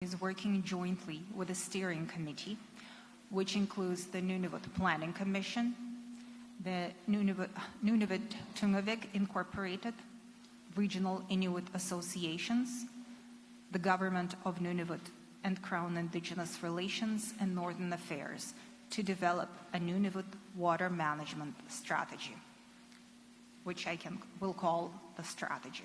is working jointly with the steering committee, which includes the Nunavut Planning Commission, the Nunavut Tungavik Incorporated, regional Inuit associations, the government of Nunavut, and Crown Indigenous Relations and Northern Affairs to develop a Nunavut water management strategy, which will call the strategy.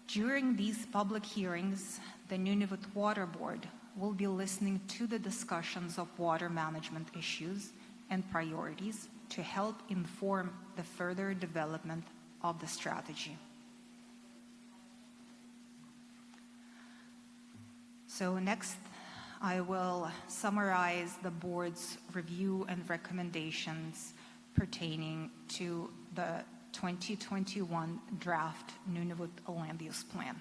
During these public hearings, the Nunavut Water Board will be listening to the discussions of water management issues and priorities to help inform the further development of the strategy. So next, I will summarize the board's review and recommendations pertaining to the 2021 draft Nunavut Land Use Plan.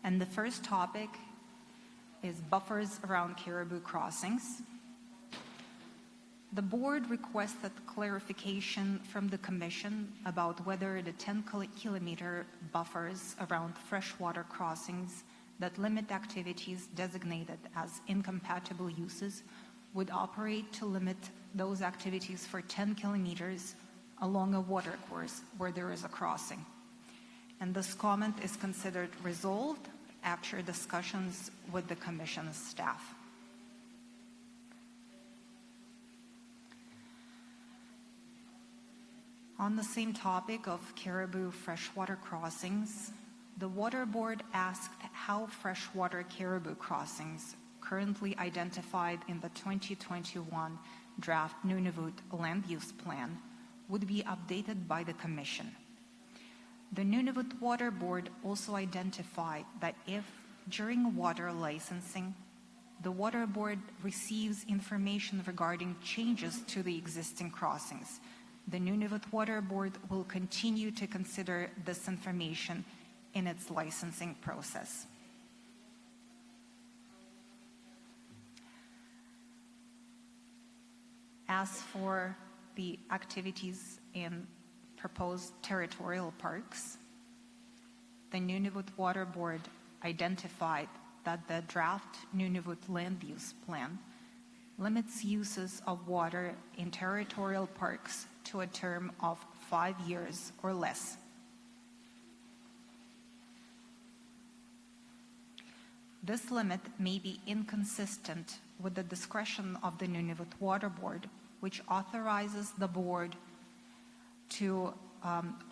And the first topic is buffers around caribou crossings. The board requested clarification from the Commission about whether the 10-kilometer buffers around freshwater crossings that limit activities designated as incompatible uses would operate to limit those activities for 10 kilometers along a watercourse where there is a crossing. And this comment is considered resolved after discussions with the Commission's staff. On the same topic of caribou freshwater crossings, the Water Board asked how freshwater caribou crossings currently identified in the 2021 draft Nunavut Land Use Plan would be updated by the Commission. The Nunavut Water Board also identified that if, during water licensing, the Water Board receives information regarding changes to the existing crossings, the Nunavut Water Board will continue to consider this information in its licensing process. As for the activities in proposed territorial parks, the Nunavut Water Board identified that the draft Nunavut Land Use Plan limits uses of water in territorial parks to a term of 5 years or less. This limit may be inconsistent with the discretion of the Nunavut Water Board, which authorizes the board to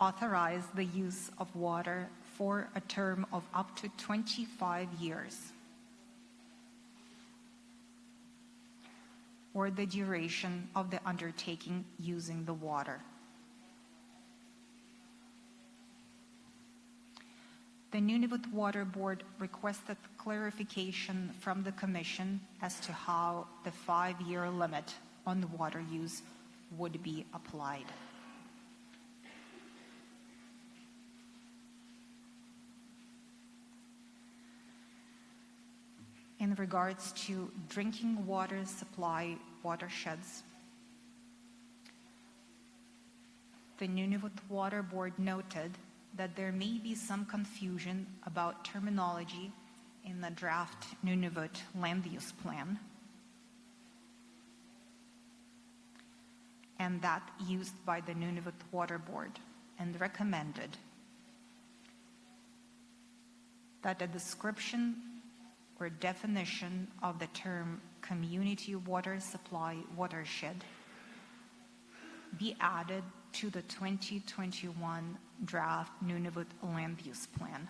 authorize the use of water for a term of up to 25 years, or the duration of the undertaking using the water. The Nunavut Water Board requested clarification from the Commission as to how the 5-year limit on water use would be applied. In regards to drinking water supply watersheds, the Nunavut Water Board noted that there may be some confusion about terminology in the draft Nunavut Land Use Plan, and that used by the Nunavut Water Board, and recommended that a description or definition of the term community water supply watershed be added to the 2021 draft Nunavut Land Use Plan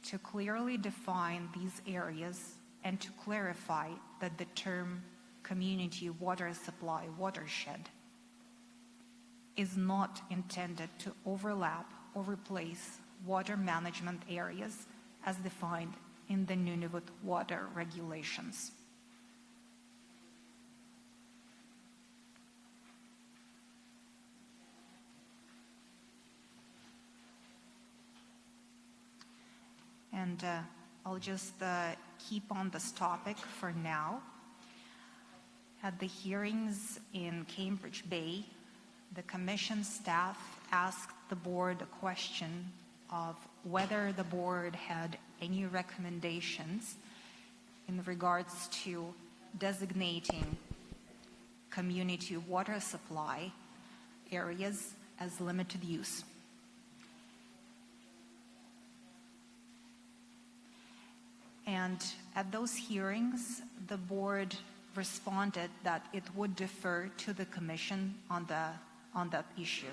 to clearly define these areas and to clarify that the term community water supply watershed is not intended to overlap or replace water management areas as defined in the Nunavut water regulations. And I'll just keep on this topic for now. At the hearings in Cambridge Bay, the Commission staff asked the board a question of whether the board had any recommendations in regards to designating community water supply areas as limited use. And at those hearings, the board responded that it would defer to the Commission on that issue.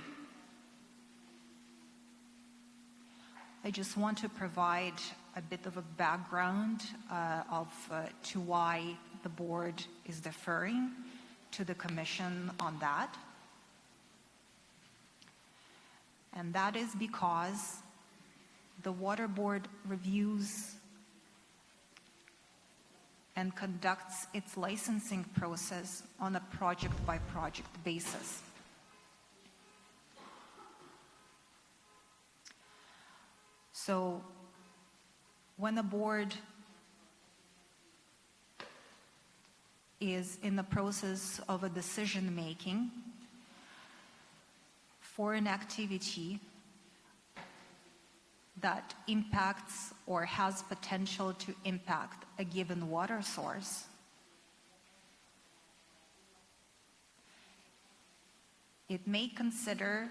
I just want to provide a bit of a background to why the board is deferring to the Commission on that. And that is because the Water Board reviews and conducts its licensing process on a project-by-project basis. So when a board is in the process of a decision-making for an activity that impacts or has potential to impact a given water source, it may consider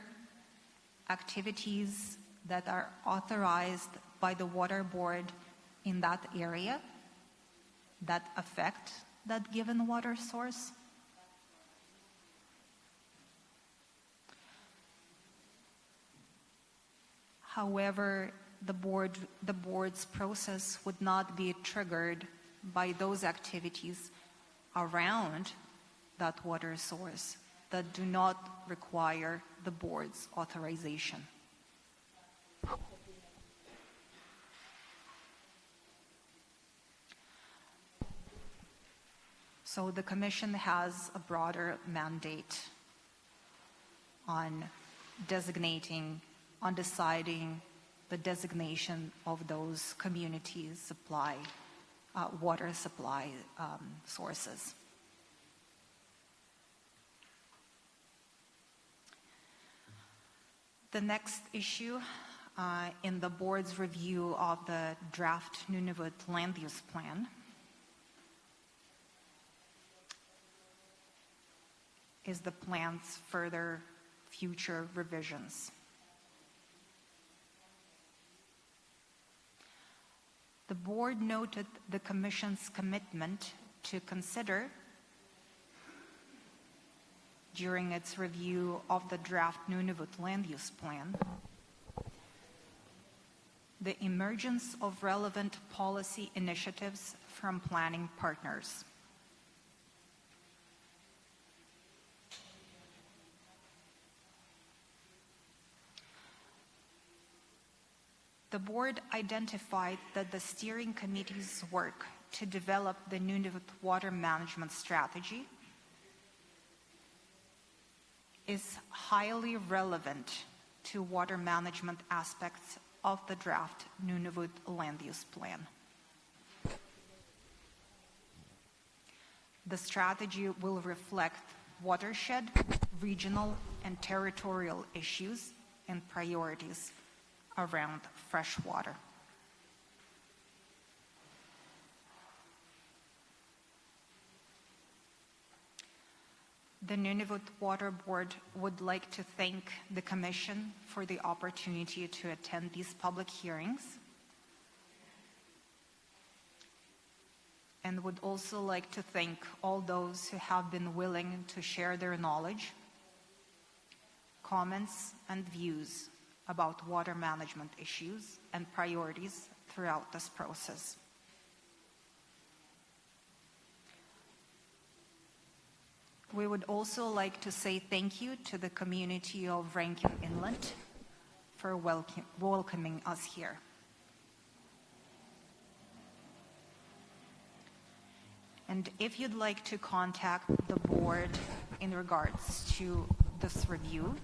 activities that are authorized by the Water Board in that area that affect that given water source. However, the board's process would not be triggered by those activities around that water source that do not require the board's authorization. So the Commission has a broader mandate on deciding the designation of those communities' water supply sources. The next issue in the board's review of the draft Nunavut land use plan is the plan's further future revisions. The board noted the Commission's commitment to consider, during its review of the draft Nunavut land use plan, the emergence of relevant policy initiatives from planning partners. The board identified that the steering committee's work to develop the Nunavut water management strategy is highly relevant to water management aspects of the draft Nunavut land use plan. The strategy will reflect watershed, regional, and territorial issues and priorities around fresh water. The Nunavut Water Board would like to thank the Commission for the opportunity to attend these public hearings, and would also like to thank all those who have been willing to share their knowledge, comments, and views about water management issues and priorities throughout this process. We would also like to say thank you to the community of Rankin Inlet for welcoming us here. And if you'd like to contact the board in regards to this review,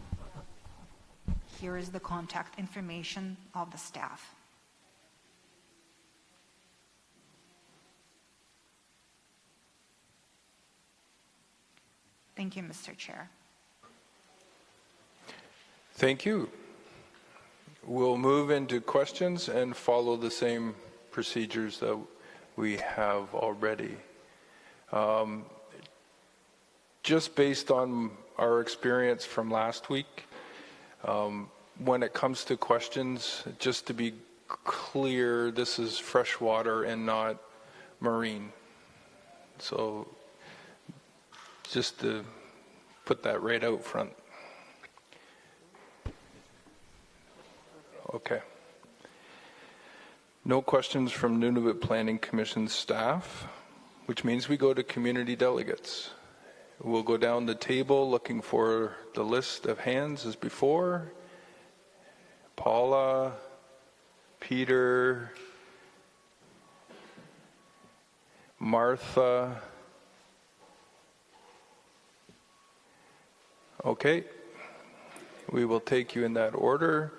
here is the contact information of the staff. Thank you, Mr. Chair. Thank you. We'll move into questions and follow the same procedures that we have already. Just based on our experience from last week, when it comes to questions, just to be clear, this is freshwater and not marine. So just to put that right out front. Okay. No questions from Nunavut Planning Commission staff, which means we go to community delegates. We'll go down the table looking for the list of hands as before. Paula, Peter, Martha. Okay. We will take you in that order.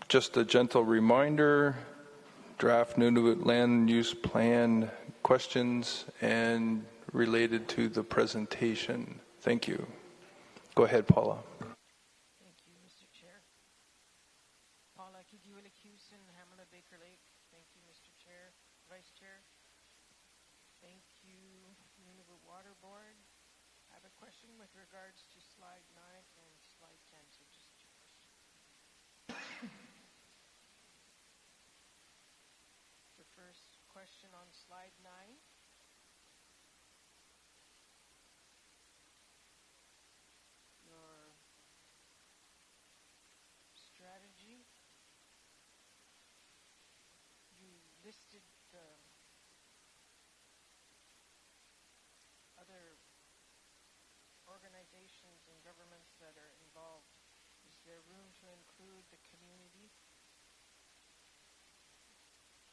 Just a gentle reminder, draft Nunavut Land Use Plan questions and related to the presentation. Thank you. Go ahead, Paula. Thank you, Mr. Chair. Paula Kigiwilikiusin, Hamlet Baker Lake. Thank you, Mr. Chair, Vice Chair. Thank you, Nunavut Water Board. I have a question with regards to slide 9 and slide 10, so just two questions. The first question on slide 9. Your strategy. You listed the other organizations and governments that are involved. Is there room to include the community,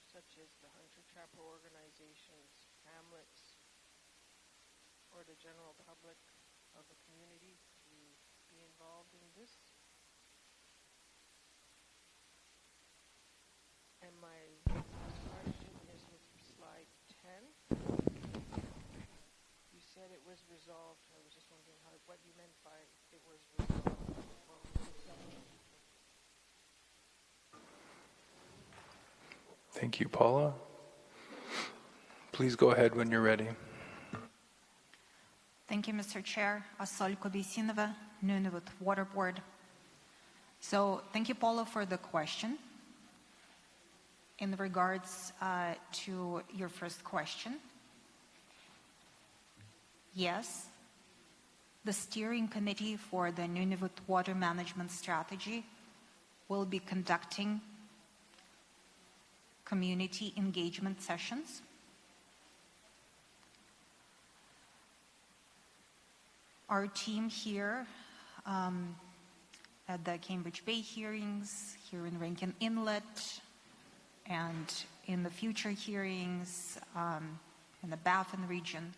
such as the hunter-trapper organizations, hamlets, or the general public of the community to be involved in this? And my question is with slide 10. You said it was resolved. I was just wondering what you meant by it was resolved. Thank you, Paula. Please go ahead when you're ready. Thank you, Mr. Chair. Asol Kobisinova, Nunavut Water Board. So thank you, Paula, for the question. In regards to your first question, yes, the steering committee for the Nunavut Water Management Strategy will be conducting community engagement sessions. Our team here at the Cambridge Bay hearings, here in Rankin Inlet, and in the future hearings in the Baffin region,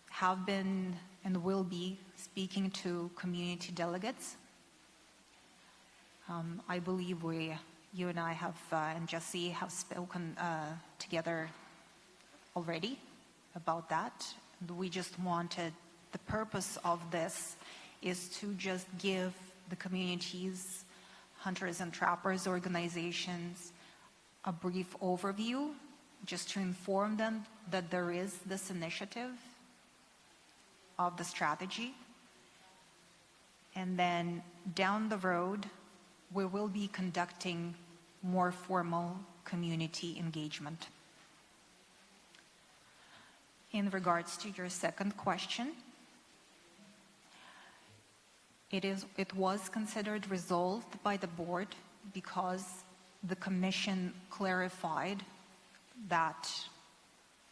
have been and will be speaking to community delegates. I believe you and I have, and Jesse have spoken together already about that. And we just wanted, the purpose of this is to just give the communities, hunters and trappers organizations, a brief overview, just to inform them that there is this initiative of the strategy. And then down the road, we will be conducting more formal community engagement. In regards to your second question, it was considered resolved by the board because the commission clarified that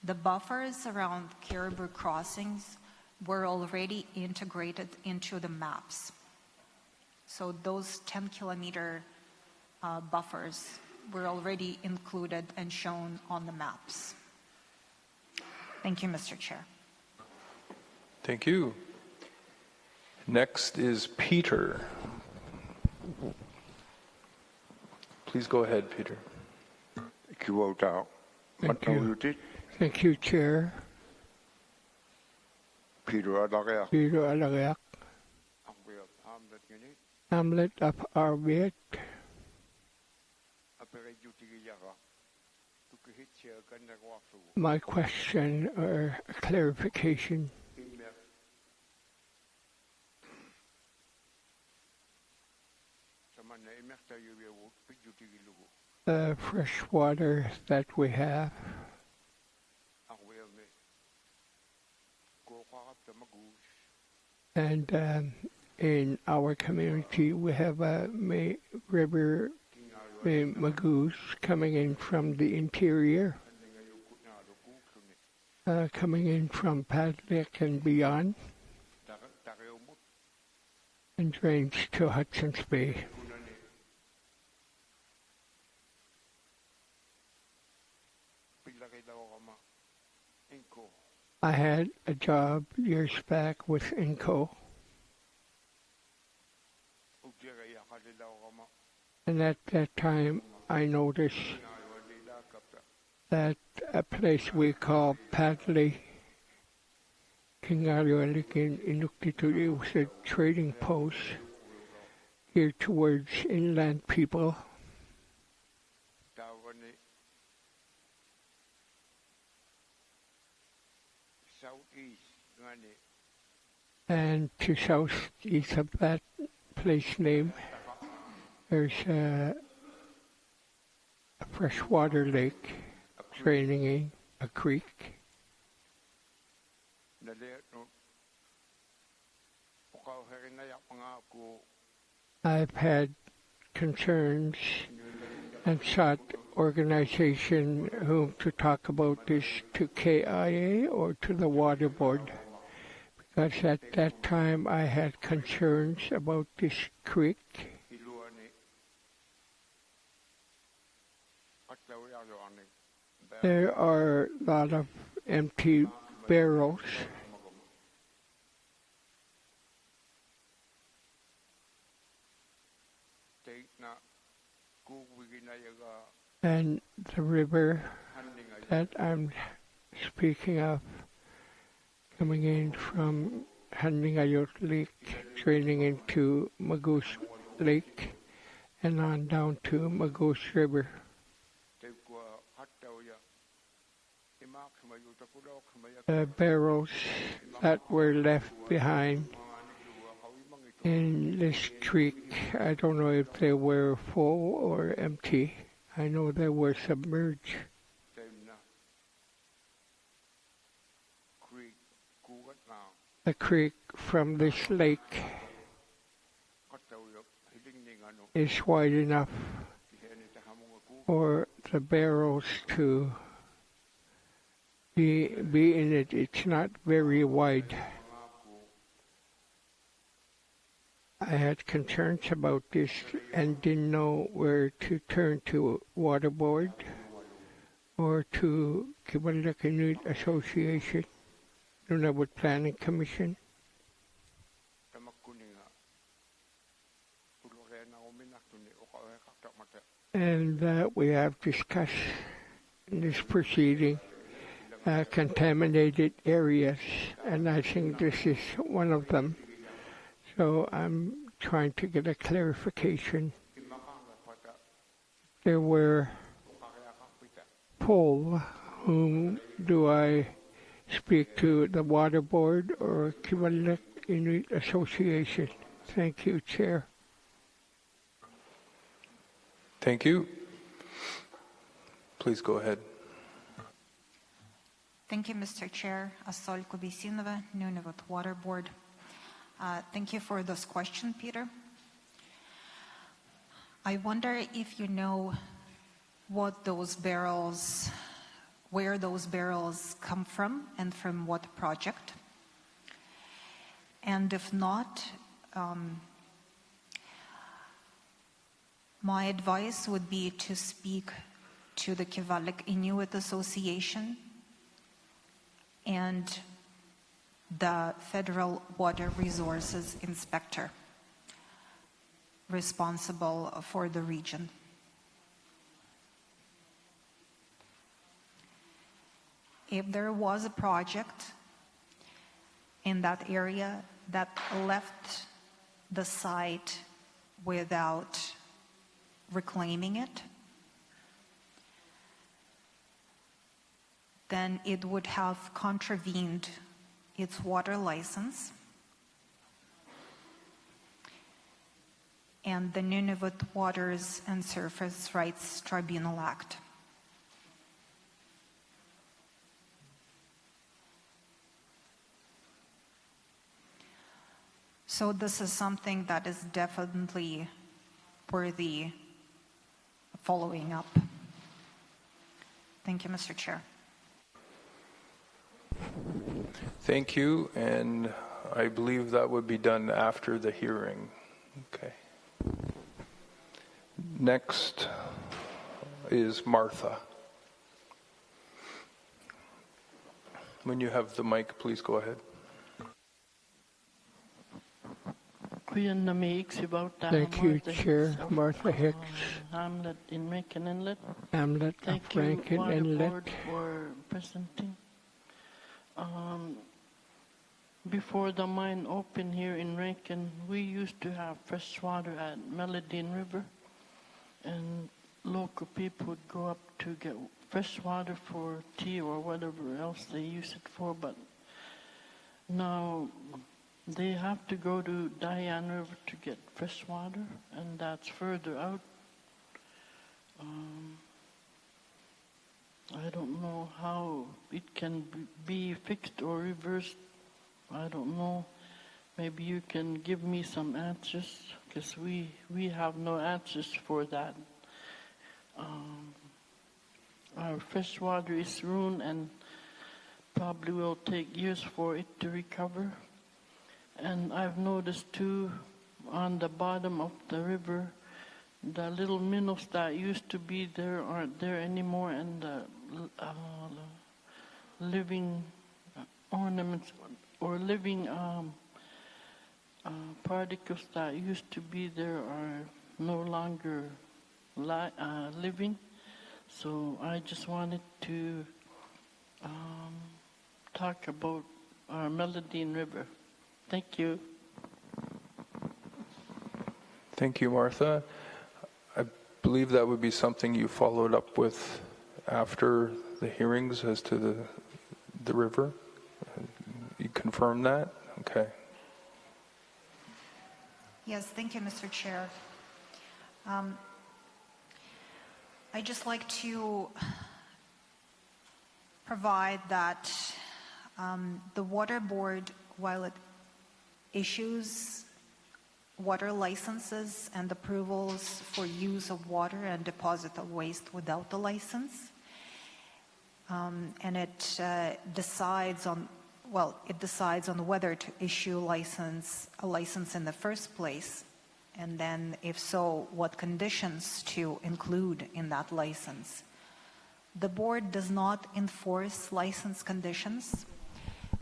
the buffers around caribou crossings were already integrated into the maps. So those 10-kilometer buffers were already included and shown on the maps. Thank you, Mr. Chair. Thank you. Next is Peter. Please go ahead, Peter. Thank you. Thank you, Chair. Peter Alagayak, Hamlet of Arviat. My question or clarification, the fresh water that we have and in our community we have a river Magoose coming in from the interior, coming in from Padlick and beyond, and drains to Hudson's Bay. I had a job years back with INCO, and at that time I noticed that a place we call Padley, Kingarualik in Inuktitut, was a trading post geared towards inland people. And to southeast of that place name, there's a freshwater lake draining in a creek. I've had concerns and sought organization whom to talk about this to KIA or to the water board. Because at that time I had concerns about this creek. There are a lot of empty barrels. And the river that I'm speaking of, coming in from Handingayot Lake, draining into Magoose Lake, and on down to Magoose River. The barrels that were left behind in this creek, I don't know if they were full or empty. I know they were submerged. The creek from this lake is wide enough for the barrels to be in it. It's not very wide. I had concerns about this and didn't know where to turn to Water Board or to Kibalak Inuit Association, Nunavut Planning Commission. And we have discussed in this proceeding contaminated areas, and I think this is one of them. So I'm trying to get a clarification. There were poll. Whom do I speak to, the Water Board or Kivalak Inuit Association? Thank you, Chair. Thank you. Please go ahead. Thank you, Mr. Chair. Asol Kubisinova, Nunavut Water Board. Thank you for this question, Peter. I wonder if you know what those barrels, where those barrels come from and from what project. And if not, my advice would be to speak to the Kivalak Inuit Association and the Federal Water Resources Inspector responsible for the region. If there was a project in that area that left the site without reclaiming it, then it would have contravened its water license and the Nunavut Waters and Surface Rights Tribunal Act. So this is something that is definitely worthy of following up. Thank you, Mr. Chair. Thank you, and I believe that would be done after the hearing. Okay. Next is Martha. When you have the mic, please go ahead. Thank you, Chair Martha Hicks. Hamlet in Rankin Inlet. Hamlet of Thank you, Rankin Water Inlet. Board, for presenting. Before the mine opened here in Rankin, we used to have fresh water at Melodine River, and local people would go up to get fresh water for tea or whatever else they use it for, but now they have to go to Diane River to get fresh water, and that's further out. I don't know how it can be fixed or reversed. I don't know. Maybe you can give me some answers, because we have no answers for that. Our fresh water is ruined and probably will take years for it to recover. And I've noticed too, on the bottom of the river, the little minnows that used to be there aren't there anymore, and the living ornaments or living particles that used to be there are no longer living. So I just wanted to talk about our Melodine River. Thank you. Thank you, Martha. I believe that would be something you followed up with after the hearings as to the river. You confirm that? Okay. Yes, thank you, Mr. Chair. I'd just like to provide that the Water Board, while it issues water licenses and approvals for use of water and deposit of waste without the license, and it decides on whether to issue a license in the first place, and then if so, what conditions to include in that license. The board does not enforce license conditions.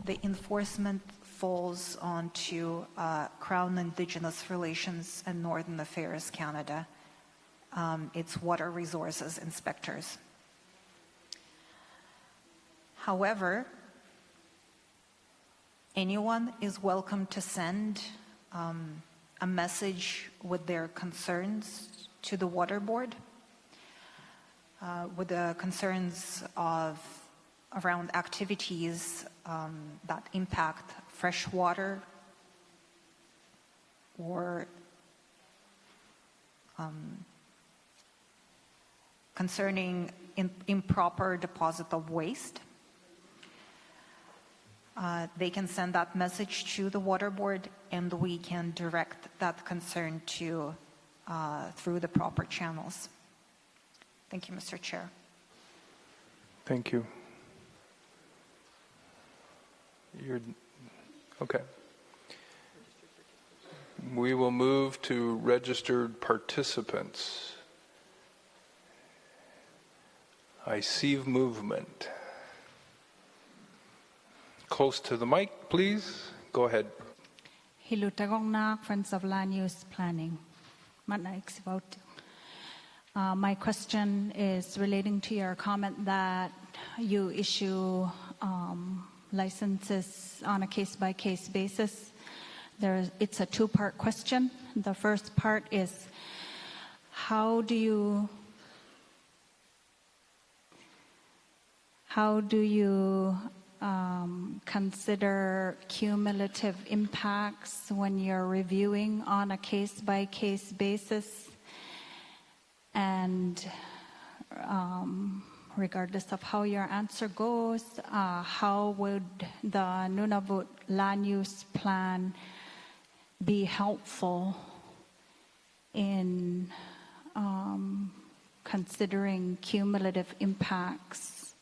The enforcement falls onto Crown Indigenous Relations and Northern Affairs Canada, its water resources inspectors. However, anyone is welcome to send a message with their concerns to the Water Board, with the concerns around activities that impact fresh water or concerning improper deposit of waste. They can send that message to the Water Board, and we can direct that concern to through the proper channels. Thank you, Mr. Chair. Thank you. Okay. We will move to registered participants. I see movement. Close to the mic, please. Go ahead. Hilutagongnak, Friends of Land Use Planning. My question is relating to your comment that you issue licenses on a case-by-case basis. It's a two-part question. The first part is, how do you consider cumulative impacts when you're reviewing on a case-by-case basis? And regardless of how your answer goes, how would the Nunavut land use plan be helpful in considering cumulative impacts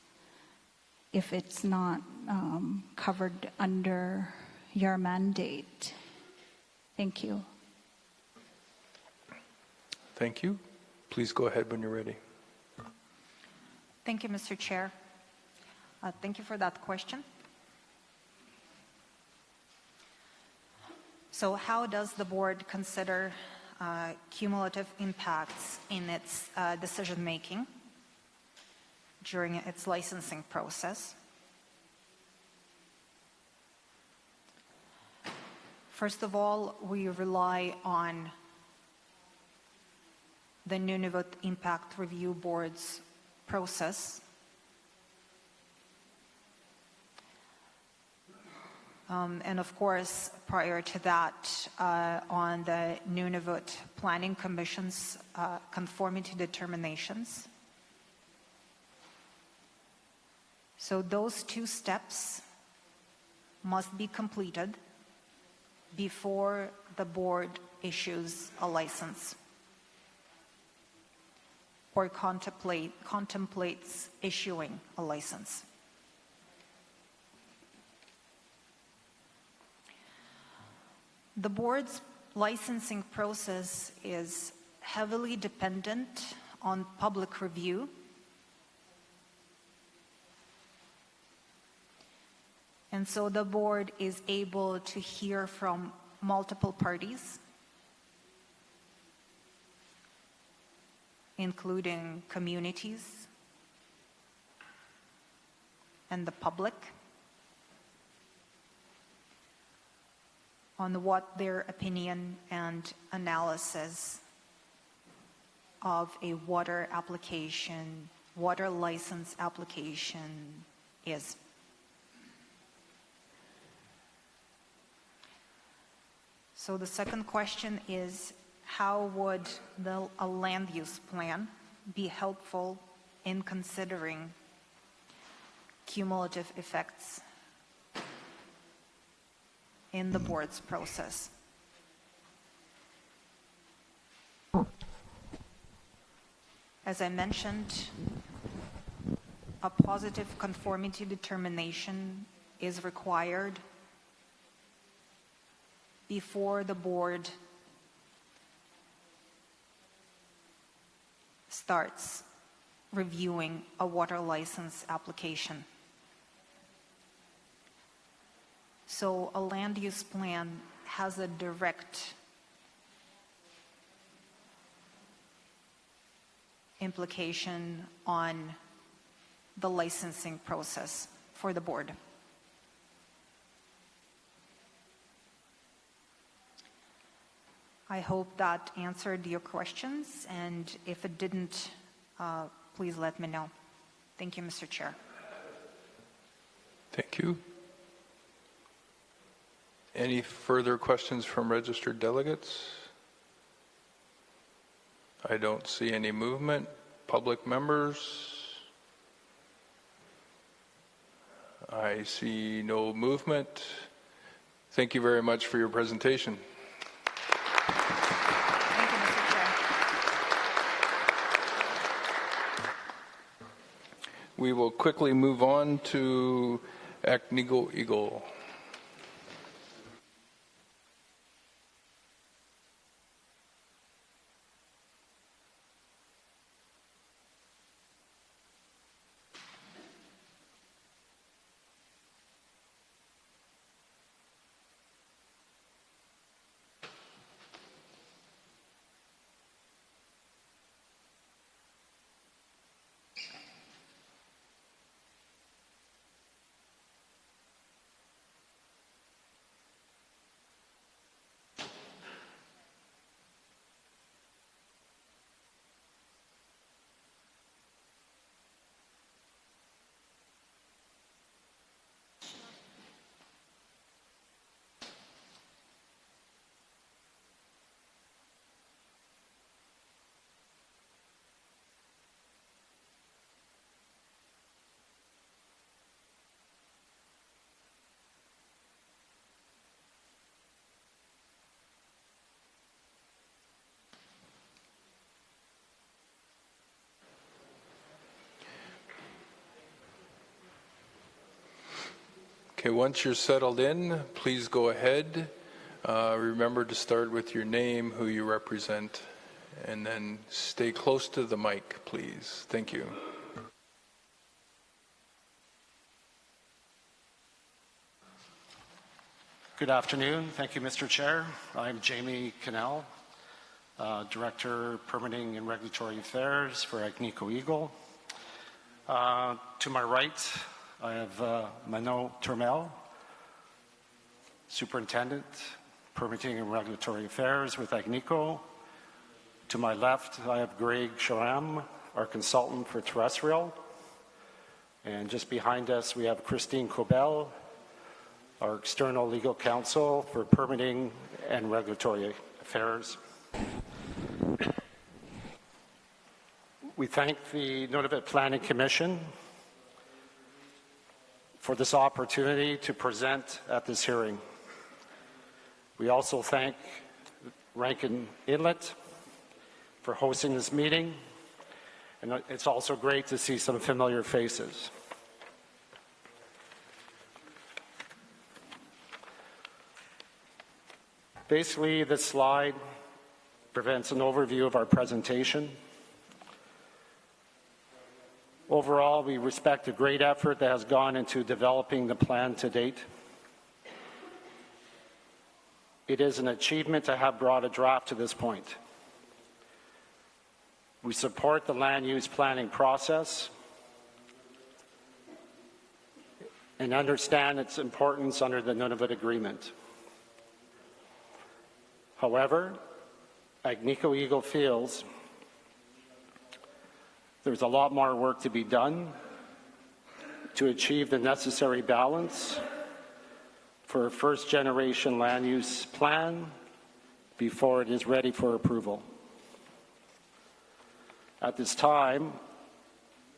if it's not covered under your mandate? Thank you. Thank you. Please go ahead when you're ready. Thank you, Mr. Chair. Thank you for that question. So how does the board consider cumulative impacts in its decision-making during its licensing process? First of all, we rely on the Nunavut Impact Review Board's process. And of course, prior to that, on the Nunavut Planning Commission's conformity determinations. So those two steps must be completed before the board issues a license or contemplates issuing a license. The board's licensing process is heavily dependent on public review and so the board is able to hear from multiple parties, including communities and the public, on what their opinion and analysis of a water license application is. So the second question is, how would a land use plan be helpful in considering cumulative effects in the board's process? As I mentioned, a positive conformity determination is required before the board starts reviewing a water license application. So a land use plan has a direct implication on the licensing process for the board. I hope that answered your questions, and if it didn't, please let me know. Thank you, Mr. Chair. Thank you. Any further questions from registered delegates? I don't see any movement. Public members? I see no movement. Thank you very much for your presentation. Thank you, Mr. Chair. We will quickly move on to Aknigo Eagle. Okay, once you're settled in, please go ahead. Remember to start with your name, who you represent, and then stay close to the mic, please. Thank you. Good afternoon. Thank you, Mr. Chair. I'm Jamie Cannell, Director, Permitting and Regulatory Affairs for Agnico Eagle. To my right, I have Manon Turmel, Superintendent, Permitting and Regulatory Affairs with Agnico. To my left, I have Greg Sharam, our Consultant for Terrestrial. And just behind us, we have Christine Cobell, our External Legal Counsel for Permitting and Regulatory Affairs. We thank the Nunavut Planning Commission for this opportunity to present at this hearing. We also thank Rankin Inlet for hosting this meeting, and it's also great to see some familiar faces. Basically, this slide presents an overview of our presentation. Overall, we respect the great effort that has gone into developing the plan to date. It is an achievement to have brought a draft to this point. We support the land use planning process and understand its importance under the Nunavut Agreement. However, Agnico Eagle feels there's a lot more work to be done to achieve the necessary balance for a first-generation land use plan before it is ready for approval. At this time,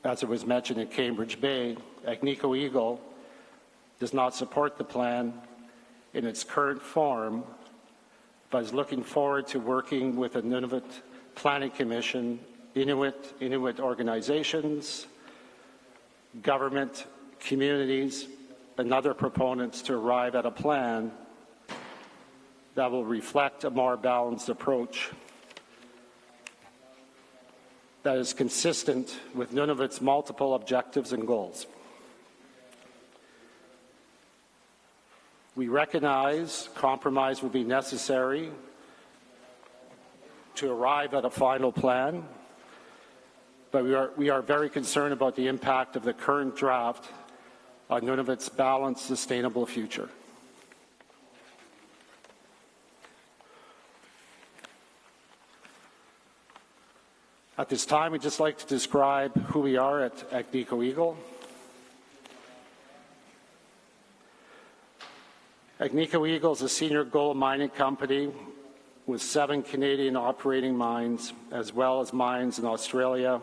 as it was mentioned in Cambridge Bay, Agnico Eagle does not support the plan in its current form, but is looking forward to working with the Nunavut Planning Commission, Inuit organizations, government, communities, and other proponents to arrive at a plan that will reflect a more balanced approach that is consistent with Nunavut's multiple objectives and goals. We recognize compromise will be necessary to arrive at a final plan, but we are very concerned about the impact of the current draft on Nunavut's balanced, sustainable future. At this time, we'd just like to describe who we are at Agnico Eagle. Agnico Eagle is a senior gold mining company with 7 Canadian operating mines, as well as mines in Australia,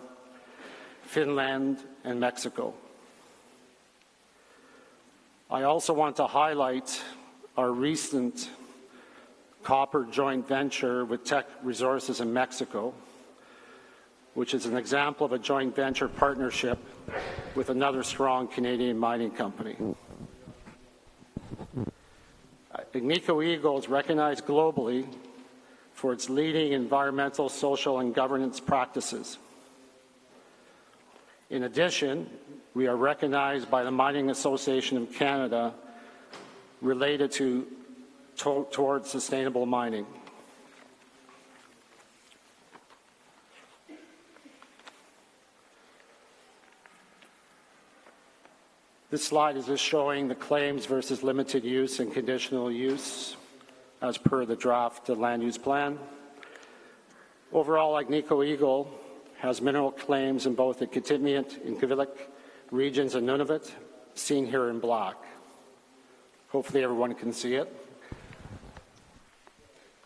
Finland, and Mexico. I also want to highlight our recent copper joint venture with Teck Resources in Mexico, which is an example of a joint venture partnership with another strong Canadian mining company. Agnico Eagle is recognized globally for its leading environmental, social, and governance practices. In addition, we are recognized by the Mining Association of Canada related towards sustainable mining. This slide is just showing the claims versus limited use and conditional use as per the draft land use plan. Overall, Agnico Eagle has mineral claims in both the Kitikmeot and Quebec regions of Nunavut, seen here in black. Hopefully everyone can see it.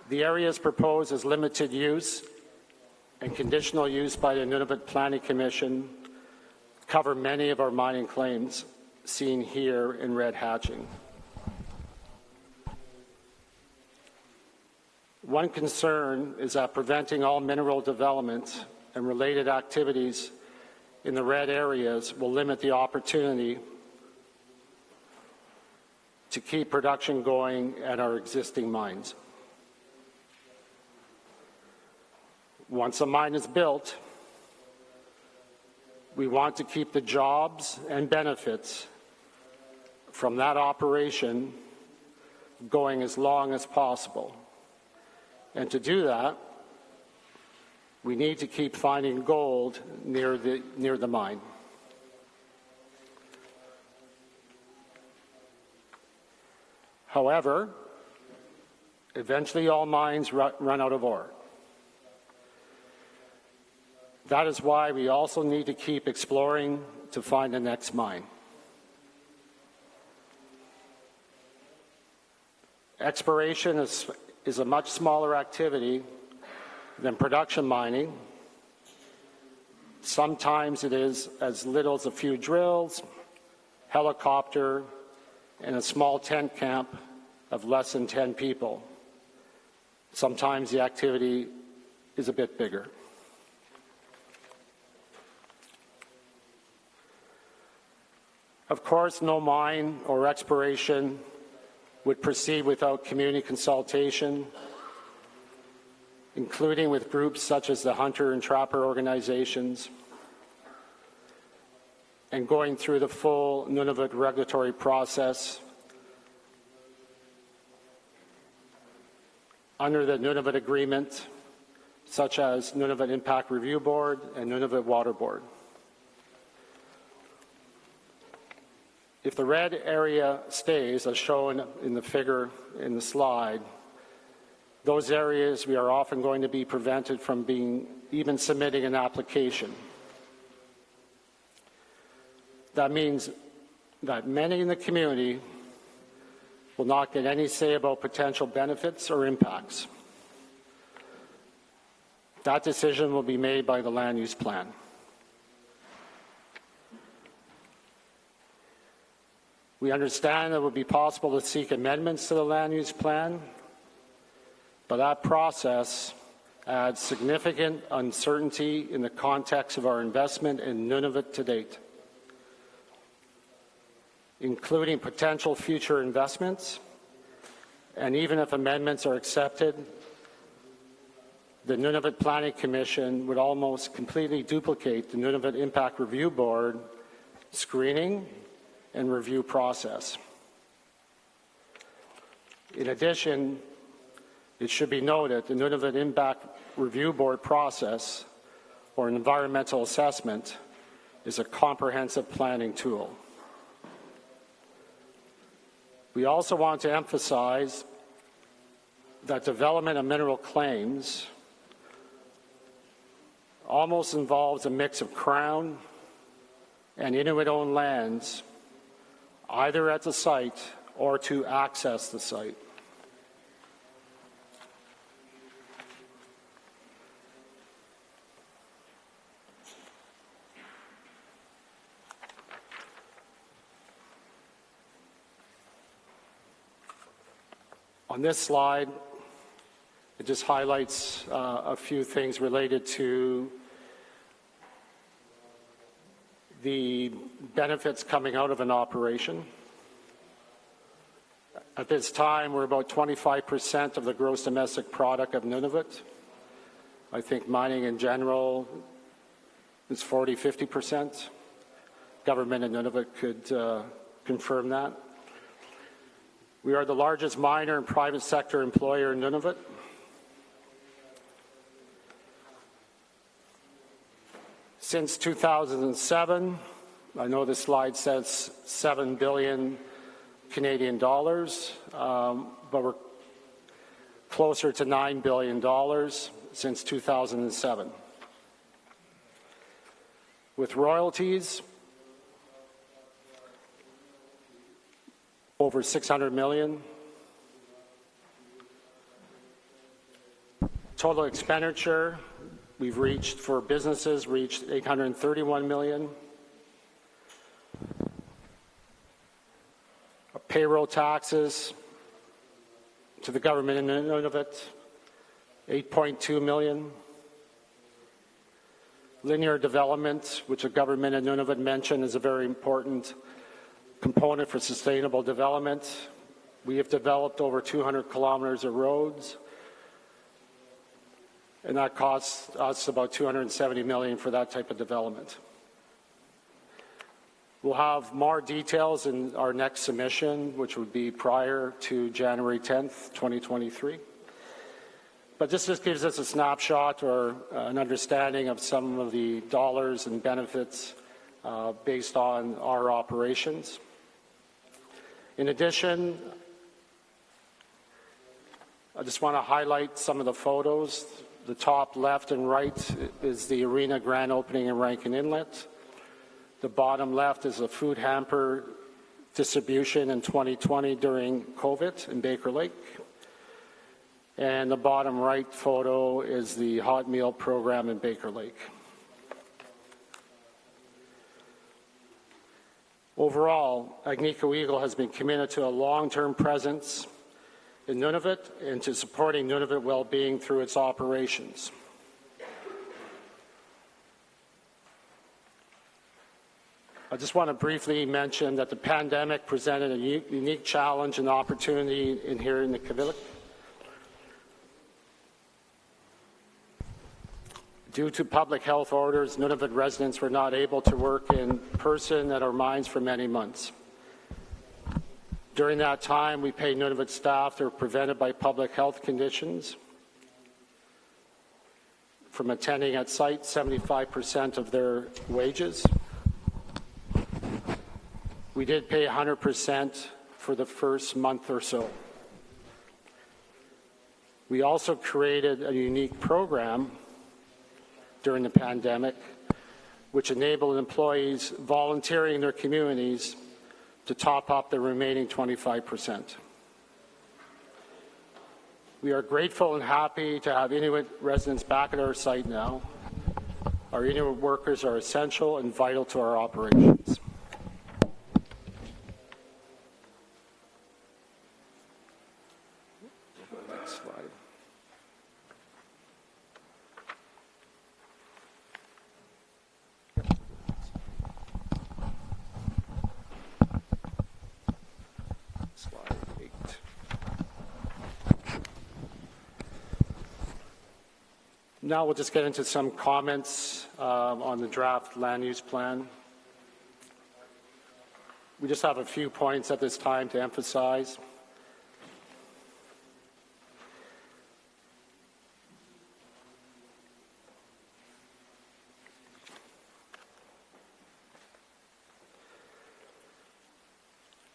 The areas proposed as limited use and conditional use by the Nunavut Planning Commission cover many of our mining claims, seen here in red hatching. One concern is that preventing all mineral development and related activities in the red areas will limit the opportunity to keep production going at our existing mines. Once a mine is built, we want to keep the jobs and benefits from that operation going as long as possible. And to do that, we need to keep finding gold near the mine. However, eventually all mines run out of ore. That is why we also need to keep exploring to find the next mine. Exploration is a much smaller activity than production mining. Sometimes it is as little as a few drills, helicopter, and a small tent camp of less than 10 people. Sometimes the activity is a bit bigger. Of course, no mine or exploration would proceed without community consultation, including with groups such as the hunter and trapper organizations, and going through the full Nunavut regulatory process under the Nunavut Agreement, such as Nunavut Impact Review Board and Nunavut Water Board. If the red area stays, as shown in the figure in the slide, those areas we are often going to be prevented from even submitting an application. That means that many in the community will not get any say about potential benefits or impacts. That decision will be made by the land use plan. We understand that it would be possible to seek amendments to the land use plan, but that process adds significant uncertainty in the context of our investment in Nunavut to date, including potential future investments. And even if amendments are accepted, the Nunavut Planning Commission would almost completely duplicate the Nunavut Impact Review Board screening and review process. In addition, it should be noted the Nunavut Impact Review Board process, or an environmental assessment, is a comprehensive planning tool. We also want to emphasize that development of mineral claims almost involves a mix of Crown and Inuit-owned lands, either at the site or to access the site. On this slide, it just highlights a few things related to the benefits coming out of an operation. At this time, we're about 25% of the gross domestic product of Nunavut. I think mining in general is 40, 50%. Government in Nunavut could confirm that. We are the largest miner and private sector employer in Nunavut. Since 2007, I know this slide says 7 billion Canadian dollars, but we're closer to $9 billion since 2007. With royalties, over 600 million. Total expenditure we've reached for businesses reached 831 million. Payroll taxes to the government in Nunavut, 8.2 million. Linear development, which the government in Nunavut mentioned is a very important component for sustainable development, We have developed over 200 kilometers of roads, and that costs us about $270 million for that type of development. We'll have more details in our next submission, which would be prior to January 10th, 2023. But this just gives us a snapshot or an understanding of some of the dollars and benefits based on our operations. In addition, I just want to highlight some of the photos. The top left and right is the arena grand opening in Rankin Inlet. The bottom left is a food hamper distribution in 2020 during COVID in Baker Lake. And the bottom right photo is the hot meal program in Baker Lake. Overall, Agnico Eagle has been committed to a long-term presence in Nunavut and to supporting Nunavut well-being through its operations. I just want to briefly mention that the pandemic presented a unique challenge and opportunity here in the Kivilik. Due to public health orders, Nunavut residents were not able to work in person at our mines for many months. During that time, we paid Nunavut staff that were prevented by public health conditions from attending at site 75% of their wages. We did pay 100% for the first month or so. We also created a unique program during the pandemic, which enabled employees volunteering in their communities to top up the remaining 25%. We are grateful and happy to have Inuit residents back at our site now. Our Inuit workers are essential and vital to our operations. Next slide. Slide 8. Now we'll just get into some comments on the draft land use plan. We just have a few points at this time to emphasize.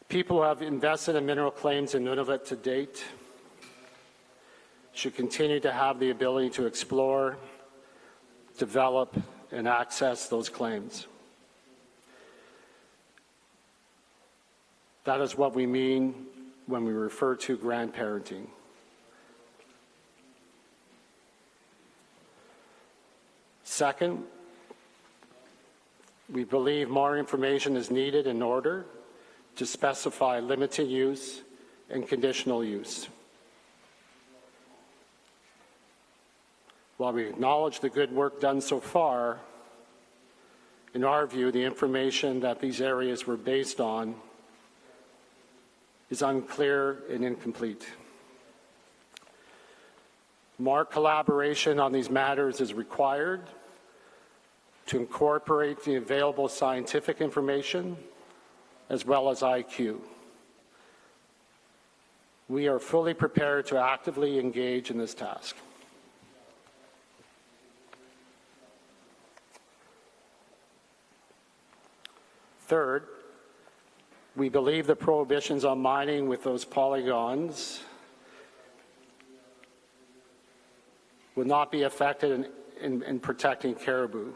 People who have invested in mineral claims in Nunavut to date should continue to have the ability to explore, develop, and access those claims. That is what we mean when we refer to grandparenting. Second, we believe more information is needed in order to specify limited use and conditional use. While we acknowledge the good work done so far, in our view, the information that these areas were based on is unclear and incomplete. More collaboration on these matters is required to incorporate the available scientific information as well as IQ. We are fully prepared to actively engage in this task. Third, we believe the prohibitions on mining with those polygons will not be affected in protecting caribou.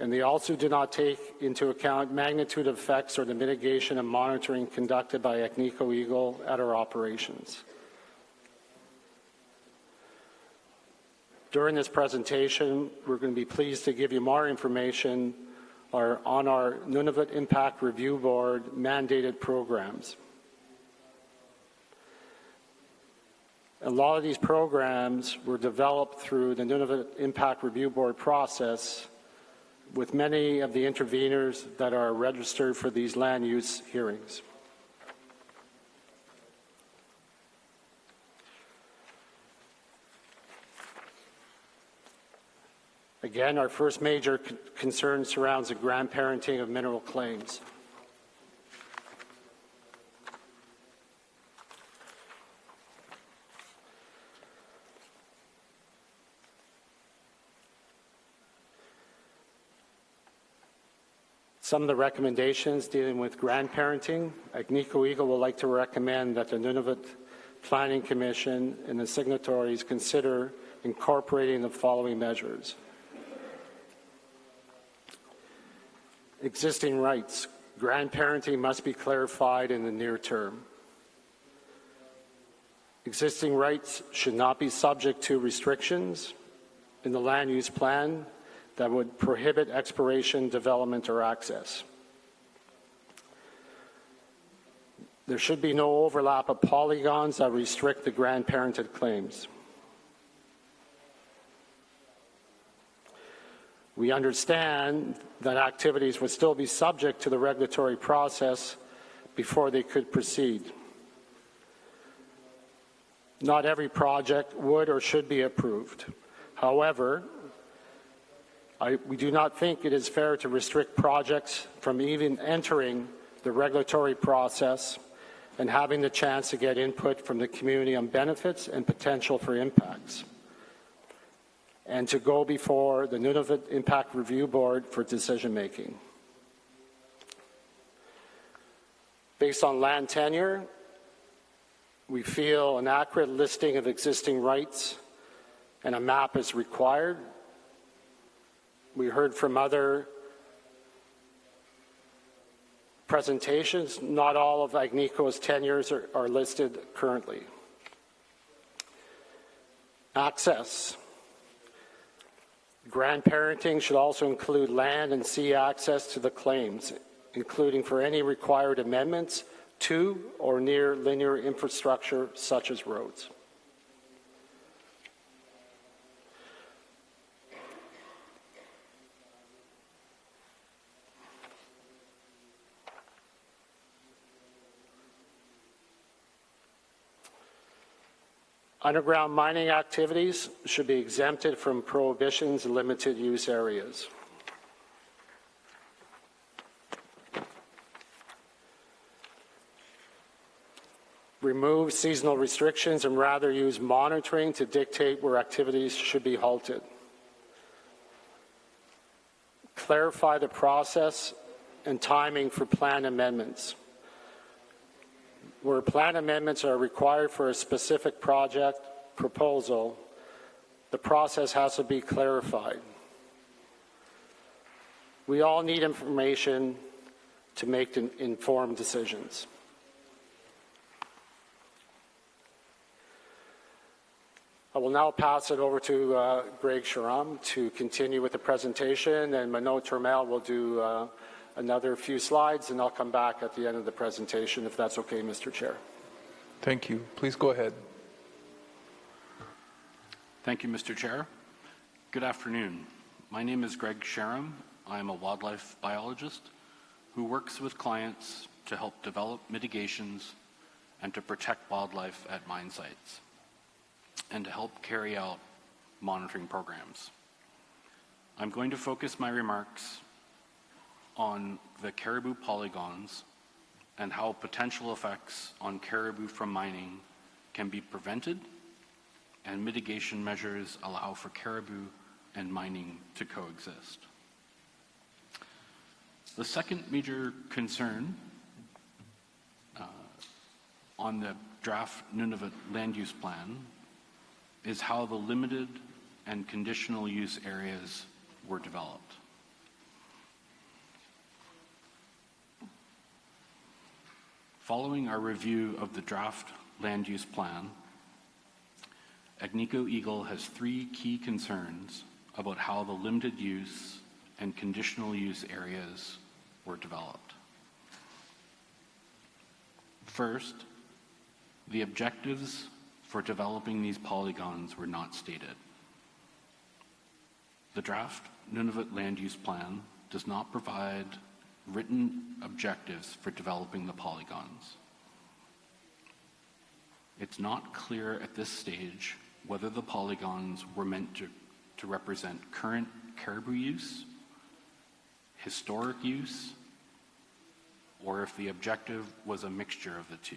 And they also do not take into account magnitude effects or the mitigation and monitoring conducted by Agnico Eagle at our operations. During this presentation, we're going to be pleased to give you more information on our Nunavut Impact Review Board mandated programs. A lot of these programs were developed through the Nunavut Impact Review Board process with many of the interveners that are registered for these land use hearings. Again, our first major concern surrounds the grandparenting of mineral claims. Some of the recommendations dealing with grandparenting, Agnico Eagle would like to recommend that the Nunavut Planning Commission and the signatories consider incorporating the following measures. Existing rights. Grandparenting must be clarified in the near term. Existing rights should not be subject to restrictions in the land use plan that would prohibit exploration, development, or access. There should be no overlap of polygons that restrict the grandparented claims. We understand that activities would still be subject to the regulatory process before they could proceed. Not every project would or should be approved. However, we do not think it is fair to restrict projects from even entering the regulatory process and having the chance to get input from the community on benefits and potential for impacts, and to go before the Nunavut Impact Review Board for decision-making. Based on land tenure, we feel an accurate listing of existing rights and a map is required. We heard from other presentations, not all of Agnico's tenures are listed currently. Access. Grandparenting should also include land and sea access to the claims, including for any required amendments to or near linear infrastructure such as roads. Underground mining activities should be exempted from prohibitions in limited use areas. Remove seasonal restrictions and rather use monitoring to dictate where activities should be halted. Clarify the process and timing for plan amendments. Where plan amendments are required for a specific project proposal, the process has to be clarified. We all need information to make informed decisions. I will now pass it over to Greg Sharam to continue with the presentation, and Manoj Turmel will do another few slides, and I'll come back at the end of the presentation, if that's okay, Mr. Chair. Thank you. Please go ahead. Thank you, Mr. Chair. Good afternoon. My name is Greg Sharam. I am a wildlife biologist who works with clients to help develop mitigations and to protect wildlife at mine sites, and to help carry out monitoring programs. I'm going to focus my remarks on the caribou polygons and how potential effects on caribou from mining can be prevented, and mitigation measures allow for caribou and mining to coexist. The second major concern on the draft Nunavut land use plan is how the limited and conditional use areas were developed. Following our review of the draft land use plan, Agnico Eagle has three key concerns about how the limited use and conditional use areas were developed. First, the objectives for developing these polygons were not stated. The draft Nunavut land use plan does not provide written objectives for developing the polygons. It's not clear at this stage whether the polygons were meant to represent current caribou use, historic use, or if the objective was a mixture of the two.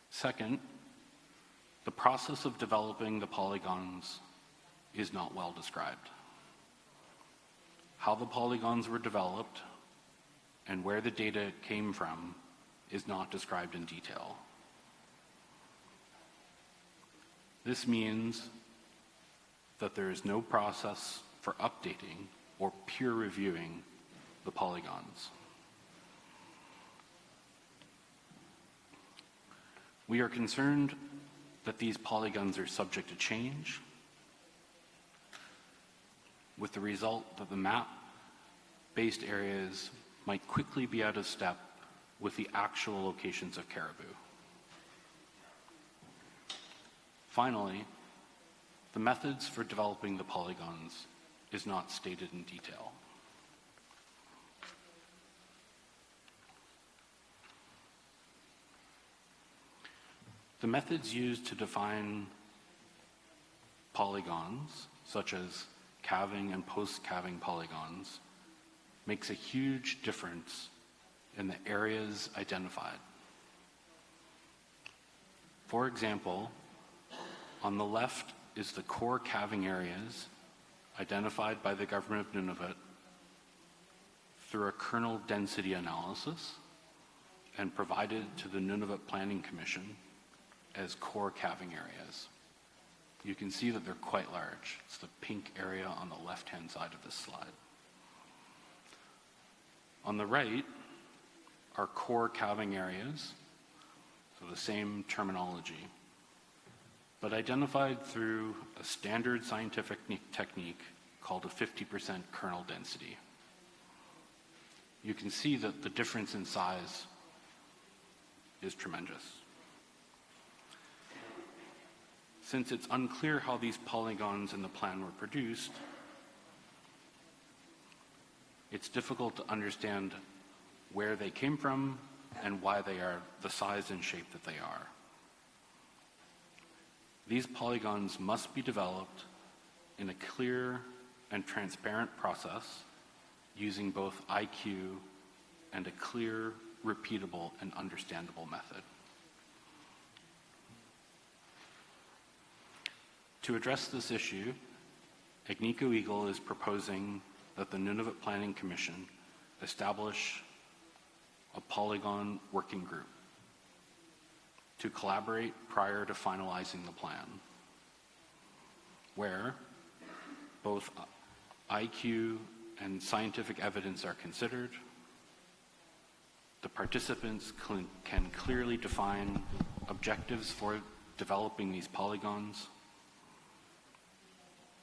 Second, the process of developing the polygons is not well described. How the polygons were developed and where the data came from is not described in detail. This means that there is no process for updating or peer reviewing the polygons. We are concerned that these polygons are subject to change, with the result that the map-based areas might quickly be out of step with the actual locations of caribou. Finally, the methods for developing the polygons is not stated in detail. The methods used to define polygons, such as calving and post-calving polygons, makes a huge difference in the areas identified. For example, on the left is the core calving areas identified by the Government of Nunavut through a kernel density analysis and provided to the Nunavut Planning Commission as core calving areas. You can see that they're quite large. It's the pink area on the left-hand side of this slide. On the right are core calving areas, so the same terminology, but identified through a standard scientific technique called a 50% kernel density. You can see that the difference in size is tremendous. Since it's unclear how these polygons in the plan were produced, it's difficult to understand where they came from and why they are the size and shape that they are. These polygons must be developed in a clear and transparent process using both IQ and a clear, repeatable, and understandable method. To address this issue, Agnico Eagle is proposing that the Nunavut Planning Commission establish a polygon working group to collaborate prior to finalizing the plan, where both IQ and scientific evidence are considered. The participants can clearly define objectives for developing these polygons.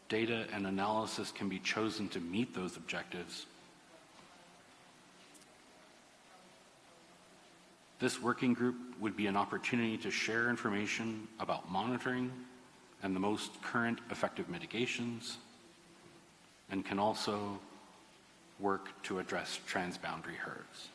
Data and analysis can be chosen to meet those objectives. This working group would be an opportunity to share information about monitoring and the most current effective mitigations, and can also work to address transboundary herds.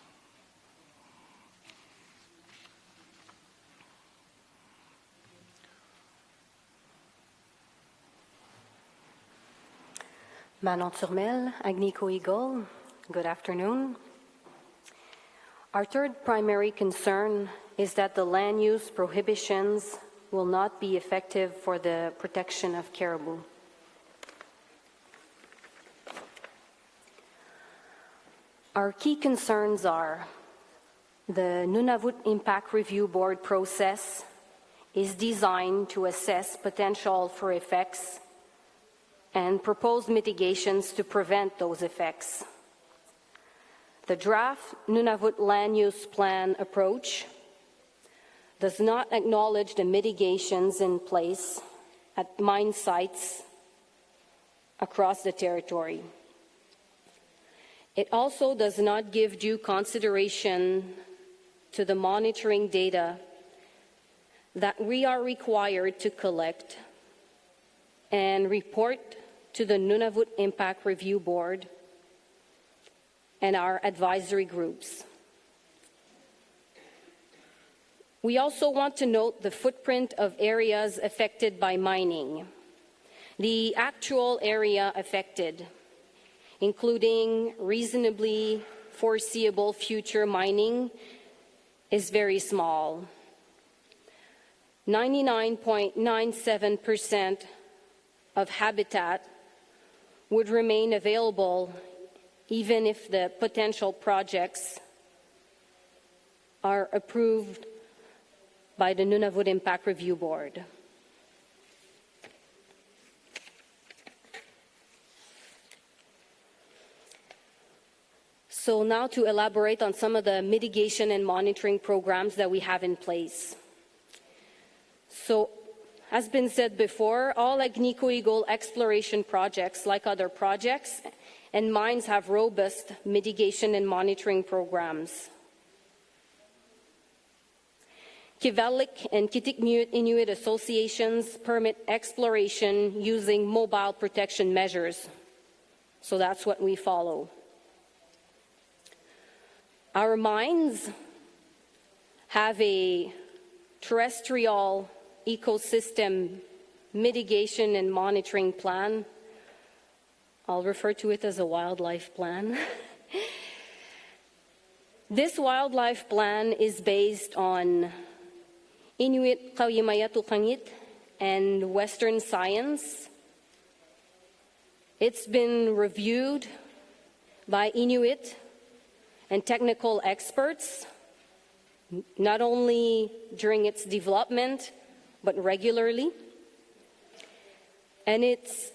Manon Turmel, Agnico Eagle, good afternoon. Our third primary concern is that the land use prohibitions will not be effective for the protection of caribou. Our key concerns are the Nunavut Impact Review Board process is designed to assess potential for effects and propose mitigations to prevent those effects. The draft Nunavut Land Use Plan approach does not acknowledge the mitigations in place at mine sites across the territory. It also does not give due consideration to the monitoring data that we are required to collect and report to the Nunavut Impact Review Board and our advisory groups. We also want to note the footprint of areas affected by mining. The actual area affected, including reasonably foreseeable future mining, is very small. 99.97% of habitat would remain available even if the potential projects are approved by the Nunavut Impact Review Board. So now to elaborate on some of the mitigation and monitoring programs that we have in place. So, as been said before, all Agnico Eagle exploration projects, like other projects and mines, have robust mitigation and monitoring programs. Kivalliq and Kitikmeot Inuit associations permit exploration using mobile protection measures. So that's what we follow. Our mines have a terrestrial ecosystem mitigation and monitoring plan. I'll refer to it as a wildlife plan. This wildlife plan is based on Inuit Qawimayatuqangit and Western science. It's been reviewed by Inuit and technical experts, not only during its development, but regularly. And it's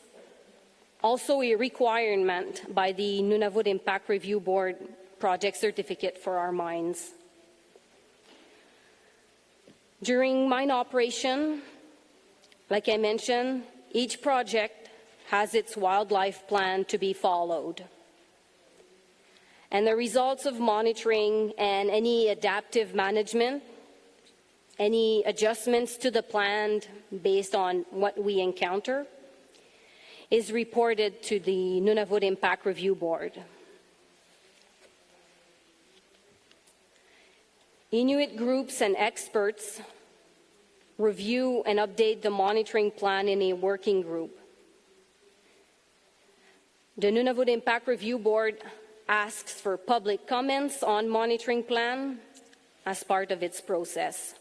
also a requirement by the Nunavut Impact Review Board project certificate for our mines. During mine operation, like I mentioned, each project has its wildlife plan to be followed. And the results of monitoring and any adaptive management, any adjustments to the plan based on what we encounter, is reported to the Nunavut Impact Review Board. Inuit groups and experts review and update the monitoring plan in a working group. The Nunavut Impact Review Board asks for public comments on monitoring plan as part of its process.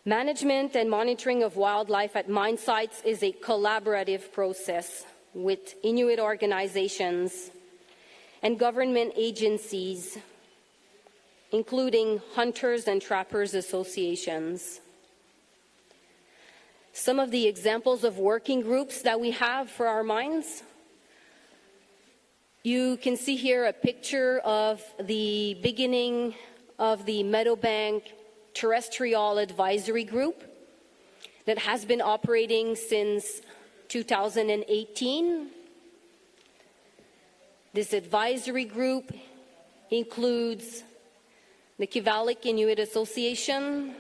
Management and monitoring of wildlife at mine sites is a collaborative process with Inuit organizations and government agencies, including hunters and trappers associations. Some of the examples of working groups that we have for our mines. You can see here a picture of the beginning of the Meadowbank Terrestrial Advisory Group that has been operating since 2018. This advisory group includes the Kivalliq Inuit Association,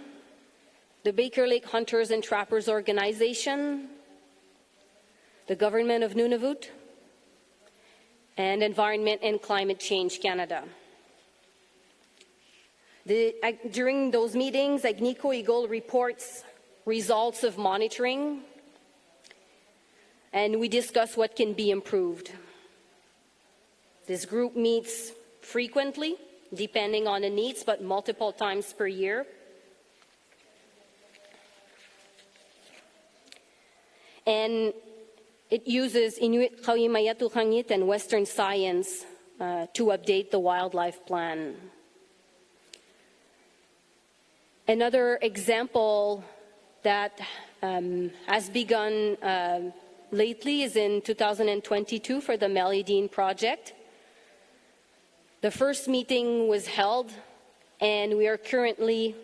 the Baker Lake Hunters and Trappers Organization, the Government of Nunavut, and Environment and Climate Change Canada. During those meetings, Agnico Eagle reports results of monitoring, and we discuss what can be improved. This group meets frequently, depending on the needs, but multiple times per year. And it uses Inuit Qawimayatuqangit and Western science to update the wildlife plan. Another example that has begun lately is in 2022 for the Meliadine project. The first meeting was held, and we are currently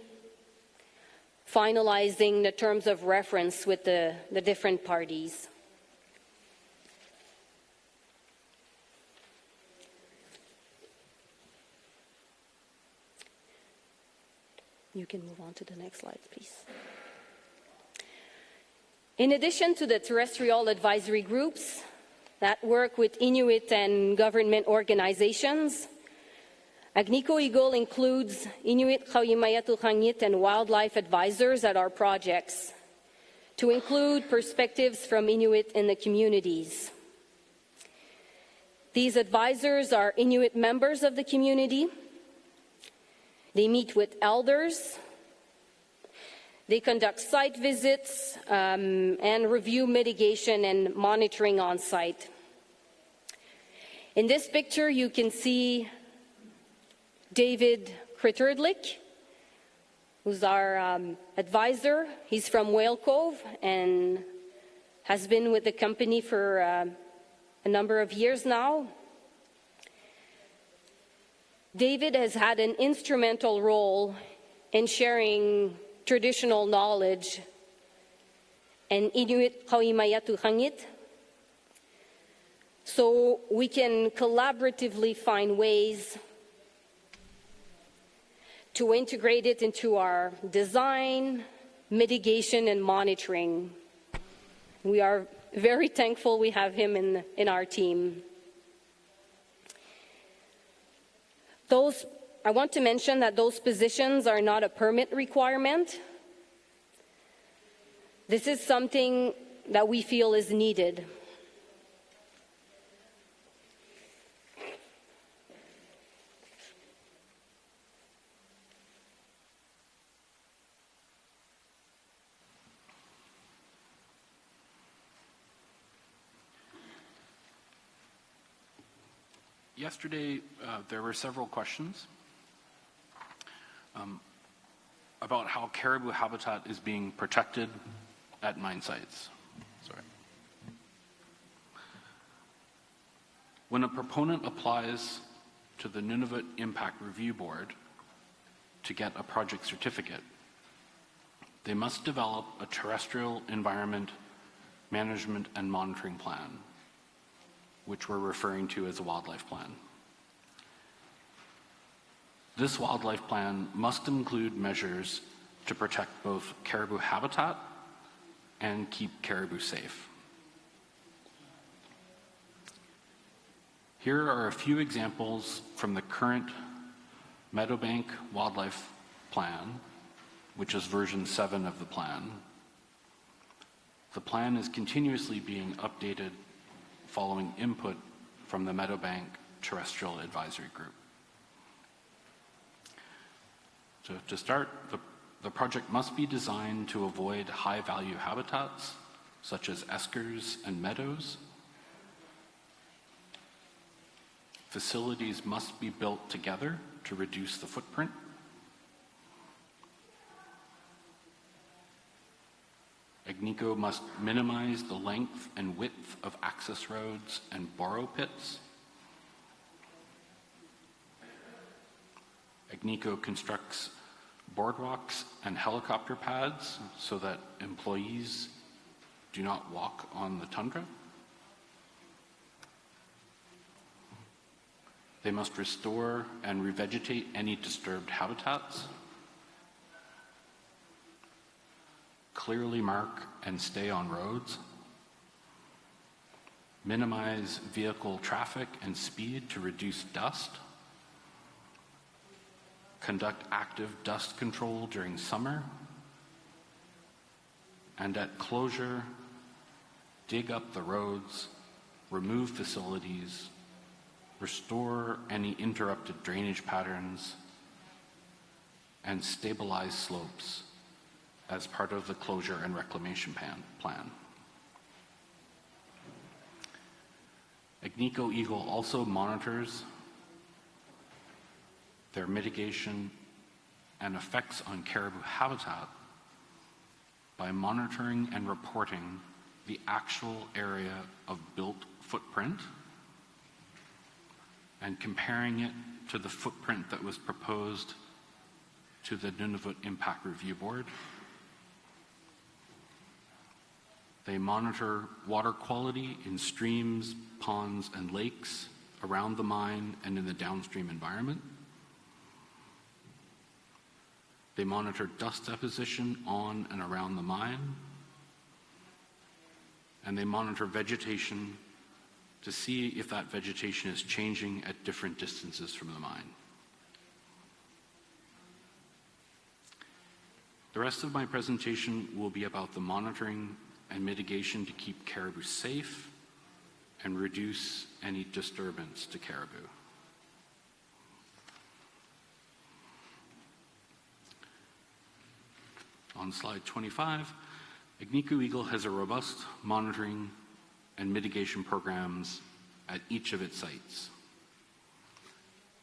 finalizing the terms of reference with the different parties. You can move on to the next slide, please. In addition to the terrestrial advisory groups that work with Inuit and government organizations, Agnico Eagle includes Inuit Qawimayatuqangit and wildlife advisors at our projects to include perspectives from Inuit in the communities. These advisors are Inuit members of the community. They meet with elders. They conduct site visits and review mitigation and monitoring on site. In this picture, you can see David Critterdlick, who's our advisor. He's from Whale Cove and has been with the company for a number of years now. David has had an instrumental role in sharing traditional knowledge and Inuit Qawimayatuqangit, so we can collaboratively find ways to integrate it into our design, mitigation, and monitoring. We are very thankful we have him in our team. I want to mention that those positions are not a permit requirement. This is something that we feel is needed. Yesterday, there were several questions about how caribou habitat is being protected at mine sites. Sorry. When a proponent applies to the Nunavut Impact Review Board to get a project certificate, they must develop a terrestrial environment management and monitoring plan, which we're referring to as a wildlife plan. This wildlife plan must include measures to protect both caribou habitat and keep caribou safe. Here are a few examples from the current Meadowbank Wildlife Plan, which is version 7 of the plan. The plan is continuously being updated following input from the Meadowbank Terrestrial Advisory Group. So to start, the project must be designed to avoid high-value habitats, such as eskers and meadows. Facilities must be built together to reduce the footprint. Agnico must minimize the length and width of access roads and borrow pits. Agnico constructs boardwalks and helicopter pads so that employees do not walk on the tundra. They must restore and revegetate any disturbed habitats. Clearly mark and stay on roads. Minimize vehicle traffic and speed to reduce dust. Conduct active dust control during summer. And at closure, dig up the roads, remove facilities, restore any interrupted drainage patterns, and stabilize slopes as part of the closure and reclamation plan. Agnico Eagle also monitors their mitigation and effects on caribou habitat by monitoring and reporting the actual area of built footprint and comparing it to the footprint that was proposed to the Nunavut Impact Review Board. They monitor water quality in streams, ponds, and lakes around the mine and in the downstream environment. They monitor dust deposition on and around the mine. And they monitor vegetation to see if that vegetation is changing at different distances from the mine. The rest of my presentation will be about the monitoring and mitigation to keep caribou safe and reduce any disturbance to caribou. On slide 25, Agnico Eagle has a robust monitoring and mitigation programs at each of its sites.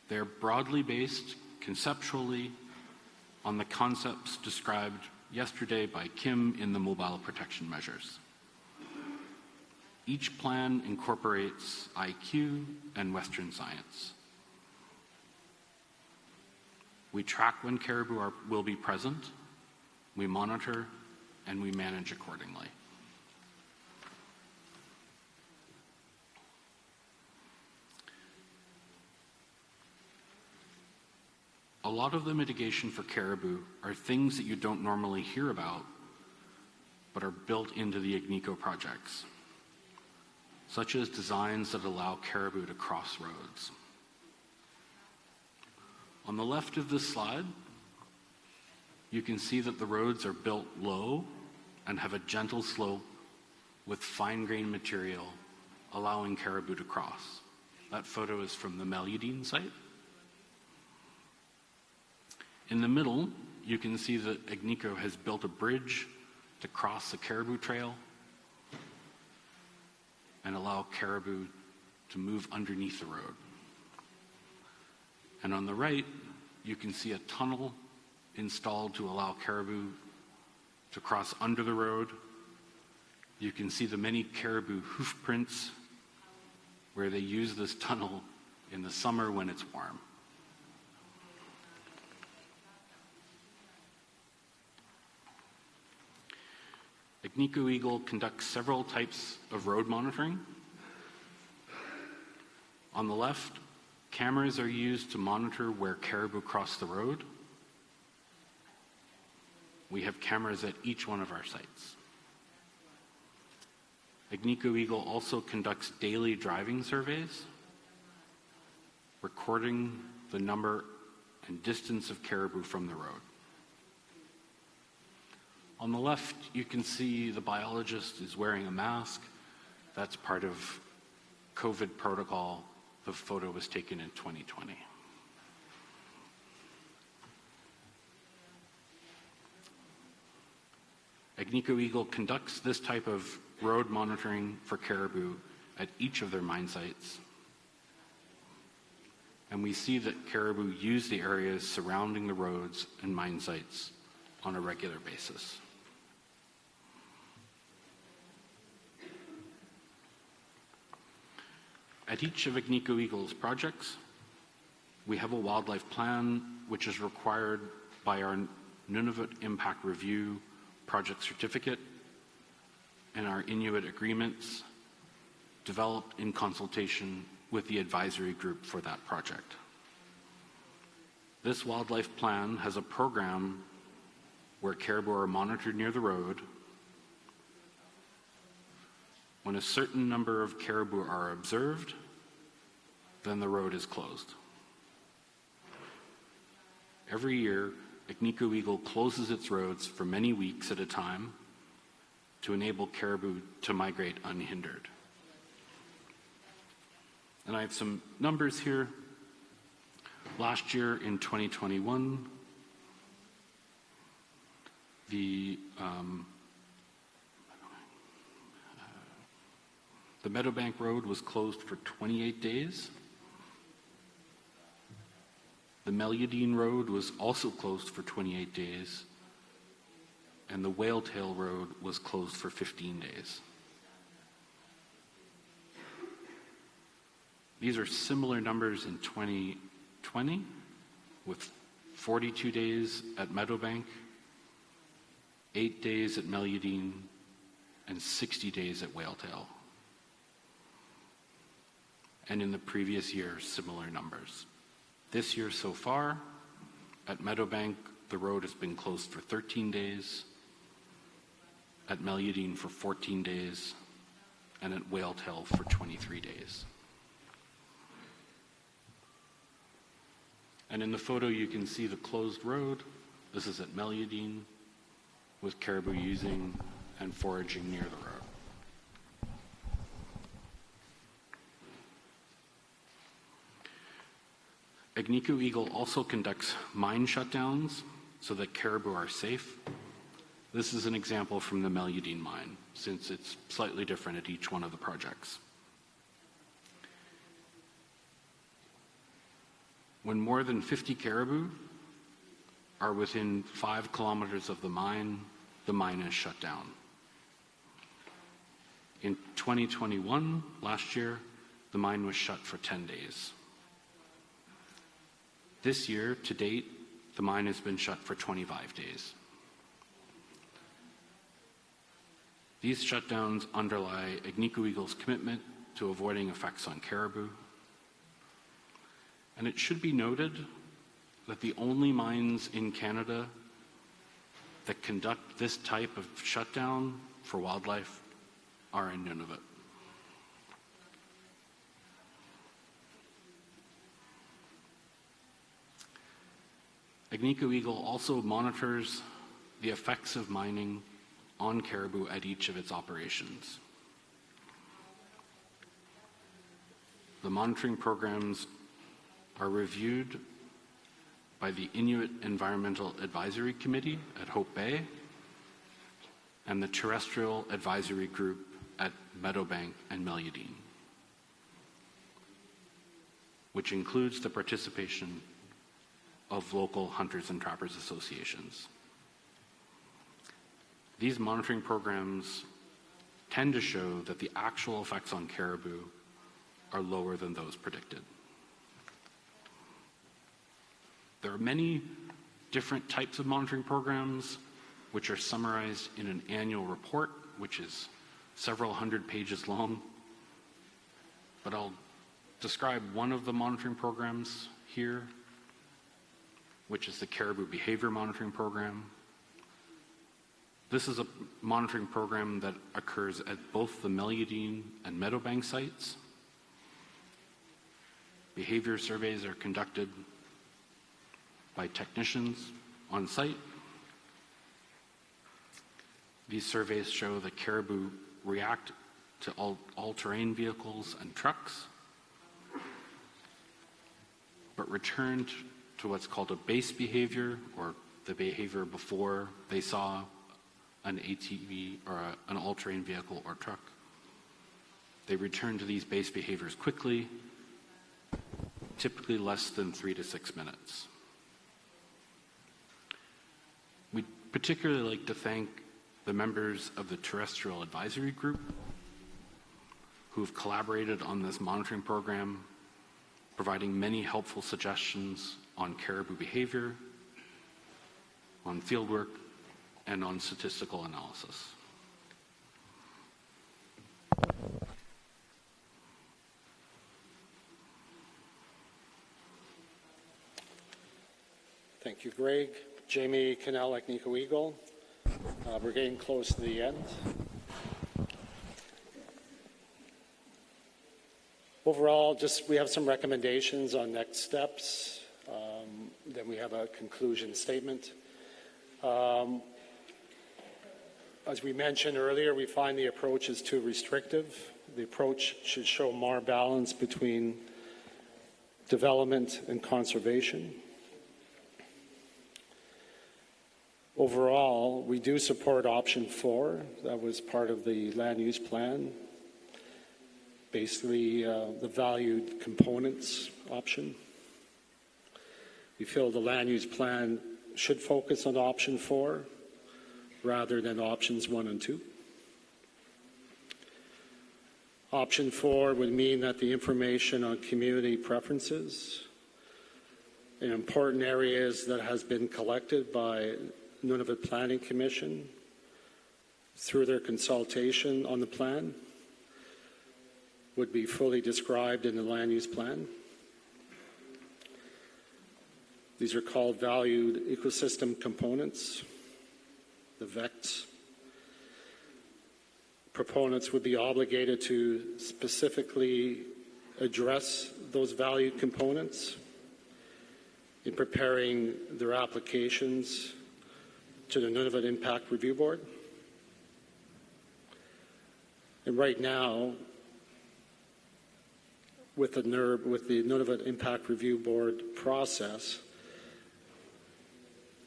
They're broadly based conceptually on the concepts described yesterday by Kim in the mobile protection measures. Each plan incorporates IQ and Western science. We track when caribou will be present, we monitor, and we manage accordingly. A lot of the mitigation for caribou are things that you don't normally hear about, but are built into the Agnico projects, such as designs that allow caribou to cross roads. On the left of this slide, you can see that the roads are built low and have a gentle slope with fine-grained material, allowing caribou to cross. That photo is from the Meliadine site. In the middle, you can see that Agnico has built a bridge to cross the caribou trail and allow caribou to move underneath the road. And on the right, you can see a tunnel installed to allow caribou to cross under the road. You can see the many caribou hoof prints where they use this tunnel in the summer when it's warm. Agnico Eagle conducts several types of road monitoring. On the left, cameras are used to monitor where caribou cross the road. We have cameras at each one of our sites. Agnico Eagle also conducts daily driving surveys, recording the number and distance of caribou from the road. On the left, you can see the biologist is wearing a mask. That's part of COVID protocol. The photo was taken in 2020. Agnico Eagle conducts this type of road monitoring for caribou at each of their mine sites. And we see that caribou use the areas surrounding the roads and mine sites on a regular basis. At each of Agnico Eagle's projects, we have a wildlife plan which is required by our Nunavut Impact Review project certificate and our Inuit agreements developed in consultation with the advisory group for that project. This wildlife plan has a program where caribou are monitored near the road. When a certain number of caribou are observed, then the road is closed. Every year, Agnico Eagle closes its roads for many weeks at a time to enable caribou to migrate unhindered. And I have some numbers here. Last year in 2021, the Meadowbank Road was closed for 28 days. The Meliadine Road was also closed for 28 days. And the Whaletail Road was closed for 15 days. These are similar numbers in 2020, with 42 days at Meadowbank, 8 days at Meliadine, and 60 days at Whaletail. And in the previous year, similar numbers. This year so far, at Meadowbank, the road has been closed for 13 days, at Meliadine for 14 days, and at Whaletail for 23 days. And in the photo, you can see the closed road. This is at Meliadine. with caribou using and foraging near the road. Agnico Eagle also conducts mine shutdowns so that caribou are safe. This is an example from the Meliadine mine, since it's slightly different at each one of the projects. When more than 50 caribou are within 5 kilometers of the mine is shut down. In 2021, last year, the mine was shut for 10 days. This year, to date, the mine has been shut for 25 days. These shutdowns underlie Agnico Eagle's commitment to avoiding effects on caribou. And it should be noted that the only mines in Canada that conduct this type of shutdown for wildlife are in Nunavut. Agnico Eagle also monitors the effects of mining on caribou at each of its operations. The monitoring programs are reviewed by the Inuit Environmental Advisory Committee at Hope Bay and the Terrestrial Advisory Group at Meadowbank and Meliadine, which includes the participation of local hunters and trappers associations. These monitoring programs tend to show that the actual effects on caribou are lower than those predicted. There are many different types of monitoring programs which are summarized in an annual report, which is several hundred pages long. But I'll describe one of the monitoring programs here, which is the Caribou Behavior Monitoring Program. This is a monitoring program that occurs at both the Meliadine and Meadowbank sites. Behavior surveys are conducted by technicians on site. These surveys show that caribou react to all-terrain vehicles and trucks, but return to what's called a base behavior, or the behavior before they saw an ATV or an all-terrain vehicle or truck. They return to these base behaviors quickly, typically less than 3 to 6 minutes. We'd particularly like to thank the members of the Terrestrial Advisory Group who've collaborated on this monitoring program, providing many helpful suggestions on caribou behavior, on fieldwork, and on statistical analysis. Thank you, Greg. Jamie Cannell, Agnico Eagle. We're getting close to the end. Overall, we have some recommendations on next steps. Then we have a conclusion statement. As we mentioned earlier, we find the approach is too restrictive. The approach should show more balance between development and conservation. Overall, we do support option 4. That was part of the land use plan. Basically, the valued components option. We feel the land use plan should focus on option 4 rather than options 1 and 2. Option 4 would mean that the information on community preferences in important areas that has been collected by Nunavut Planning Commission through their consultation on the plan would be fully described in the land use plan. These are called valued ecosystem components, the VECTs. Proponents would be obligated to specifically address those valued components in preparing their applications to the Nunavut Impact Review Board. And right now, with the Nunavut Impact Review Board process,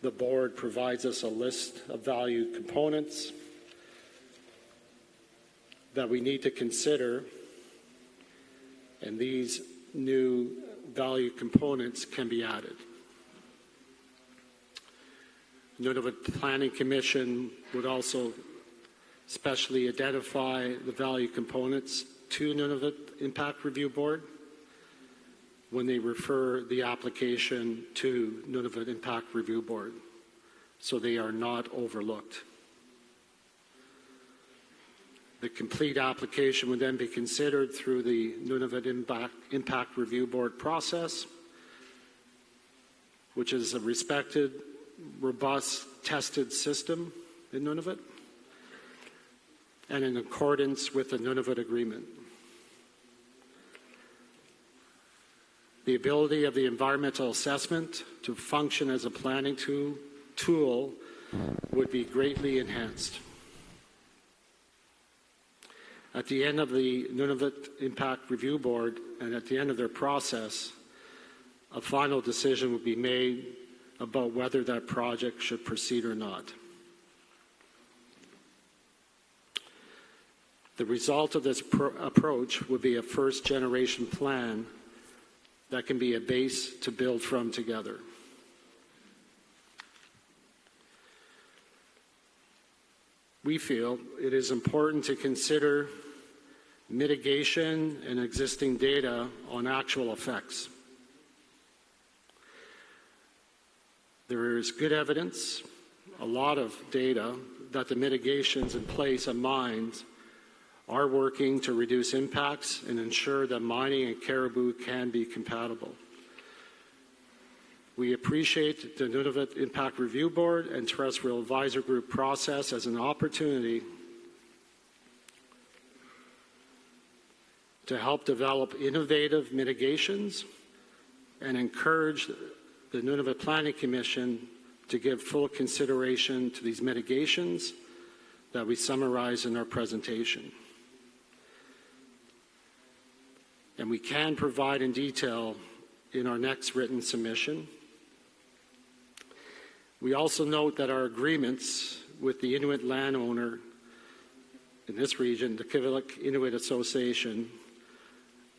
the board provides us a list of value components that we need to consider, and these new value components can be added. Nunavut Planning Commission would also specially identify the value components to Nunavut Impact Review Board when they refer the application to Nunavut Impact Review Board, so they are not overlooked. The complete application would then be considered through the Nunavut Impact Review Board process, which is a respected, robust, tested system in Nunavut, and in accordance with the Nunavut Agreement. The ability of the environmental assessment to function as a planning tool would be greatly enhanced. At the end of the Nunavut Impact Review Board and at the end of their process, a final decision would be made about whether that project should proceed or not. The result of this approach would be a first-generation plan that can be a base to build from together. We feel it is important to consider mitigation and existing data on actual effects. There is good evidence, a lot of data, that the mitigations in place at mines are working to reduce impacts and ensure that mining and caribou can be compatible. We appreciate the Nunavut Impact Review Board and Terrestrial Advisor Group process as an opportunity to help develop innovative mitigations and encourage the Nunavut Planning Commission to give full consideration to these mitigations that we summarize in our presentation. And we can provide in detail in our next written submission. We also note that our agreements with the Inuit landowner in this region, the Kivalliq Inuit Association,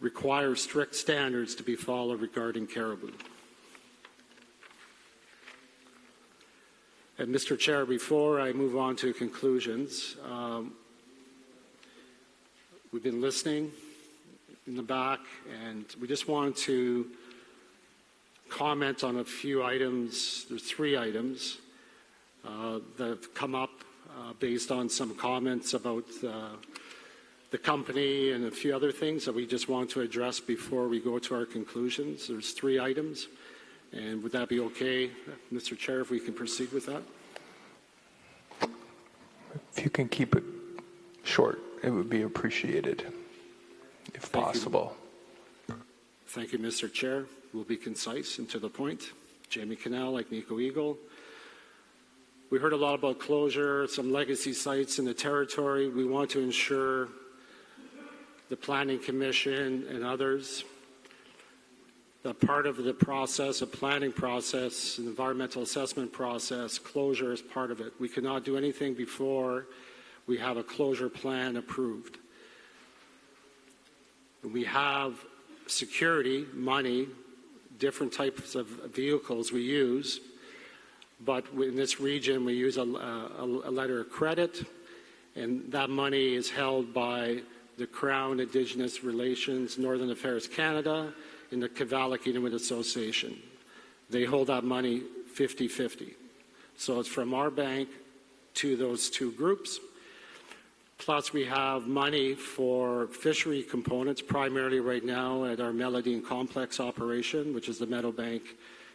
require strict standards to be followed regarding caribou. And Mr. Chair, before I move on to conclusions, we've been listening in the back, and we just want to comment on a few items. There's 3 items that have come up based on some comments about the company and a few other things that we just want to address before we go to our conclusions. There's 3 items, and would that be okay, Mr. Chair, if we can proceed with that? If you can keep it short, it would be appreciated, if possible. Thank you, Mr. Chair. We'll be concise and to the point. Jamie Cannell, like Nico Eagle. We heard a lot about closure, some legacy sites in the territory. We want to ensure the Planning Commission and others that part of the process, a planning process, an environmental assessment process, closure is part of it. We cannot do anything before we have a closure plan approved. We have security, money, different types of vehicles we use, but in this region we use a letter of credit, and that money is held by the Crown Indigenous Relations, Northern Affairs Canada, and the Kivalliq Inuit Association. They hold that money 50-50. So it's from our bank to those 2 groups. Plus we have money for fishery components, primarily right now at our Meladine Complex operation, which is the Meadowbank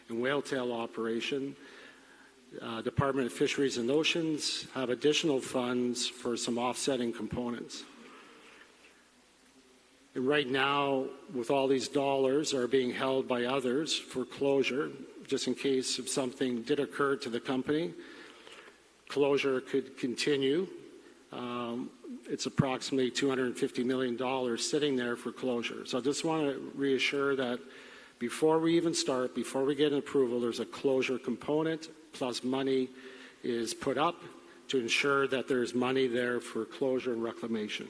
and Whaletail operation. Department of Fisheries and Oceans have additional funds for some offsetting components. And right now, with all these dollars are being held by others for closure, just in case if something did occur to the company. closure could continue. It's approximately $250 million sitting there for closure. So I just want to reassure that before we even start, before we get an approval, there's a closure component, plus money is put up to ensure that there's money there for closure and reclamation.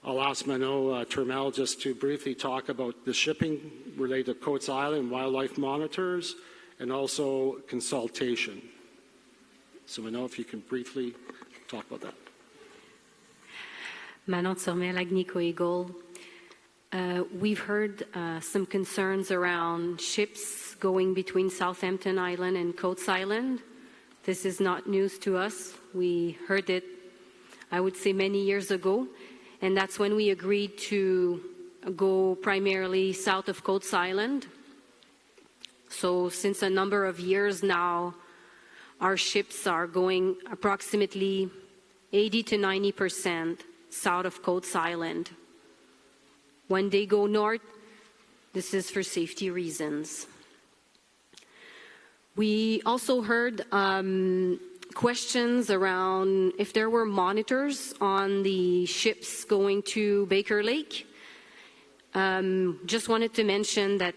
I'll ask Mano Turmel just to briefly talk about the shipping related to Coates Island, wildlife monitors, and also consultation. So Mano, if you can briefly talk about that. Manon Turmel, Agnico Eagle. We've heard some concerns around ships going between Southampton Island and Coates Island. This is not news to us. We heard it, I would say, many years ago. And that's when we agreed to go primarily south of Coates Island. So since a number of years now, our ships are going approximately 80 to 90% south of Coates Island. When they go north, this is for safety reasons. We also heard questions around if there were monitors on the ships going to Baker Lake. Just wanted to mention that,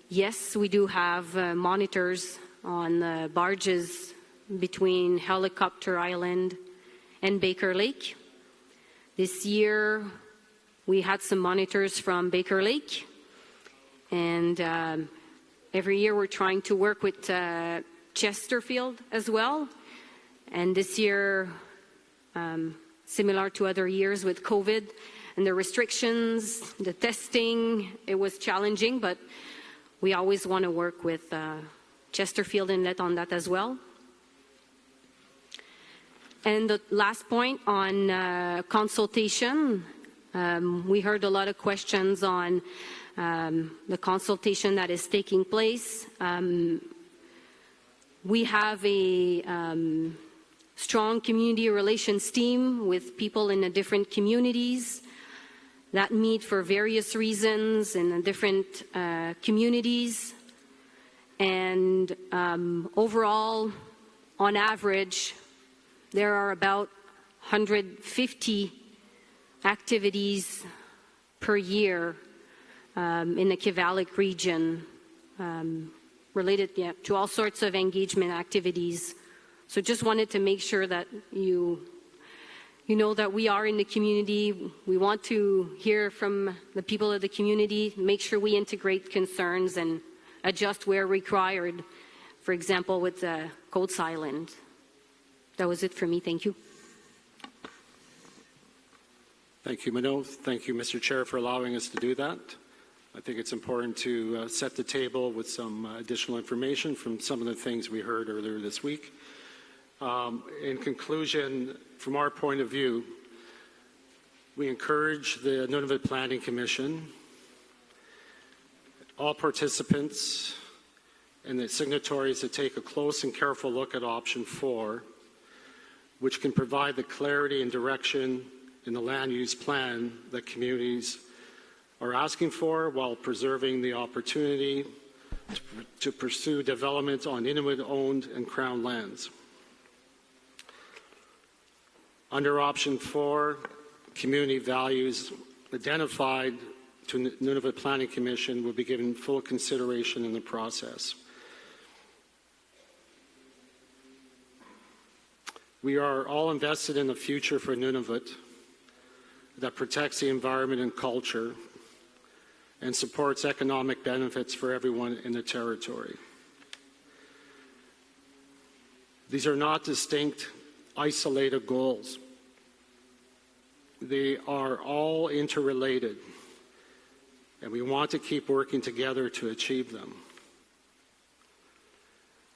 yes, we do have monitors on barges between Helicopter Island and Baker Lake. This year, we had some monitors from Baker Lake, and every year we're trying to work with Chesterfield as well. And this year, similar to other years with COVID and the restrictions, the testing, it was challenging, but we always want to work with Chesterfield Inlet on that as well. And the last point on consultation, we heard a lot of questions on the consultation that is taking place. We have a strong community relations team with people in the different communities that meet for various reasons in the different communities. And overall, on average, there are about 150 activities per year in the Kivalik region related to all sorts of engagement activities. So just wanted to make sure that you know that we are in the community. We want to hear from the people of the community, make sure we integrate concerns and adjust where required, for example, with Coates Island. That was it for me. Thank you. Thank you, Mano. Thank you, Mr. Chair, for allowing us to do that. I think it's important to set the table with some additional information from some of the things we heard earlier this week. In conclusion, from our point of view, we encourage the Nunavut Planning Commission, all participants, and the signatories to take a close and careful look at option 4, which can provide the clarity and direction in the land use plan that communities are asking for while preserving the opportunity to pursue development on Inuit-owned and Crown lands. Under option 4, community values identified to Nunavut Planning Commission will be given full consideration in the process. We are all invested in a future for Nunavut that protects the environment and culture and supports economic benefits for everyone in the territory. These are not distinct, isolated goals. They are all interrelated, and we want to keep working together to achieve them.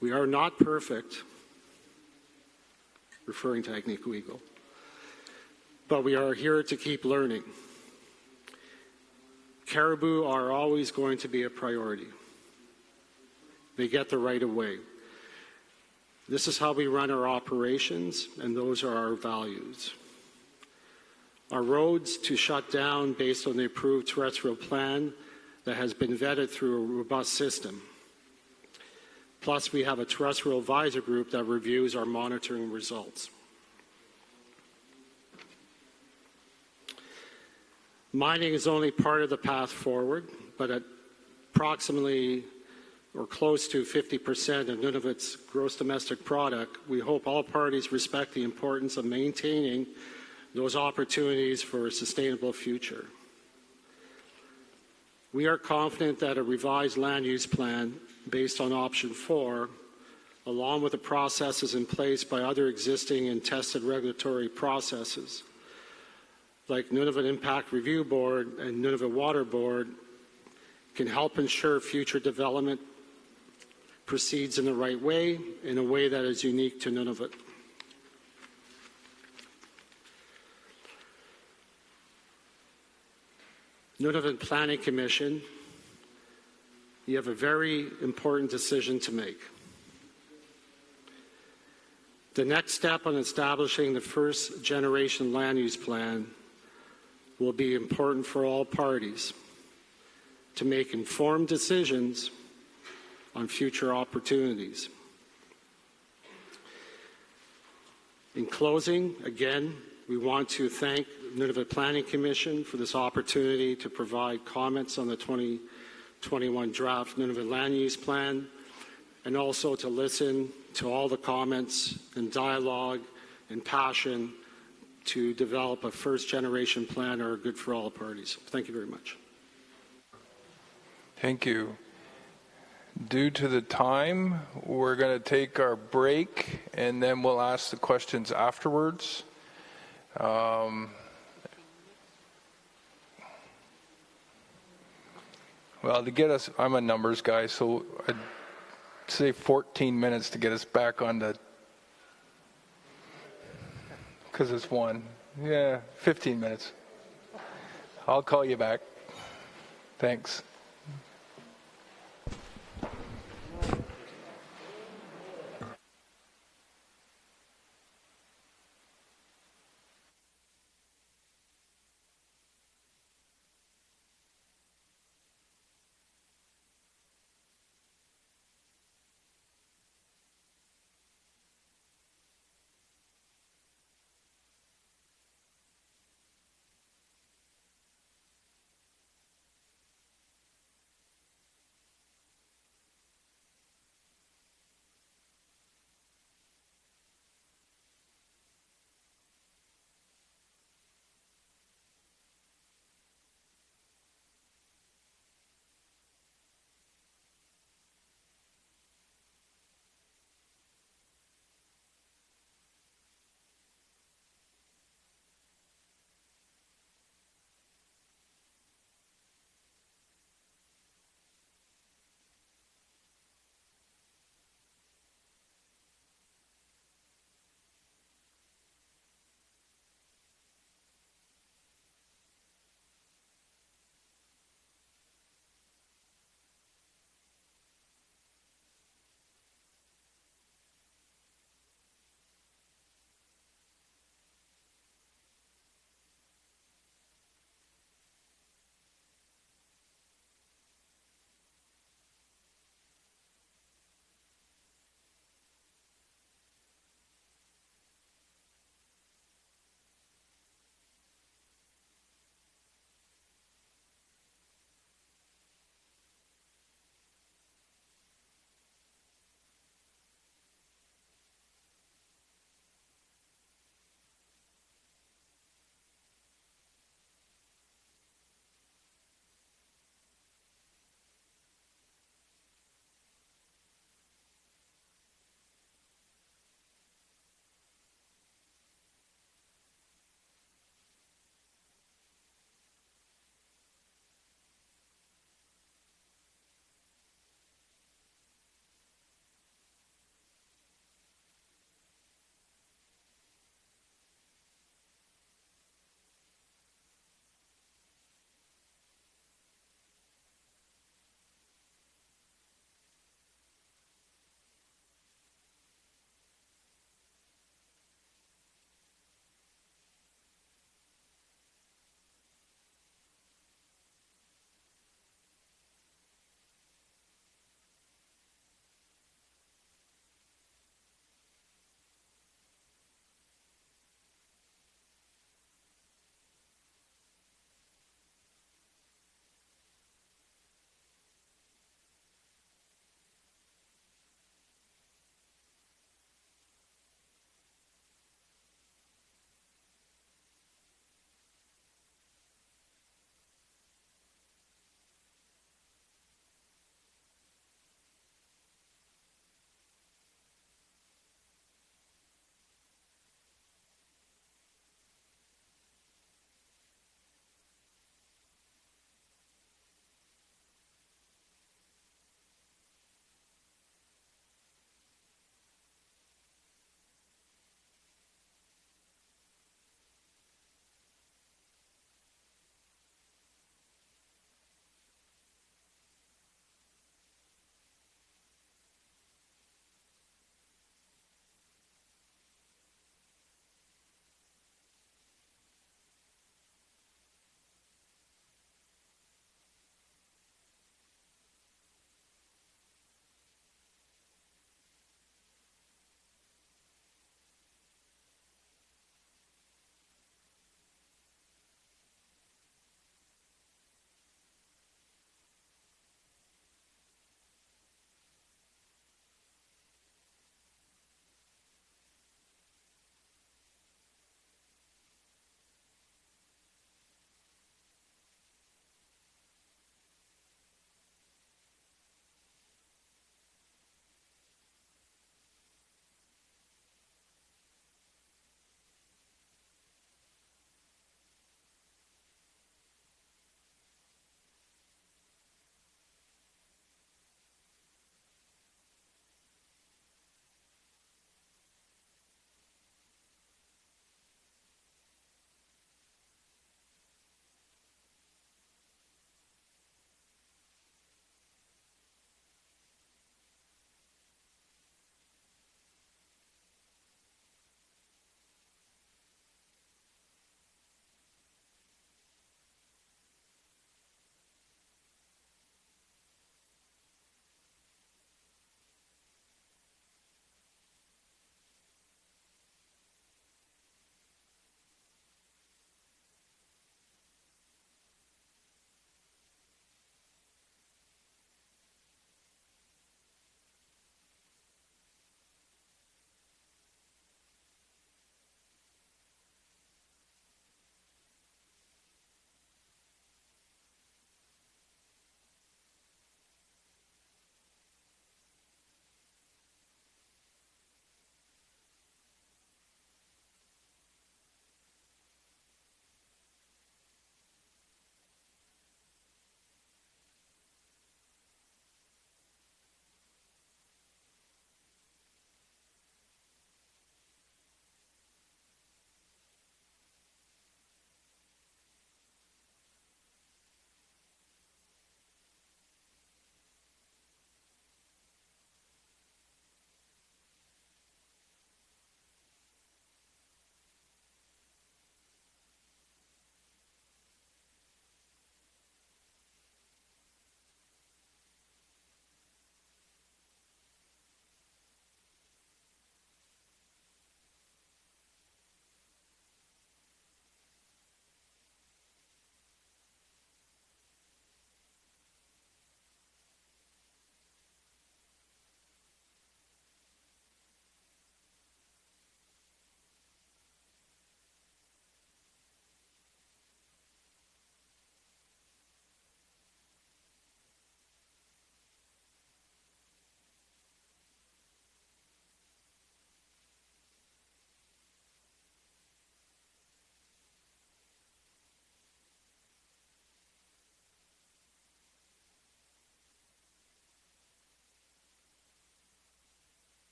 We are not perfect, referring to Agnico Eagle, but we are here to keep learning. Caribou are always going to be a priority. They get the right of way. This is how we run our operations, and those are our values. Our roads to shut down based on the approved terrestrial plan that has been vetted through a robust system. Plus, we have a terrestrial advisor group that reviews our monitoring results. Mining is only part of the path forward, but at approximately or close to 50% of Nunavut's gross domestic product, we hope all parties respect the importance of maintaining those opportunities for a sustainable future. We are confident that a revised land use plan based on option 4, along with the processes in place by other existing and tested regulatory processes, like Nunavut Impact Review Board and Nunavut Water Board, can help ensure future development proceeds in the right way, in a way that is unique to Nunavut. Nunavut Planning Commission, you have a very important decision to make. The next step on establishing the first generation land use plan will be important for all parties to make informed decisions on future opportunities. In closing, again, we want to thank Nunavut Planning Commission for this opportunity to provide comments on the 2021 draft Nunavut Land Use Plan, and also to listen to all the comments and dialogue and passion to develop a first-generation plan that are good for all parties. Thank you very much. Thank you. Due to the time, we're going to take our break, and then we'll ask the questions afterwards. Well, to get us, I'm a numbers guy, so I'd say 14 minutes to get us back on the, because it's 1. Yeah, 15 minutes. I'll call you back. Thanks.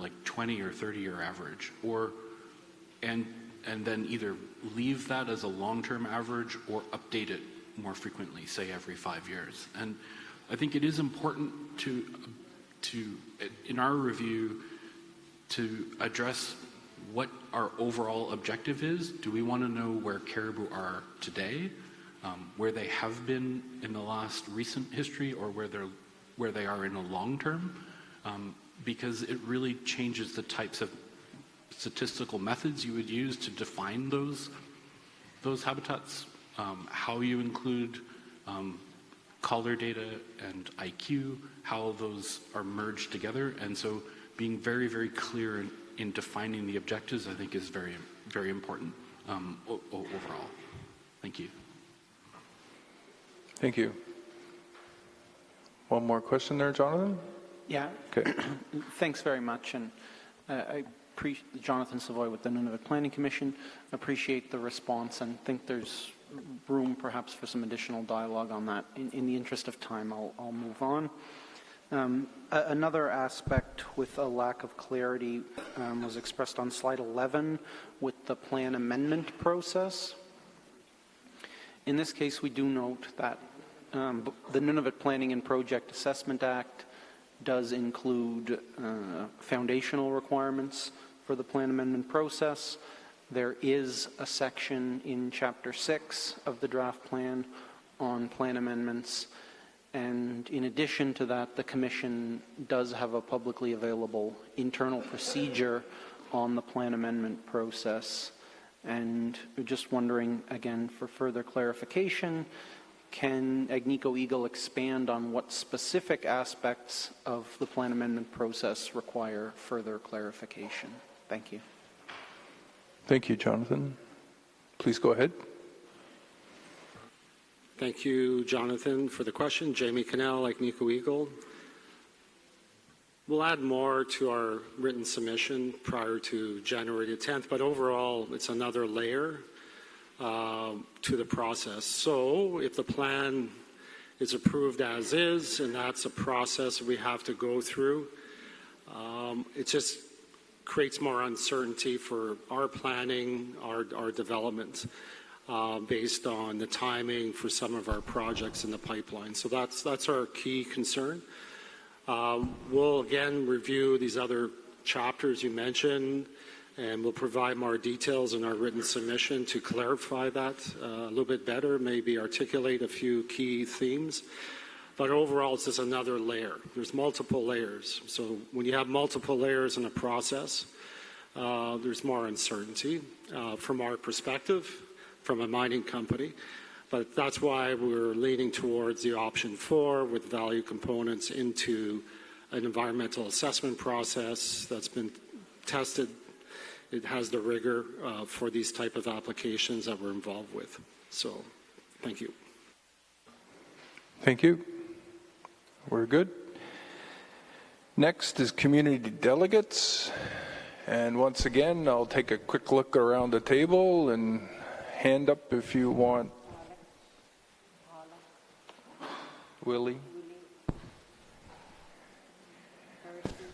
like 20 or 30-year average, and then either leave that as a long-term average or update it more frequently, say every 5 years. And I think it is important to in our review, to address what our overall objective is. Do we want to know where caribou are today, where they have been in the last recent history, or where they are in the long term? Because it really changes the types of statistical methods you would use to define those habitats, how you include collar data and IQ, how those are merged together. And so being very, very clear in defining the objectives, I think, is very, very important overall. Thank you. Thank you. One more question there, Jonathan? Yeah. Okay. Thanks very much. And I appreciate Jonathan Savoy with the Nunavut Planning Commission. Appreciate the response and think there's room perhaps for some additional dialogue on that. In the interest of time, I'll move on. Another aspect with a lack of clarity was expressed on slide 11 with the plan amendment process. In this case, we do note that the Nunavut Planning and Project Assessment Act does include foundational requirements for the plan amendment process. There is a section in Chapter 6 of the draft plan on plan amendments. And in addition to that, the Commission does have a publicly available internal procedure on the plan amendment process. And we're just wondering, again, for further clarification, can Agnico Eagle expand on what specific aspects of the plan amendment process require further clarification? Thank you. Thank you, Jonathan. Please go ahead. Thank you, Jonathan, for the question. Jamie Cannell, Agnico Eagle. We'll add more to our written submission prior to January the 10th, but overall, it's another layer to the process. So if the plan is approved as is, and that's a process we have to go through, it just creates more uncertainty for our planning, our development, based on the timing for some of our projects in the pipeline. So that's our key concern. We'll again review these other chapters you mentioned, and we'll provide more details in our written submission to clarify that a little bit better, maybe articulate a few key themes. But overall, it's just another layer. There's multiple layers. So when you have multiple layers in a process, there's more uncertainty from our perspective, from a mining company. But that's why we're leaning towards the option 4 with value components into an environmental assessment process that's been tested. It has the rigor for these type of applications that we're involved with. So, thank you. Thank you. We're good. Next is community delegates. And once again, I'll take a quick look around the table and hand up if you want. Willie.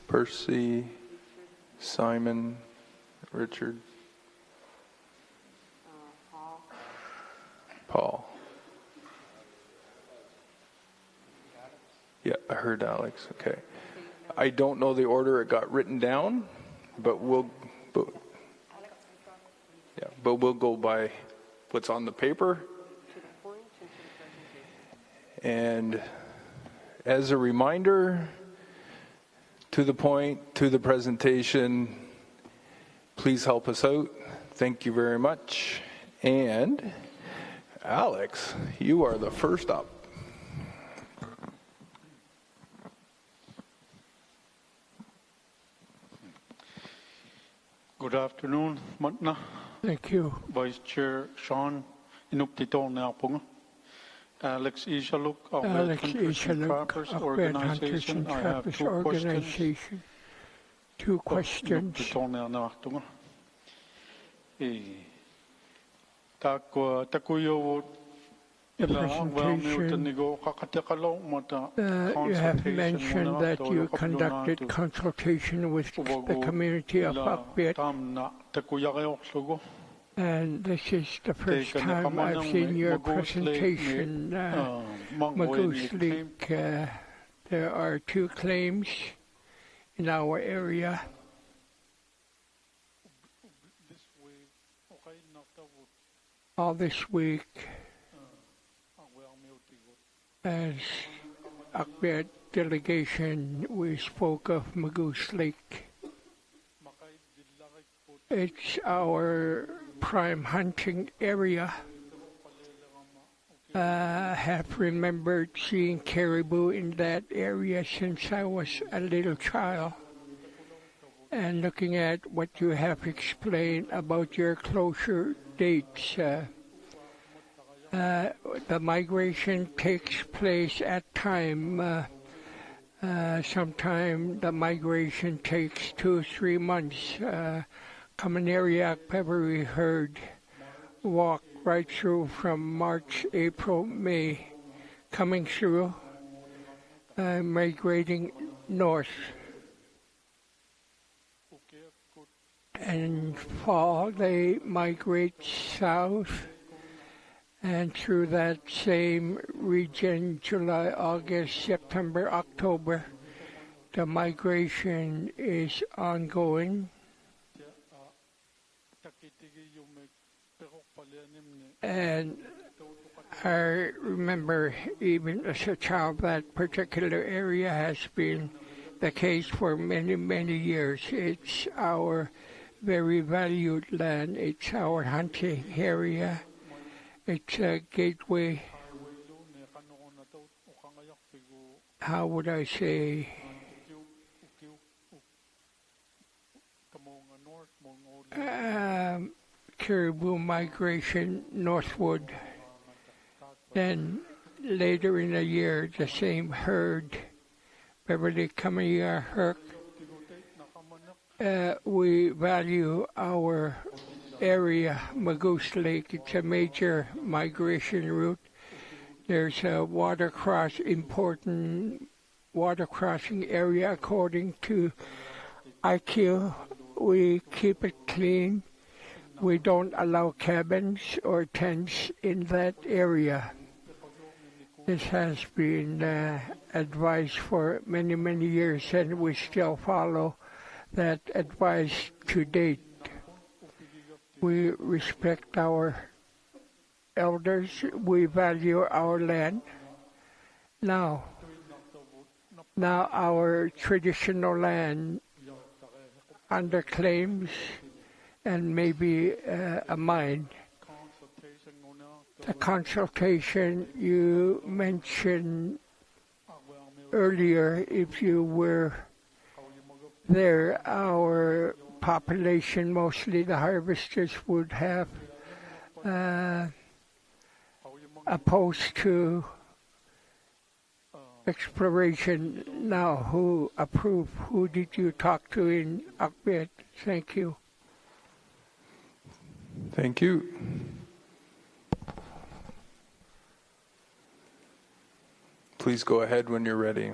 Percy. Simon. Richard. Paul. Yeah, I heard Alex. Okay. I don't know the order it got written down, but we'll go by what's on the paper. And as a reminder, to the point, to the presentation, please help us out. Thank you very much. And Alex, you are the first up. Good afternoon, Matna. Thank you. Vice Chair Sean Inuptitol Napunga. Alex Isaluk of Alex Red Hunters and Trappers Organization. I have two questions. Two questions. Takuyo the presentation, you have mentioned that you conducted consultation with the community of Akbet, and this is the first time I've seen your presentation, Magoos Lake. There are 2 claims in our area. All this week, as Akbet delegation, we spoke of Magoos Lake. It's our prime hunting area. Have remembered seeing caribou in that area since I was a little child. And looking at what you have explained about your closure dates, the migration takes place at time. Sometime the migration takes 2-3 months. Kamanariak Pevery herd walk right through from March, April, May, coming through, migrating north. And fall, they migrate south, and through that same region, July, August, September, October, the migration is ongoing. And I remember even as a child that particular area has been the case for many, many years. It's our very valued land. It's our hunting area. It's a gateway. How would I say? Caribou migration northward. Then later in the year, the same herd, Beverly Kamaya Herc. We value our area, Magoos Lake. It's a major migration route. There's a important water crossing area according to IQ. We keep it clean. We don't allow cabins or tents in that area. This has been advised for many, many years, and we still follow that advice to date. We respect our elders. We value our land. Now our traditional land under claims and maybe a mine. The consultation you mentioned earlier, if you were there, our population, mostly the harvesters, would have opposed to exploration. Now, who approved? Who did you talk to in Akbet? Thank you. Thank you. Please go ahead when you're ready.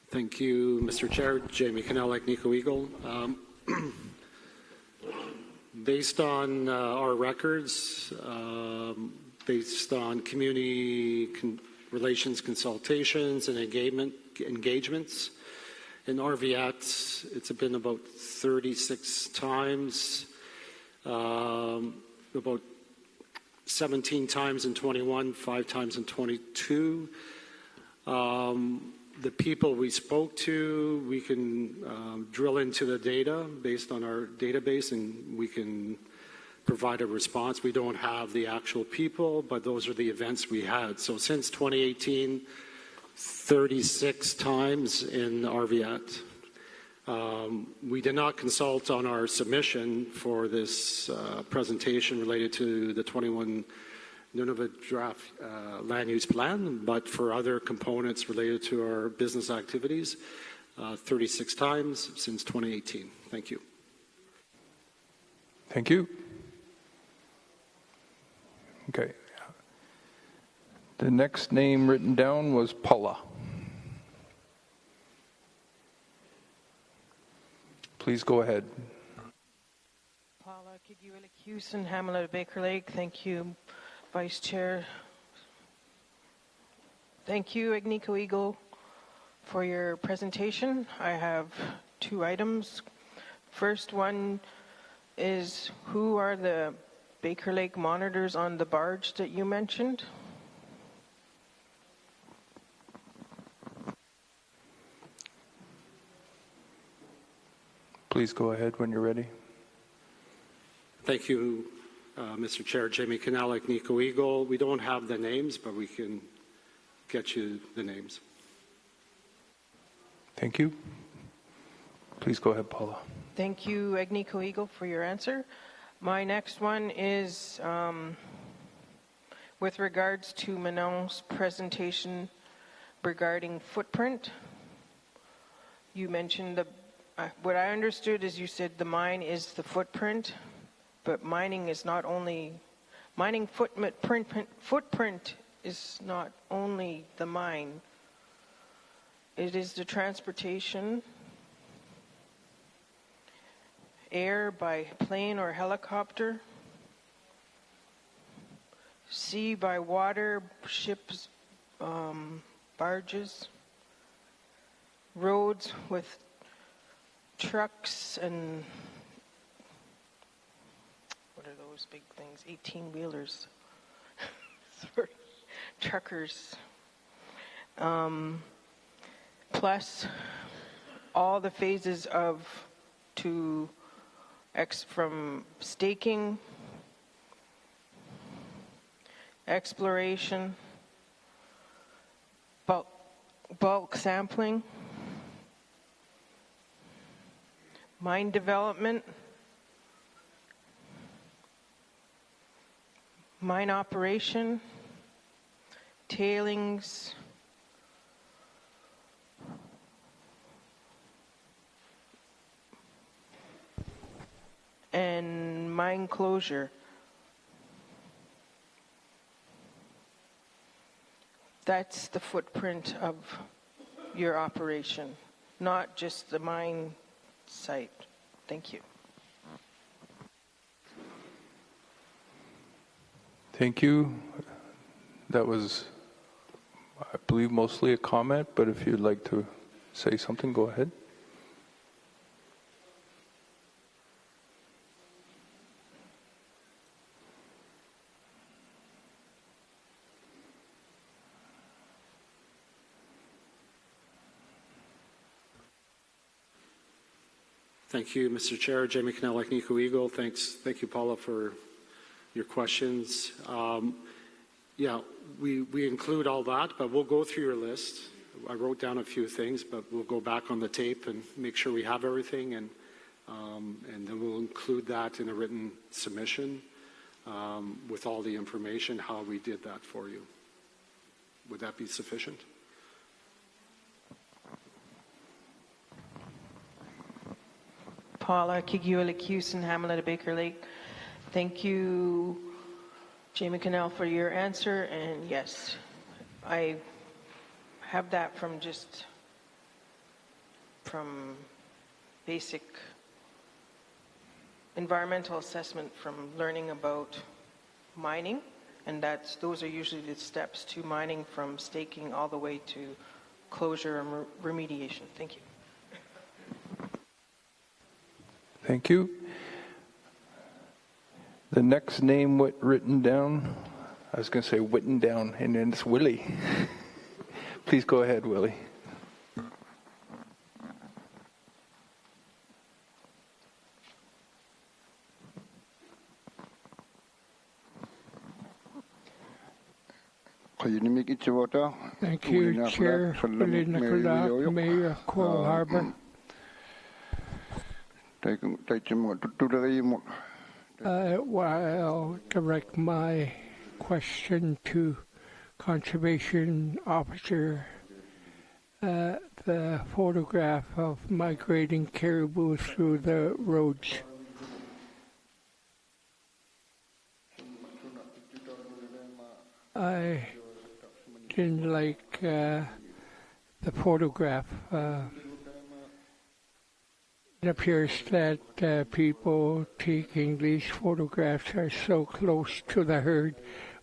Thank you, Mr. Chair. Jamie Canelek, Nico Eagle. Based on our records, based on community relations consultations and engagements, in RVAT, it's been about 36 times, about 17 times in 21, 5 times in 22. The people we spoke to, we can drill into the data based on our database, and we can provide a response. We don't have the actual people, but those are the events we had. So since 2018, 36 times in RVAT. We did not consult on our submission for this presentation related to the 21 Nunavut draft land use plan, but for other components related to our business activities, 36 times since 2018. Thank you. Thank you. Okay. The next name written down was Paula. Please go ahead. Paula Kiguilicusin, Hamlet Baker Lake. Thank you, Vice Chair. Thank you, Agnico Eagle, for your presentation. I have 2 items. First one is, who are the Baker Lake monitors on the barge that you mentioned? Please go ahead when you're ready. Thank you, Mr. Chair. Jamie Canalik, Nico Eagle. We don't have the names, but we can get you the names. Thank you. Please go ahead, Paula. Thank you, Agnico Eagle, for your answer. My next one is with regards to Manon's presentation regarding footprint. You mentioned what I understood is you said the mine is the footprint, but mining is not only, mining footprint is not only the mine. It is the transportation, air by plane or helicopter, sea by water, ships, barges, roads with trucks and what are those big things? 18-wheelers. Sorry, truckers. Plus all the phases from staking, exploration, bulk sampling, mine development, mine operation, tailings, and mine closure. That's the footprint of your operation, not just the mine site. Thank you. Thank you. That was, I believe, mostly a comment, but if you'd like to say something, go ahead. Thank you, Mr. Chair. Jamie Canalik, Nico Eagle. Thank you, Paula, for your questions. Yeah, we include all that, but we'll go through your list. I wrote down a few things, but we'll go back on the tape and make sure we have everything, and then we'll include that in a written submission with all the information, how we did that for you. Would that be sufficient? Paula Kiguilicusin, Hamlet of Baker Lake. Thank you, Jamie Cannell, for your answer. And yes, I have that from basic environmental assessment from learning about mining. And those are usually the steps to mining, from staking all the way to closure and remediation. Thank you. Thank you. The next name written down, I was going to say written down, and then it's Willie. Please go ahead, Willie. Thank you, Chair. Willie Nicola, Mayor of Coral Harbour. I'll direct my question to Conservation Officer. The photograph of migrating caribou through the roads. I didn't like the photograph. It appears that people taking these photographs are so close to the herd.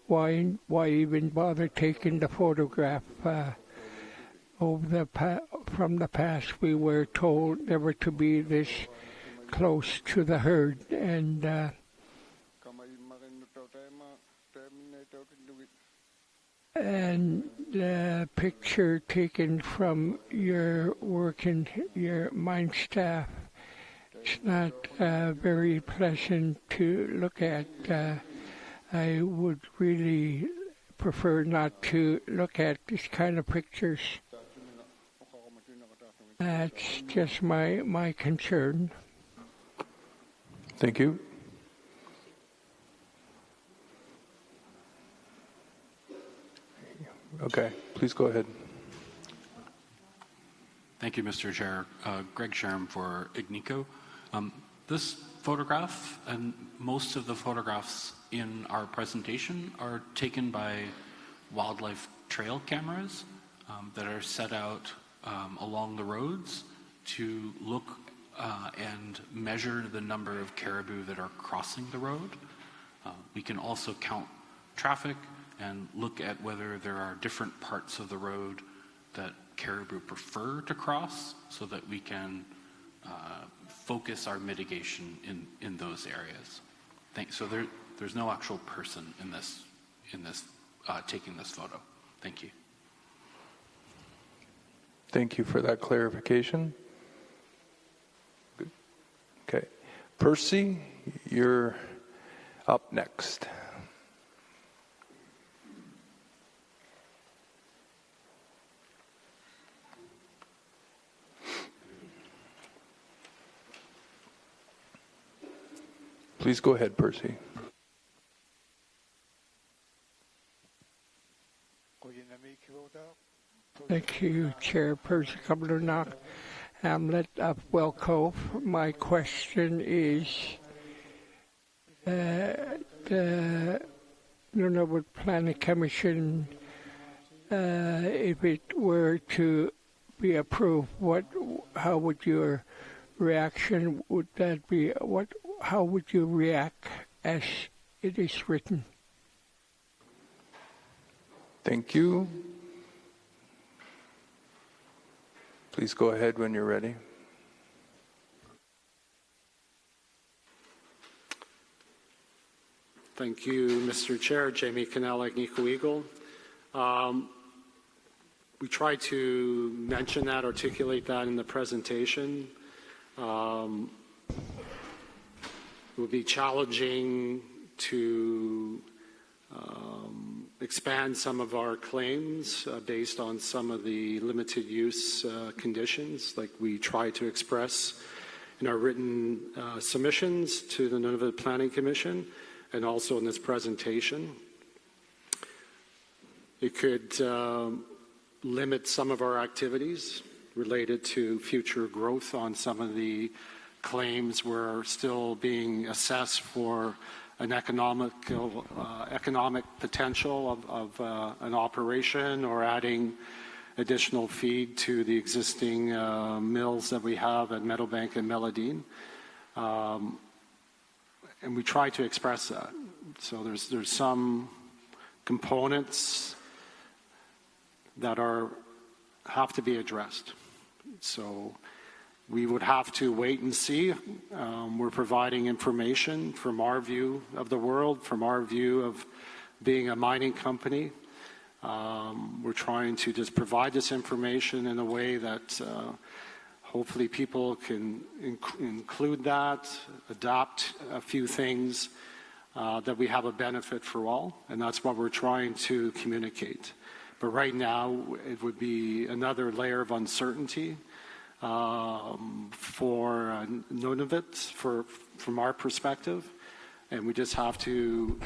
Why even bother taking the photograph? From the past, we were told never to be this close to the herd, and the picture taken from your mine staff, it's not very pleasant to look at. I would really prefer not to look at this kind of pictures. That's just my concern. Thank you. Okay, please go ahead. Thank you, Mr. Chair. Greg Sherm for Ignico. This photograph and most of the photographs in our presentation are taken by wildlife trail cameras that are set out along the roads to look and measure the number of caribou that are crossing the road. We can also count traffic and look at whether there are different parts of the road that caribou prefer to cross so that we can focus our mitigation in those areas. So there's no actual person in this taking this photo. Thank you. Thank you for that clarification. Good. Okay. Percy, you're up next. Please go ahead, Percy. Thank you, Chair Percy Kablunak, Hamlet of Wellcove. My question is, the Nunavut Planning Commission, if it were to be approved, how would your reaction would that be? How would you react as it is written? Thank you. Please go ahead when you're ready. Thank you, Mr. Chair. Jamie Cannell, Agnico Eagle. We tried to mention that, articulate that in the presentation. It would be challenging to expand some of our claims based on some of the limited use conditions, like we try to express in our written submissions to the Nunavut Planning Commission and also in this presentation. It could limit some of our activities related to future growth on some of the claims we're still being assessed for an economic potential of an operation or adding additional feed to the existing mills that we have at Meadowbank and Meladine. And we try to express that. So there's some components that have to be addressed. So we would have to wait and see. We're providing information from our view of the world, from our view of being a mining company. We're trying to just provide this information in a way that hopefully people can include that, adapt a few things that we have a benefit for all, and that's what we're trying to communicate. But right now, it would be another layer of uncertainty for Nunavut, from our perspective, and we just have to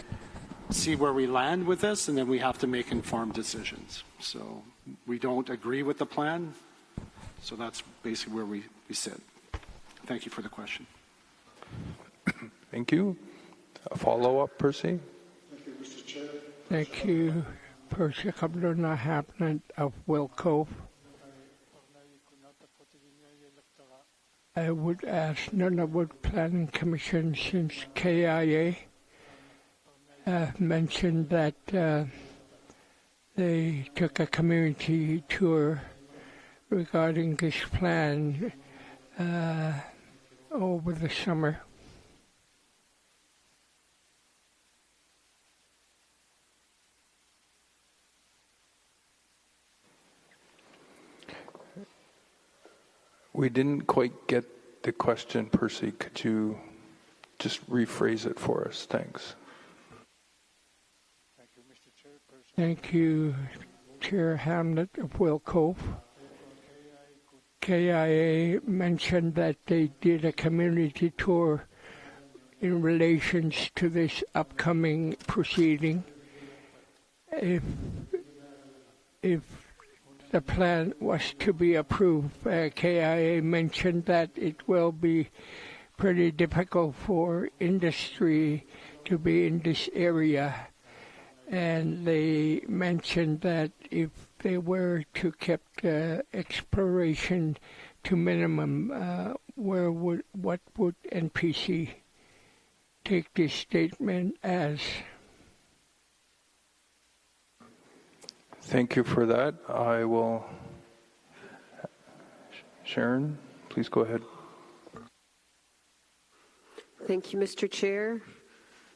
see where we land with this, and then we have to make informed decisions. So we don't agree with the plan, so that's basically where we sit. Thank you for the question. Thank you. A follow-up, Percy? Thank you, Mr. Chair. Thank you, Percy Kabluna Hapland of Will Cove. I would ask Nunavut Planning Commission, since KIA mentioned that they took a community tour regarding this plan over the summer. We didn't quite get the question, Percy. Could you just rephrase it for us? Thanks. Thank you, Chair Hamlet of Will Cove. KIA mentioned that they did a community tour in relation to this upcoming proceeding. If the plan was to be approved, KIA mentioned that it will be pretty difficult for industry to be in this area. And they mentioned that if they were to keep exploration to minimum, what would NPC take this statement as? Thank you for that. I will. Sharon, please go ahead. Thank you, Mr. Chair.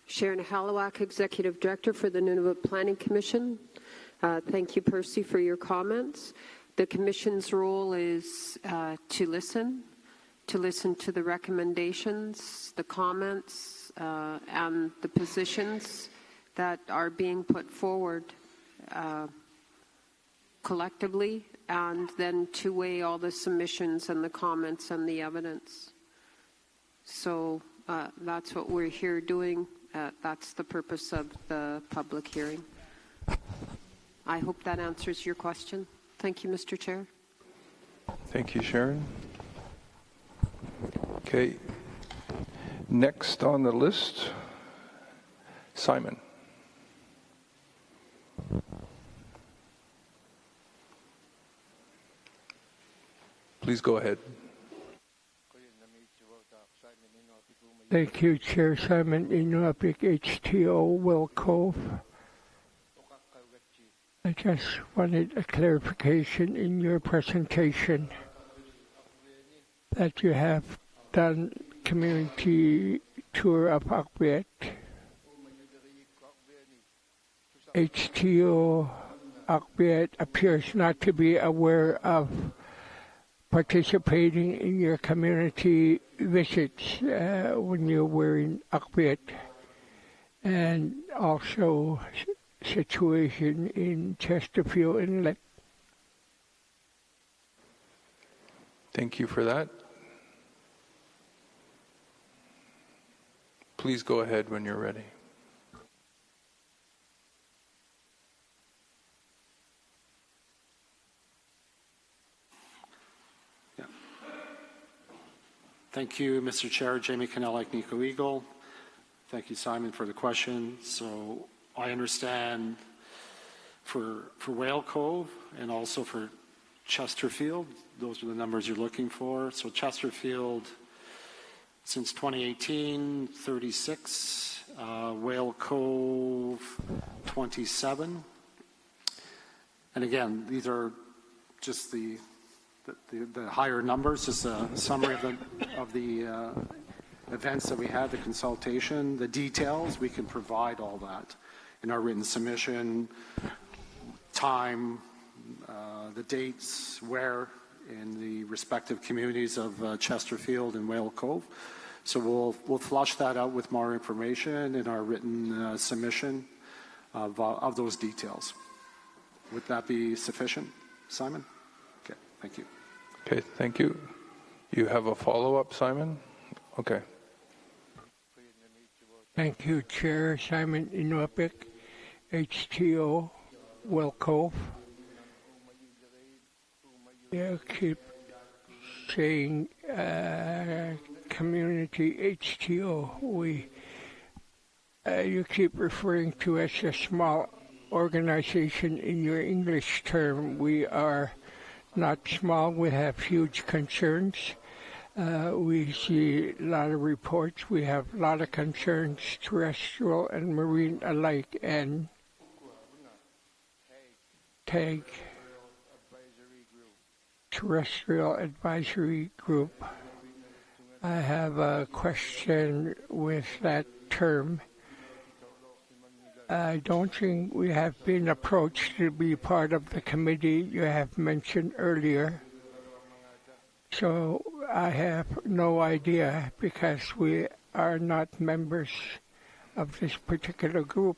Sharon Halawak, Executive Director for the Nunavut Planning Commission. Thank you, Percy, for your comments. The Commission's role is to listen to the recommendations, the comments, and the positions that are being put forward collectively, and then to weigh all the submissions and the comments and the evidence. So that's what we're here doing. That's the purpose of the public hearing. I hope that answers your question. Thank you, Mr. Chair. Thank you, Sharon. Okay. Next on the list, Simon. Please go ahead. Thank you, Chair Simon Inuapik, HTO, Will Cove. I just wanted a clarification in your presentation that you have done community tour of Akbet. HTO Akbet appears not to be aware of participating in your community visits when you were in Akbet, and also situation in Chesterfield Inlet. Thank you for that. Please go ahead when you're ready. Thank you, Mr. Chair. Jamie Kanelak, Nico Eagle. Thank you, Simon, for the question. So I understand for Whale Cove and also for Chesterfield, those are the numbers you're looking for. So Chesterfield, since 2018, 36. Whale Cove, 27. And again, these are just the higher numbers, just a summary of the events that we had, the consultation, the details. We can provide all that in our written submission, time, the dates, where in the respective communities of Chesterfield and Whale Cove. So we'll flush that out with more information in our written submission of those details. Would that be sufficient, Simon? Okay, thank you. Okay, thank you. You have a follow-up, Simon? Okay. Thank you, Chair Simon Inuapik, HTO, Will Cove. You keep saying community HTO. You keep referring to as a small organization in your English term. We are not small. We have huge concerns. We see a lot of reports. We have a lot of concerns, terrestrial and marine alike, and TAG, Terrestrial Advisory Group. I have a question with that term. I don't think we have been approached to be part of the committee you have mentioned earlier. So I have no idea because we are not members of this particular group.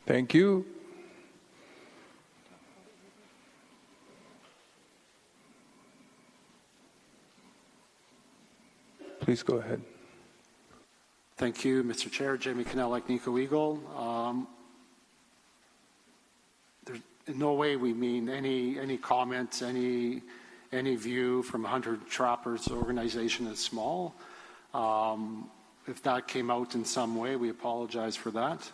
Thank you. Please go ahead. Thank you, Mr. Chair. Jamie Cannell, like Nico Eagle. There's in no way we mean any comments, any view from Hunter Trappers organization is small. If that came out in some way, we apologize for that.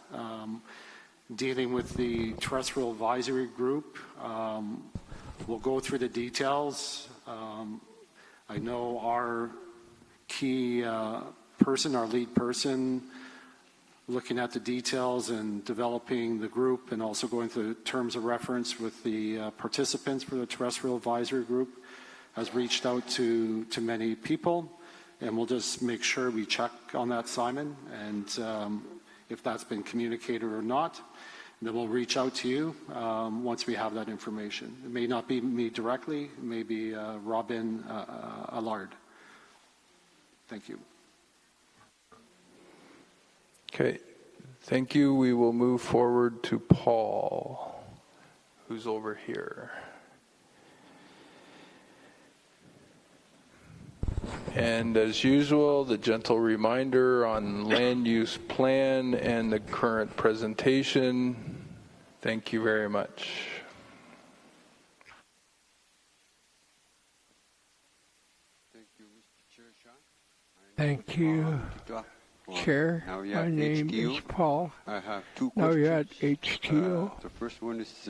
Dealing with the Terrestrial Advisory Group, we'll go through the details. I know our key person, our lead person, looking at the details and developing the group and also going through terms of reference with the participants for the Terrestrial Advisory Group, has reached out to many people, and we'll just make sure we check on that, Simon, and if that's been communicated or not, then we'll reach out to you once we have that information. It may not be me directly, it may be Robin Allard. Thank you. Okay, thank you. We will move forward to Paul, who's over here. And as usual, the gentle reminder on land use plan and the current presentation. Thank you very much. Thank you, Chair. My name is Paul. I have two Now questions. you're at HTO. The first one is,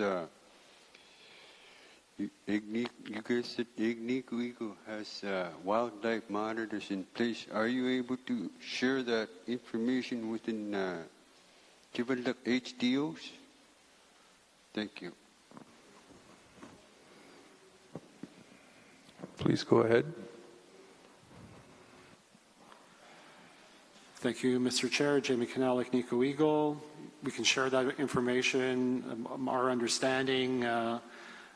you guys said Ignico has wildlife monitors in place. Are you able to share that information within Kivalak HTOs? Thank you. Please go ahead. Thank you, Mr. Chair. Jamie Cannell, like Nico Eagle. We can share that information. Our understanding,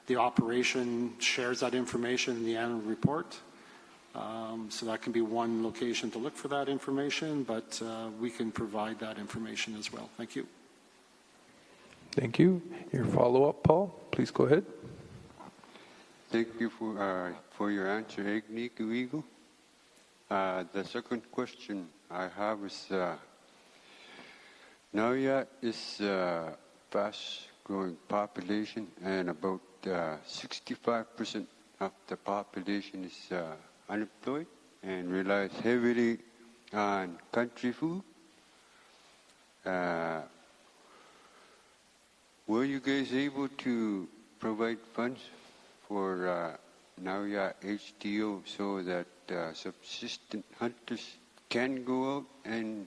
the operation shares that information in the annual report. So that can be one location to look for that information, but we can provide that information as well. Thank you. Thank you. Your follow-up, Paul? Please go ahead. Thank you for your answer, Nico Eagle. The second question I have is, Naujaat is a fast-growing population, and about 65% of the population is unemployed and relies heavily on country food. Were you guys able to provide funds for Naujaat HTO so that subsistent hunters can go out and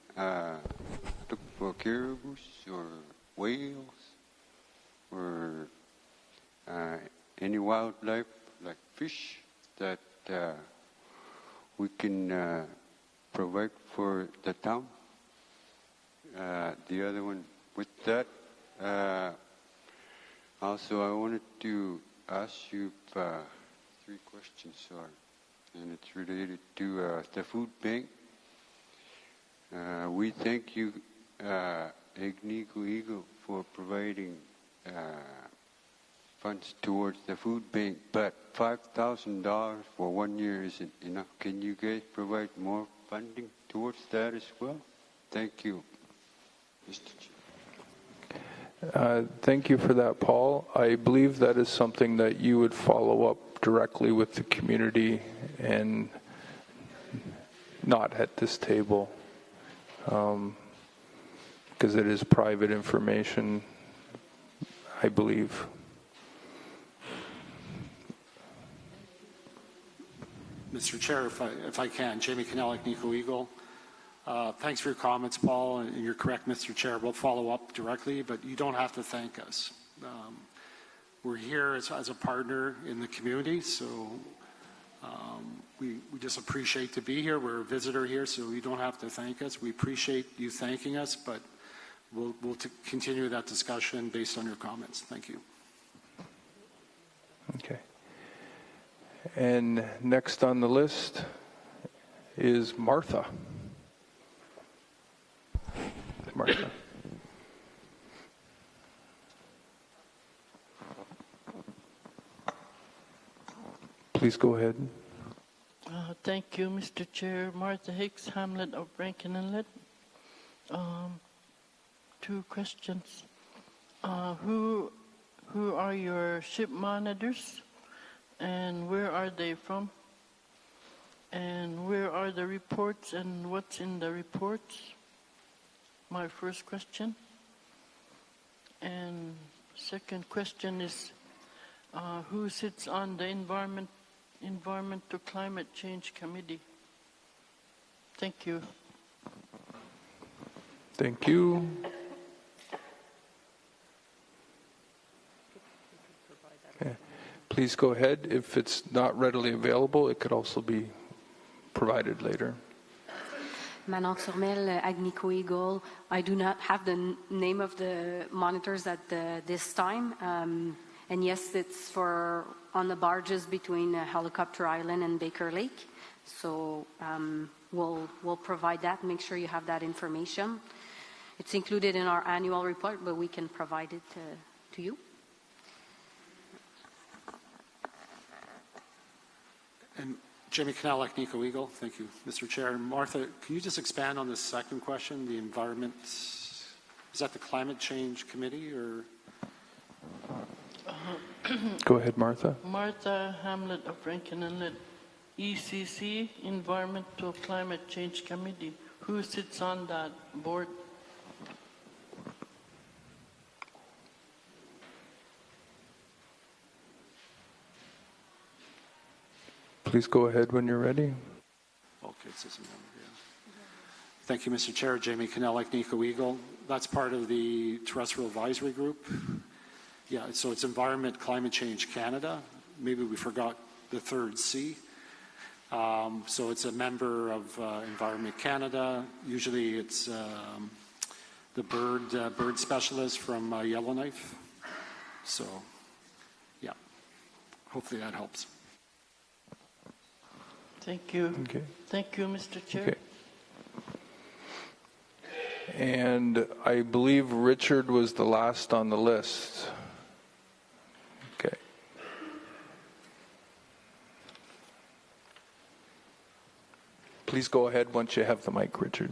look for caribous or whales or any wildlife like fish that we can provide for the town? The other one with that, also I wanted to ask you three questions, and it's related to the food bank. We thank you, Ignico Eagle, for providing funds towards the food bank, but $5,000 for 1 year isn't enough. Can you guys provide more funding towards that as well? Thank you, Mr. Chair. Thank you for that, Paul. I believe that is something that you would follow up directly with the community and not at this table, because it is private information. I believe. Mr. Chair, if I can, Jamie Cannell, Nico Eagle. Thanks for your comments, Paul, and you're correct, Mr. Chair. We'll follow up directly, but you don't have to thank us. We're here as a partner in the community, so we just appreciate to be here. We're a visitor here, so you don't have to thank us. We appreciate you thanking us, but we'll continue that discussion based on your comments. Thank you. Okay. And next on the list is Martha. Martha. Please go ahead. Thank you, Mr. Chair. Martha Hicks, Hamlet of Rankin Inlet. 2 questions. Who are your ship monitors, and where are they from? And where are the reports, and what's in the reports? My first question. And second question is, who sits on the Environmental Climate Change Committee? Thank you. Thank you. Okay. Please go ahead. If it's not readily available, it could also be provided later. Manon Turmel, Agnico Eagle. I do not have the name of the monitors at this time. And yes, it's on the barges between Helicopter Island and Baker Lake. So we'll provide that. Make sure you have that information. It's included in our annual report, but we can provide it to you. And Jamie Cannell, Nico Eagle. Thank you, Mr. Chair. Martha, can you just expand on the second question, the environment? Is that the Climate Change Committee or? Go ahead, Martha. Martha Hamlet of Rankin Inlet, ECC, Environmental Climate Change Committee. Who sits on that board? Please go ahead when you're ready. Okay, thank you, Mr. Chair. Jamie Cannell, Nico Eagle. That's part of the Terrestrial Advisory Group. Yeah, so it's Environment Climate Change Canada. Maybe we forgot the third C. So it's a member of Environment Canada. Usually it's the bird specialist from Yellowknife. So, yeah, hopefully that helps. Thank you. Okay. Thank you, Mr. Chair. Okay. And I believe Richard was the last on the list. Okay. Please go ahead once you have the mic, Richard.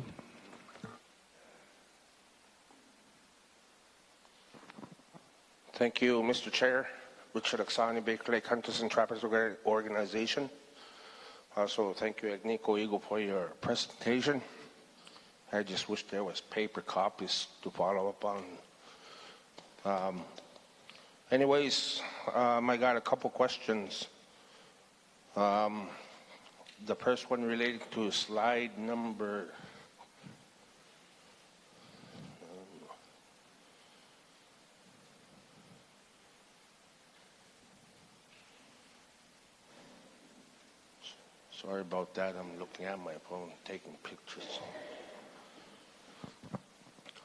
Thank you, Mr. Chair. Richard Aksani, Baker Lake Hunters and Trappers Organization. Also, thank you, Agnico Eagle, for your presentation. I just wish there was paper copies to follow up on. Anyways, I got a couple questions. The first one related to slide number. Sorry about that. I'm looking at my phone, taking pictures.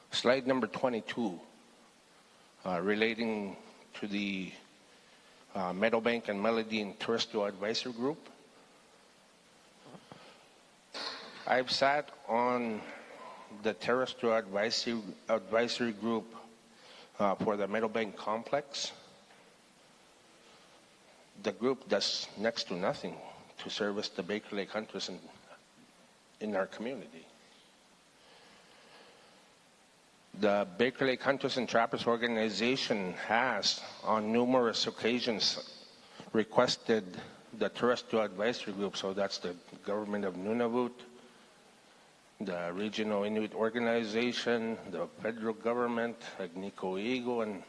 Slide number 22, relating to the Meadowbank and Melody Terrestrial Advisory Group. I've sat on the Terrestrial Advisory Group for the Meadowbank Complex. The group does next to nothing to service the Baker Lake Hunters in our community. The Baker Lake Hunters and Trappers Organization has, on numerous occasions, requested the Terrestrial Advisory Group, so that's the government of Nunavut, the Regional Inuit Organization, the federal government, Agnico Eagle, and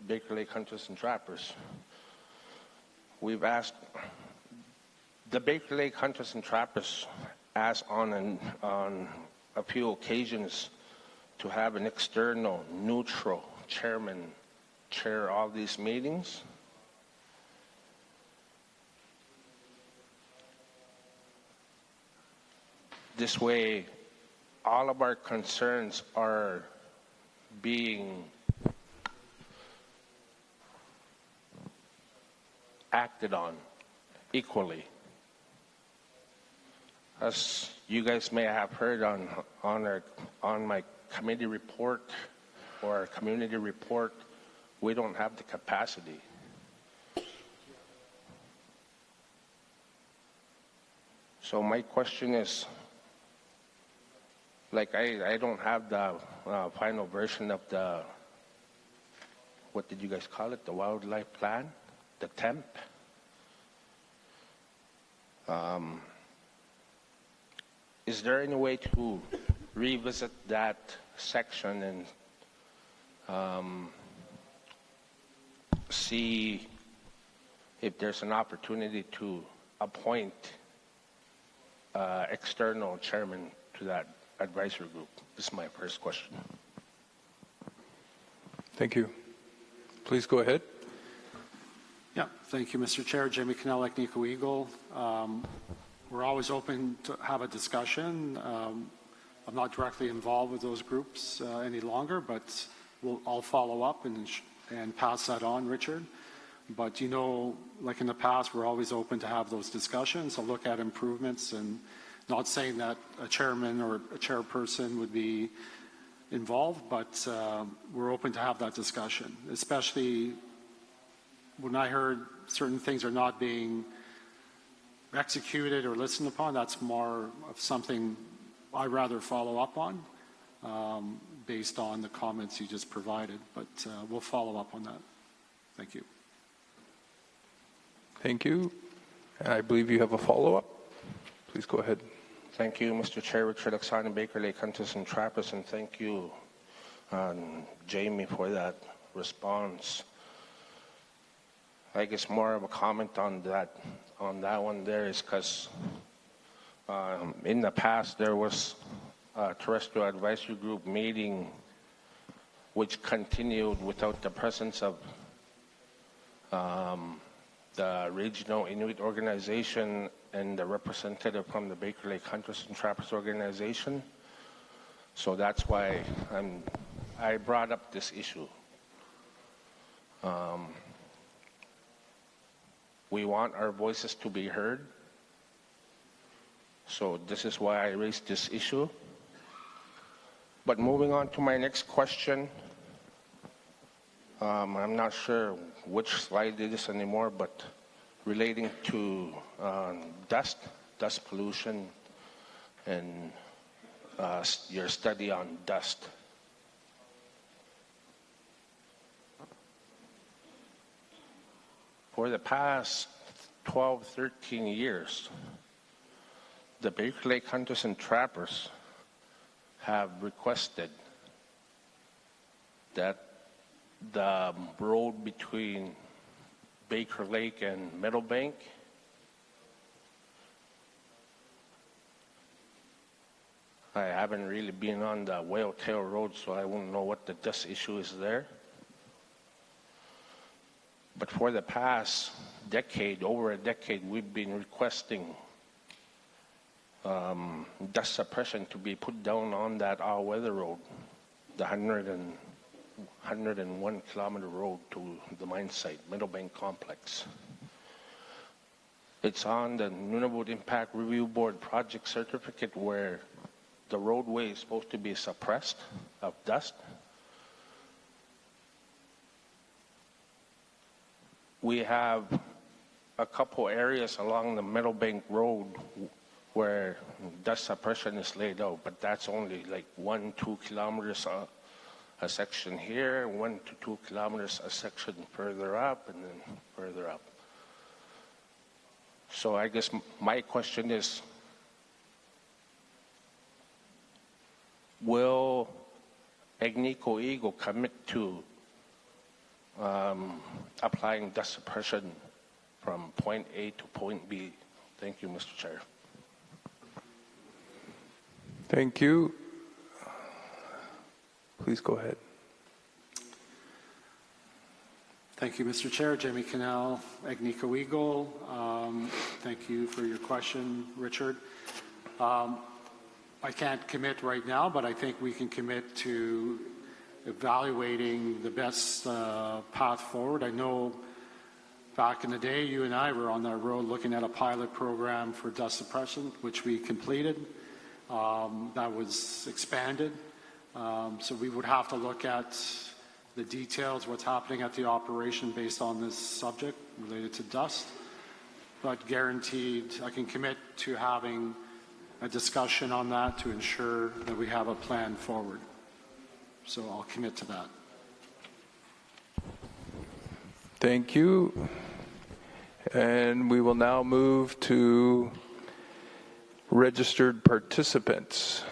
Baker Lake Hunters and Trappers. We've asked, the Baker Lake Hunters and Trappers asked on a few occasions to have an external, neutral chairman chair all these meetings. This way, all of our concerns are being acted on equally. As you guys may have heard on my committee report or our community report, we don't have the capacity. So my question is, like I don't have the final version of the, what did you guys call it, the wildlife plan, the TEMP. Is there any way to revisit that section and see if there's an opportunity to appoint external chairman to that advisory group? This is my first question. Thank you. Please go ahead. Yeah, thank you, Mr. Chair. Jamie Cannell, Agnico Eagle. We're always open to have a discussion. I'm not directly involved with those groups any longer, but I'll follow up and pass that on, Richard. But you know, like in the past, we're always open to have those discussions. I'll look at improvements, and not saying that a chairman or a chairperson would be involved, but we're open to have that discussion, especially when I heard certain things are not being executed or listened upon. That's more of something I'd rather follow up on based on the comments you just provided, but we'll follow up on that. Thank you. Thank you. And I believe you have a follow-up. Please go ahead. Thank you, Mr. Chair. Richard Oksana, Baker Lake Hunters and Trappers, and thank you, Jamie, for that response. I guess more of a comment on that one there is because in the past there was a terrestrial advisory group meeting which continued without the presence of the regional Inuit organization and the representative from the Baker Lake Hunters and Trappers organization. So that's why I brought up this issue. We want our voices to be heard. So this is why I raised this issue. But moving on to my next question, I'm not sure which slide it is anymore, but relating to dust pollution, and your study on dust. For the past 12, 13 years, the Baker Lake Hunters and Trappers have requested that the road between Baker Lake and Meadowbank I haven't really been on the Whale Tail Road, so I won't know what the dust issue is there. But for the past decade, over a decade, we've been requesting dust suppression to be put down on that all-weather road, the 101 kilometer road to the mine site, Meadowbank Complex. It's on the Nunavut Impact Review Board project certificate where the roadway is supposed to be suppressed of dust. We have a couple areas along the Meadowbank Road where dust suppression is laid out, but that's only like 1-2 kilometers a section here, 1 to 2 kilometers a section further up, and then further up. So I guess my question is, will Agnico Eagle commit to applying dust suppression from point A to point B. Thank you, Mr. Chair. Thank you. Please go ahead. Thank you, Mr. Chair. Jamie Cannell, Agnico Eagle. Thank you for your question, Richard. I can't commit right now, but I think we can commit to evaluating the best path forward. I know back in the day, you and I were on that road looking at a pilot program for dust suppression, which we completed. That was expanded. So we would have to look at the details, what's happening at the operation based on this subject related to dust. But guaranteed, I can commit to having a discussion on that to ensure that we have a plan forward. So I'll commit to that. Thank you. And we will now move to registered participants.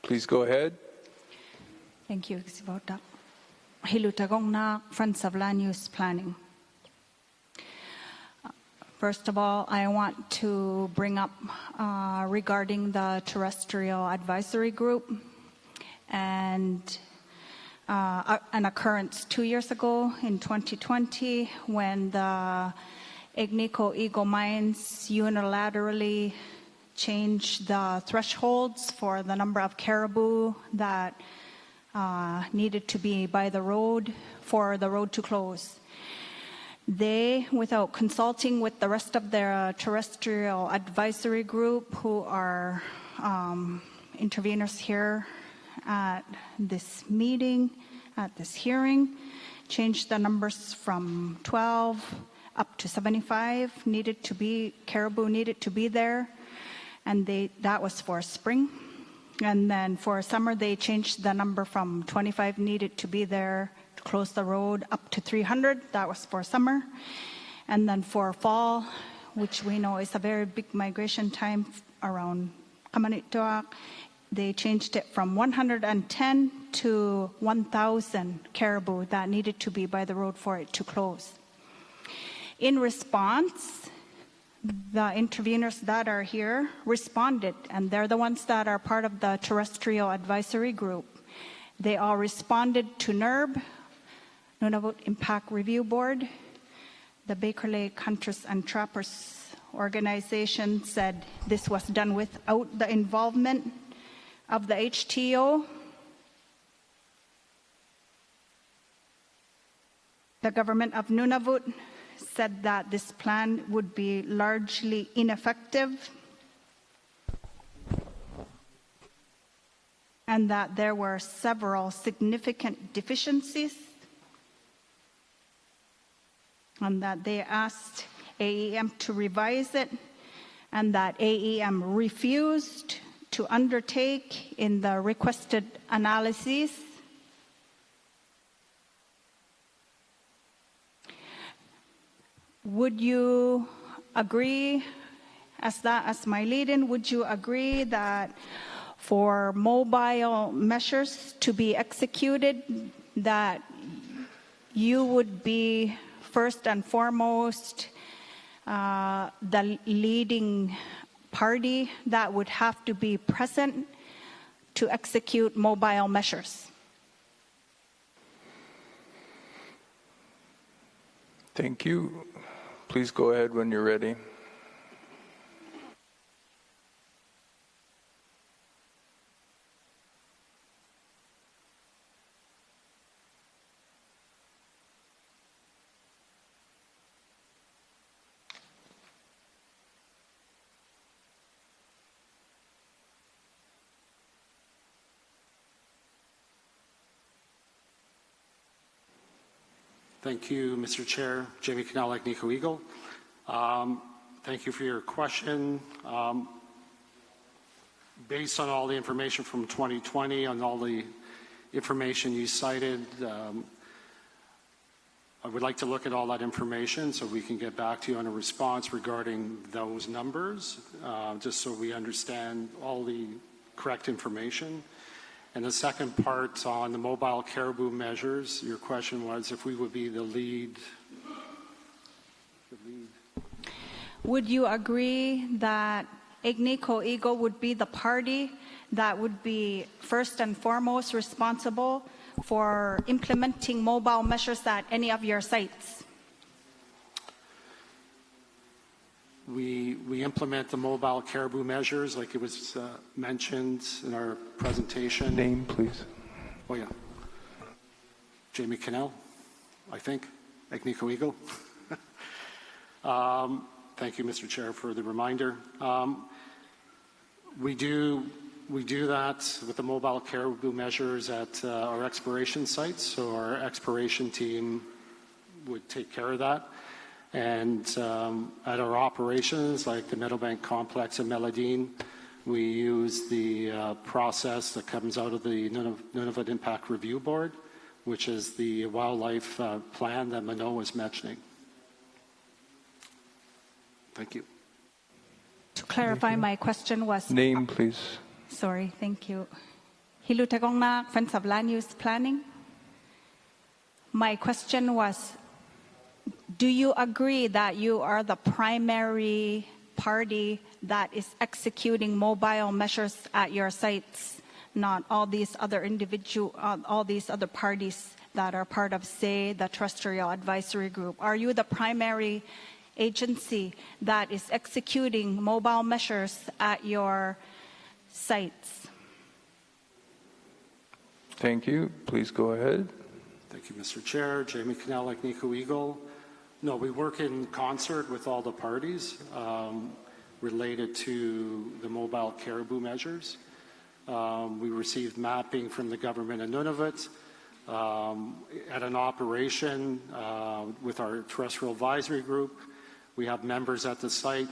Please go ahead. Thank you, Xivota. Hilutagong na Friends of Land Use Planning. First of all, I want to bring up regarding the terrestrial advisory group and an occurrence 2 years ago in 2020 when the Agnico Eagle Mines unilaterally changed the thresholds for the number of caribou that needed to be by the road for the road to close. They, without consulting with the rest of their terrestrial advisory group, who are interveners here at this meeting, at this hearing, changed the numbers from 12 up to 75 caribou needed to be there. And that was for spring. And then for summer, they changed the number from 25 needed to be there to close the road up to 300. That was for summer. And then for fall, which we know is a very big migration time around Kamanitoak, they changed it from 110 to 1,000 caribou that needed to be by the road for it to close. In response, the interveners that are here responded, and they're the ones that are part of the terrestrial advisory group. They all responded to NERB, Nunavut Impact Review Board. The Baker Lake Hunters and Trappers organization said this was done without the involvement of the HTO. The government of Nunavut said that this plan would be largely ineffective and that there were several significant deficiencies, and that they asked AEM to revise it, and that AEM refused to undertake in the requested analyses. Would you agree, as my lead-in, would you agree that for mobile measures to be executed, that you would be first and foremost the leading party that would have to be present to execute mobile measures? Thank you. Please go ahead when you're ready. Thank you, Mr. Chair. Jamie Cannell, Agnico Eagle. Thank you for your question. Based on all the information from 2020, on all the information you cited, I would like to look at all that information so we can get back to you on a response regarding those numbers, just so we understand all the correct information. And the second part on the mobile caribou measures, your question was if we would be the lead. Would you agree that Agnico Eagle would be the party that would be first and foremost responsible for implementing mobile measures at any of your sites? We implement the mobile caribou measures like it was mentioned in our presentation. Name, please. Oh, yeah. Jamie Cannell, I think, Agnico Eagle. Thank you, Mr. Chair, for the reminder. We do that with the mobile caribou measures at our exploration sites, so our exploration team would take care of that. And at our operations, like the Meadowbank Complex and Meladine, we use the process that comes out of the Nunavut Impact Review Board, which is the wildlife plan that Mano was mentioning. Thank you. To clarify, my question was... Name, please. Sorry, thank you. Hilutegongnak, Friends of Land Use Planning. My question was, do you agree that you are the primary party that is executing mobile measures at your sites, not all these other all these other parties that are part of, say, the Terrestrial Advisory Group? Are you the primary agency that is executing mobile measures at your sites? Thank you. Please go ahead. Thank you, Mr. Chair. Jamie Cannell, Agnico Eagle. No, we work in concert with all the parties related to the mobile caribou measures. We received mapping from the government of Nunavut at an operation with our Terrestrial Advisory Group. We have members at the site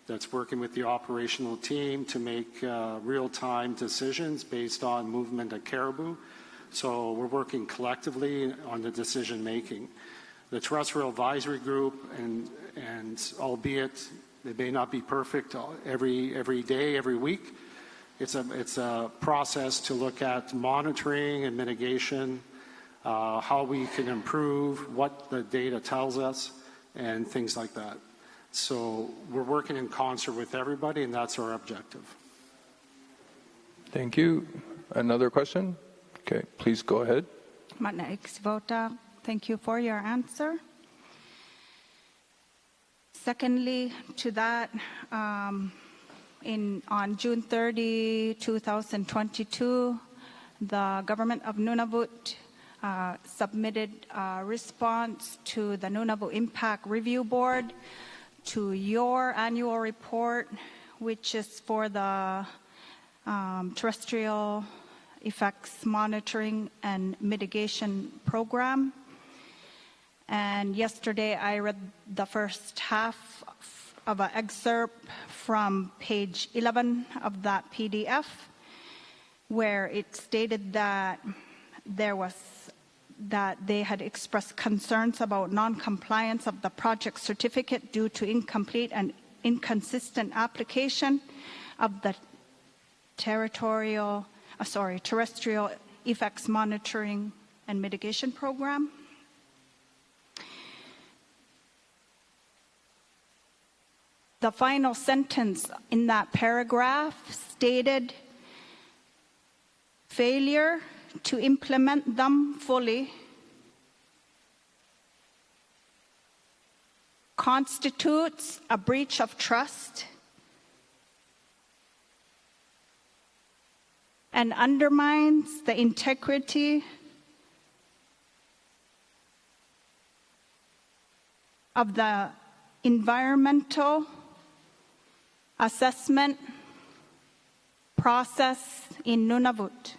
that's working with the operational team to make real-time decisions based on movement of caribou. So we're working collectively on the decision-making. The Terrestrial Advisory Group, and albeit they may not be perfect every day, every week, it's a process to look at monitoring and mitigation, how we can improve, what the data tells us, and things like that. So we're working in concert with everybody, and that's our objective. Thank you. Another question? Okay, please go ahead. Thank you for your answer. Secondly, to that, on June 30, 2022, the government of Nunavut submitted a response to the Nunavut Impact Review Board to your annual report, which is for the terrestrial effects monitoring and mitigation program. And yesterday I read the first half of an excerpt from page 11 of that PDF, where it stated that they had expressed concerns about non-compliance of the project certificate due to incomplete and inconsistent application of the terrestrial effects monitoring and mitigation program. The final sentence in that paragraph stated, failure to implement them fully constitutes a breach of trust and undermines the integrity of the environmental assessment process in Nunavut.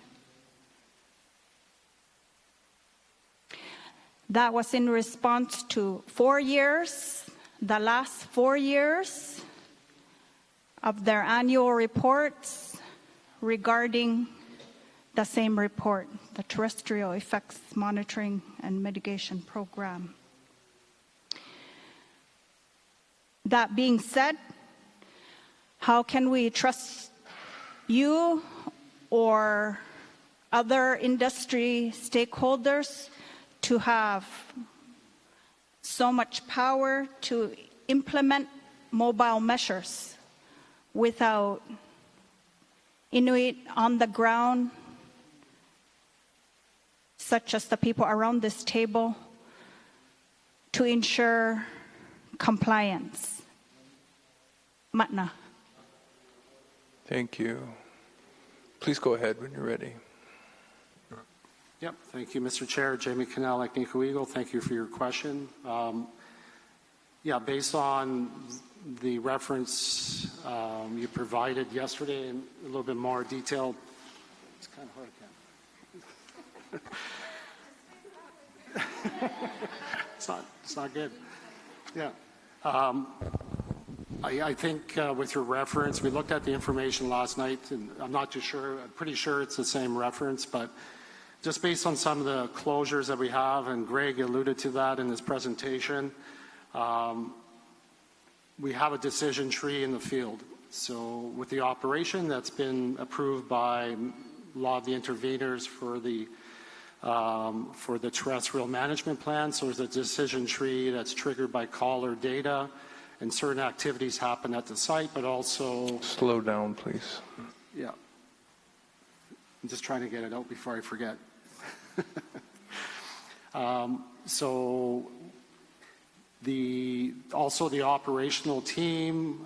That was in response to the last 4 years of their annual reports regarding the same report, the Terrestrial Effects Monitoring and Mitigation Program. That being said, how can we trust you or other industry stakeholders to have so much power to implement mobile measures without Inuit on the ground, such as the people around this table, to ensure compliance? Matna. Thank you. Please go ahead when you're ready. Yep, thank you, Mr. Chair. Jamie Cannell, Agnico Eagle, thank you for your question. Based on the reference you provided yesterday and a little bit more detailed, it's kind of hard, Ken. It's not good. Yeah. I think with your reference, we looked at the information last night, and I'm not too sure. I'm pretty sure it's the same reference, but just based on some of the closures that we have, and Greg alluded to that in his presentation, we have a decision tree in the field. So with the operation that's been approved by a lot of the interveners for the terrestrial management plan, so there's a decision tree that's triggered by caller data, and certain activities happen at the site, but also... Slow down, please. Yeah. I'm just trying to get it out before I forget. So also the operational team,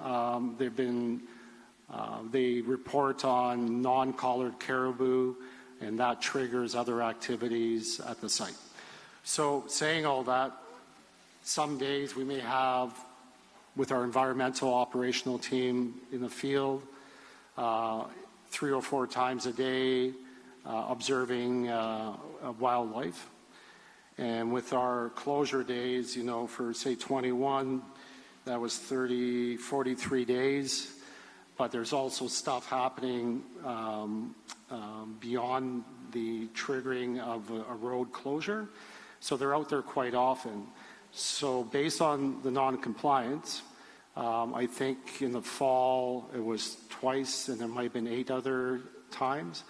they report on non-collared caribou, and that triggers other activities at the site. So saying all that, some days we may have, with our environmental operational team in the field, 3 or 4 times a day, observing wildlife. And with our closure days, for say 21, that was 43 days. But there's also stuff happening beyond the triggering of a road closure. So they're out there quite often. So based on the non-compliance, I think in the fall it was twice, and there might have been 8 other times.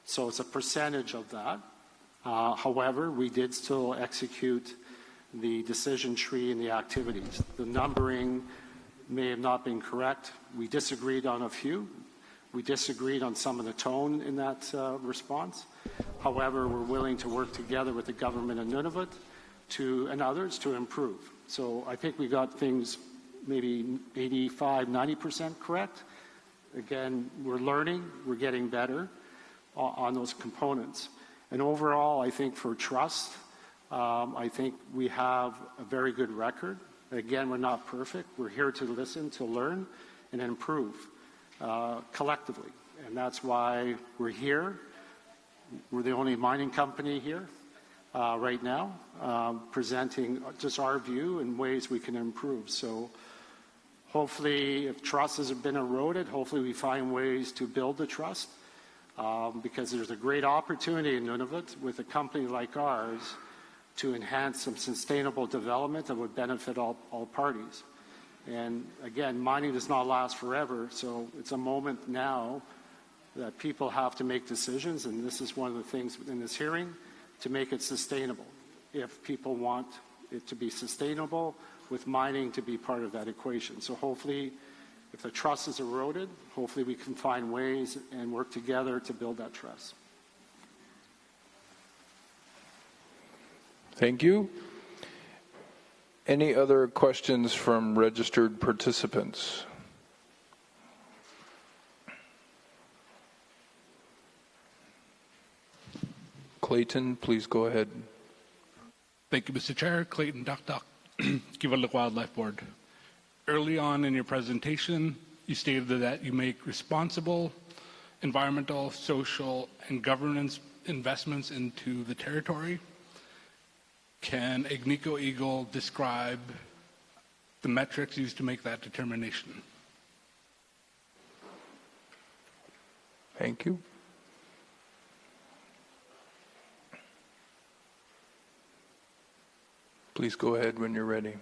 So it's a percentage of that. However, we did still execute the decision tree and the activities. The numbering may have not been correct. We disagreed on a few. We disagreed on some of the tone in that response. However, we're willing to work together with the government of Nunavut and others to improve. So I think we got things maybe 85, 90% correct. Again, we're learning, we're getting better on those components. And overall, I think for trust, I think we have a very good record. Again, we're not perfect. We're here to listen, to learn, and improve collectively. And that's why we're here. We're the only mining company here right now, presenting just our view and ways we can improve. So hopefully, if trust has been eroded, hopefully we find ways to build the trust, because there's a great opportunity in Nunavut with a company like ours to enhance some sustainable development that would benefit all parties. And again, mining does not last forever, so it's a moment now that people have to make decisions, and this is one of the things in this hearing, to make it sustainable. If people want it to be sustainable, with mining to be part of that equation. So hopefully, if the trust is eroded, hopefully we can find ways and work together to build that trust. Thank you. Any other questions from registered participants? Clayton, please go ahead. Thank you, Mr. Chair. Clayton Duck, Kivalliq Wildlife Board. Early on in your presentation, you stated that you make responsible environmental, social, and governance investments into the territory. Can Agnico Eagle describe the metrics used to make that determination? Thank you. Please go ahead when you're ready.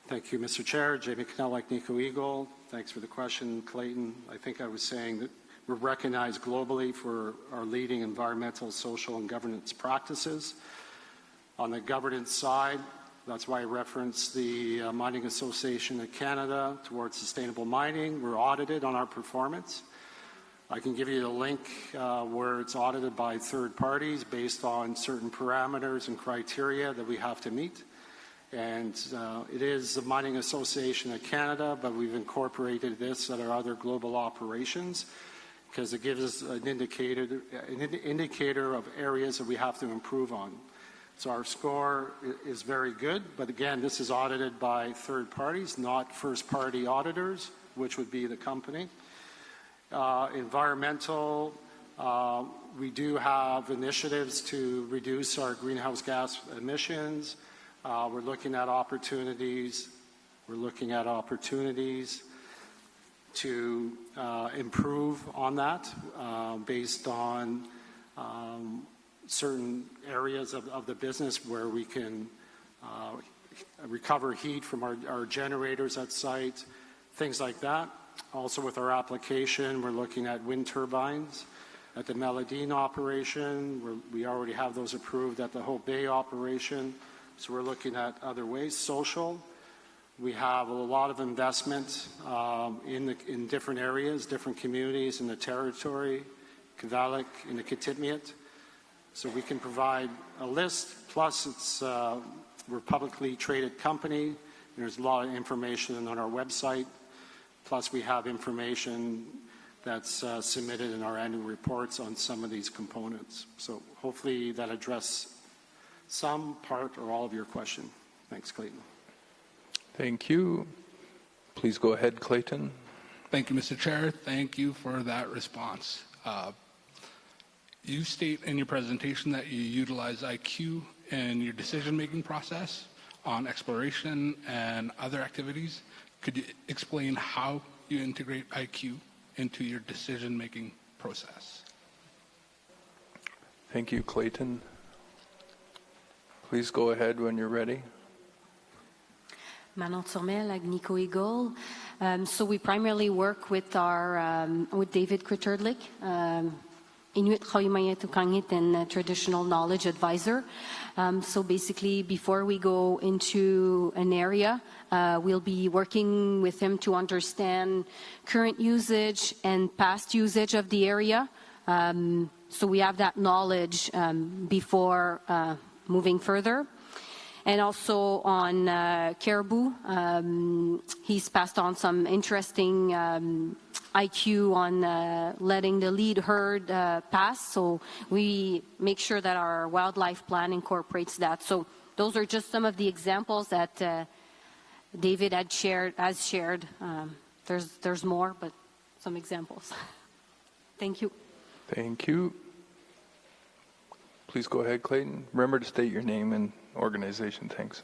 Thank you, Mr. Chair. Jamie Cannell, like Nico Eagle. Thanks for the question, Clayton. I think I was saying that we're recognized globally for our leading environmental, social, and governance practices. On the governance side, that's why I referenced the Mining Association of Canada towards sustainable mining. We're audited on our performance. I can give you the link where it's audited by third parties based on certain parameters and criteria that we have to meet. And it is the Mining Association of Canada, but we've incorporated this at our other global operations because it gives us an indicator of areas that we have to improve on. So our score is very good, but again, this is audited by third parties, not first-party auditors, which would be the company. Environmental, we do have initiatives to reduce our greenhouse gas emissions. We're looking at opportunities. To improve on that based on certain areas of the business where we can recover heat from our generators at site, things like that. Also with our application, we're looking at wind turbines at the Meladine operation. We already have those approved at the Hope Bay operation. So we're looking at other ways. Social, we have a lot of investment in different areas, different communities in the territory, Kavalik, in the Kitikmeot. So we can provide a list, plus we're a publicly traded company. There's a lot of information on our website. Plus we have information that's submitted in our annual reports on some of these components. So hopefully that addressed some part or all of your question. Thanks, Clayton. Thank you. Please go ahead, Clayton. Thank you, Mr. Chair. Thank you for that response. You state in your presentation that you utilize IQ in your decision-making process on exploration and other activities. Could you explain how you integrate IQ into your decision-making process? Thank you, Clayton. Please go ahead when you're ready. Manon Turmel, like Nico Eagle. So we primarily work with with David Critterdlick, Inuit Chawimayatuqangit and traditional knowledge advisor. So basically, before we go into an area, we'll be working with him to understand current usage and past usage of the area. So we have that knowledge before moving further. And also on Caribou, he's passed on some interesting IQ on letting the lead herd pass. So we make sure that our wildlife plan incorporates that. So those are just some of the examples that David has shared. There's more, but some examples. Thank you. Thank you. Please go ahead, Clayton. Remember to state your name and organization. Thanks.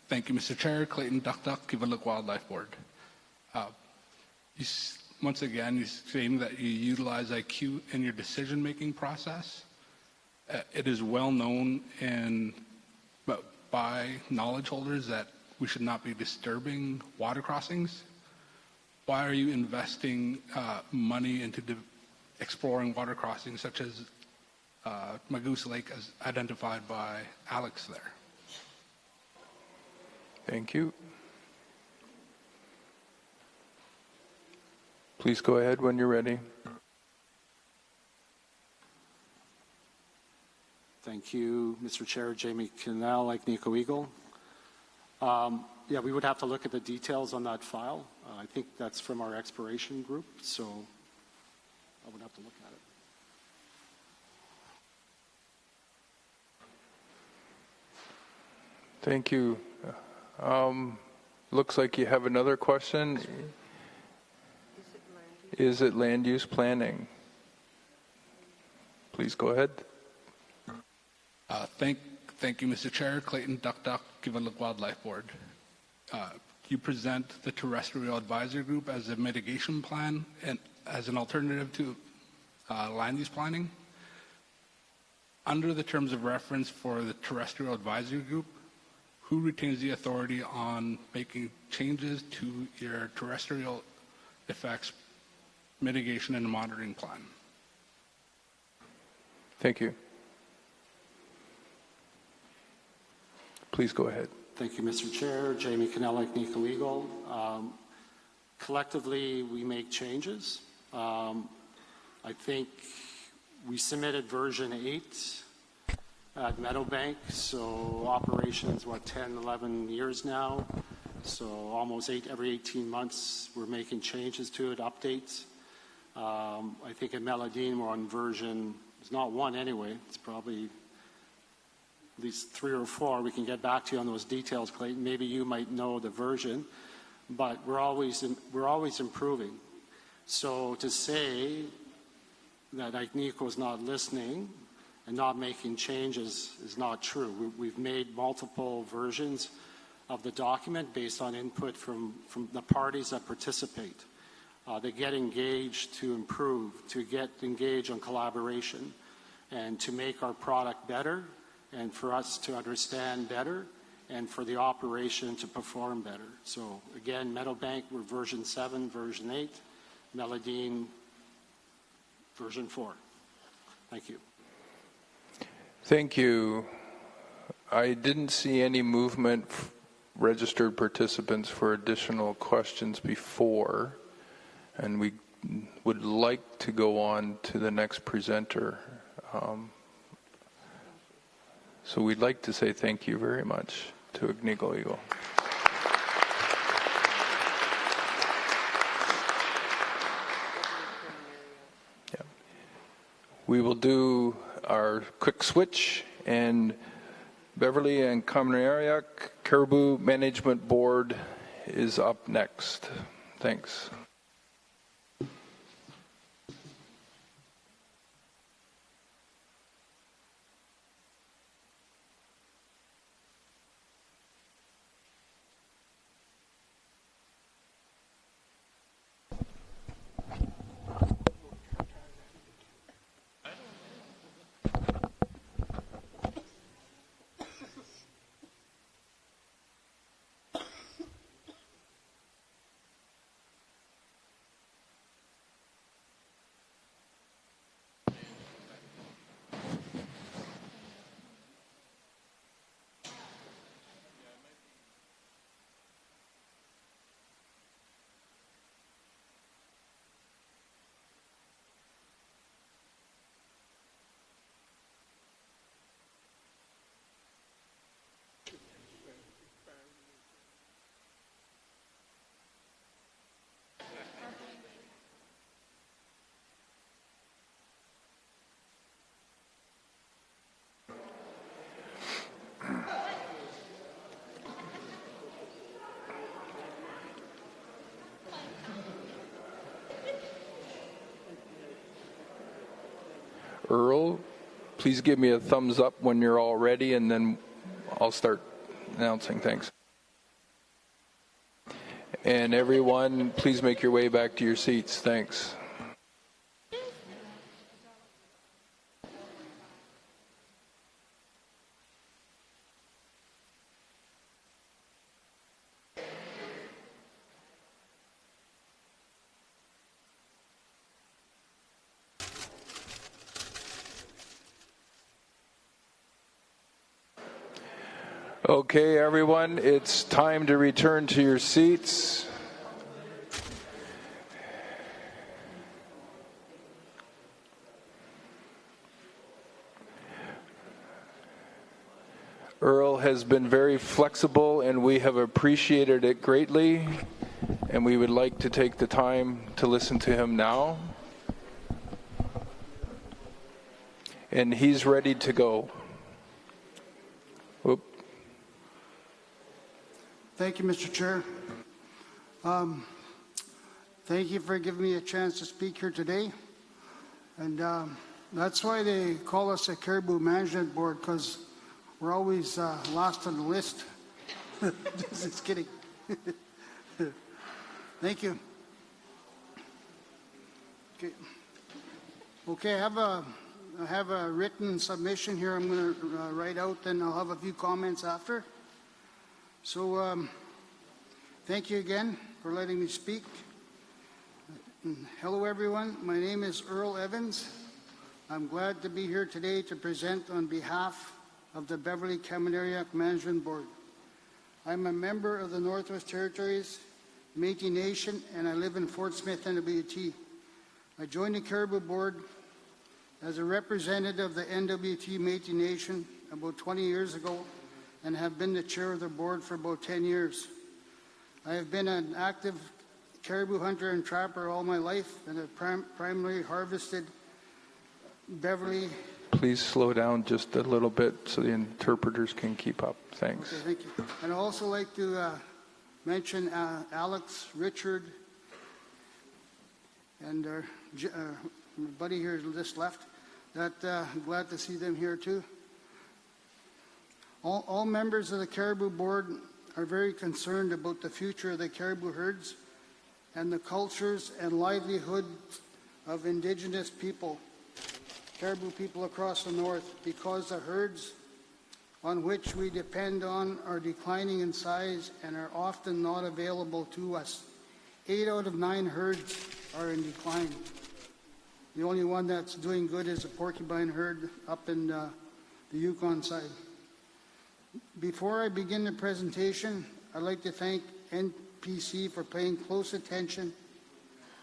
Thank you, Mr. Chair. Clayton Duck, Kivalliq Wildlife Board. Once again, you're saying that you utilize IQ in your decision-making process. It is well known by knowledge holders that we should not be disturbing water crossings. Why are you investing money into exploring water crossings such as Magoose Lake as identified by Alex there? Thank you. Please go ahead when you're ready. Thank you, Mr. Chair. Jamie Cannell, like Nico Eagle. Yeah, we would have to look at the details on that file. I think that's from our exploration group, so I would have to look at it. Thank you. Looks like you have another question. Is it land use planning? Please go ahead. Thank you, Mr. Chair. Clayton Duck, Kivalliq Wildlife Board. You present the Terrestrial Advisory Group as a mitigation plan and as an alternative to land use planning. Under the terms of reference for the Terrestrial Advisory Group, who retains the authority on making changes to your terrestrial effects mitigation and monitoring plan? Thank you. Please go ahead. Thank you, Mr. Chair. Jamie Cannella, Nico Eagle. Collectively, we make changes. I think we submitted version 8 at Meadowbank, so operations, 10, 11 years now. So almost every 18 months, we're making changes to it, updates. I think at Meladine, we're on version, it's not 1 anyway, it's probably at least 3 or 4. We can get back to you on those details, Clayton. Maybe you might know the version, but we're always improving. So to say that Agnico is not listening and not making changes is not true. We've made multiple versions of the document based on input from the parties that participate. They get engaged to improve, to get engaged on collaboration, and to make our product better, and for us to understand better, and for the operation to perform better. So again, Meadowbank, we're version 7, version 8, Meladine, version 4. Thank you. Thank you. I didn't see any movement registered participants for additional questions before, and we would like to go on to the next presenter. So we'd like to say thank you very much to Agnico Eagle. Yeah. We will do our quick switch, and Beverly and Kamanariak, Caribou Management Board is up next. Thanks. Earl, please give me a thumbs up when you're all ready, and then I'll start announcing things. And everyone, please make your way back to your seats. Thanks. Okay, everyone, it's time to return to your seats. Earl has been very flexible, and we have appreciated it greatly, and we would like to take the time to listen to him now. And he's ready to go. Whoop. Thank you, Mr. Chair. Thank you for giving me a chance to speak here today. And that's why they call us a Caribou Management Board, because we're always last on the list. Just kidding. Thank you. Okay, I have a written submission here I'm going to write out, and I'll have a few comments after. So thank you again for letting me speak. Hello everyone, my name is Earl Evans. I'm glad to be here today to present on behalf of the Beverly Kamanariak Management Board. I'm a member of the Northwest Territories Métis Nation and I live in Fort Smith, NWT. I joined the Caribou Board as a representative of the NWT Métis Nation about 20 years ago and have been the chair of the board for about 10 years. I have been an active caribou hunter and trapper all my life and have primarily harvested Beverly. Please slow down just a little bit so the interpreters can keep up. Thanks. Okay, thank you. And I'd also like to mention Alex, Richard, and our buddy here just left. That I'm glad to see them here too. All members of the Caribou Board are very concerned about the future of the caribou herds and the cultures and livelihood of Indigenous people, caribou people across the north, because the herds on which we depend on are declining in size and are often not available to us. 8 out of 9 herds are in decline. The only one that's doing good is the porcupine herd up in the Yukon side. Before I begin the presentation, I'd like to thank NPC for paying close attention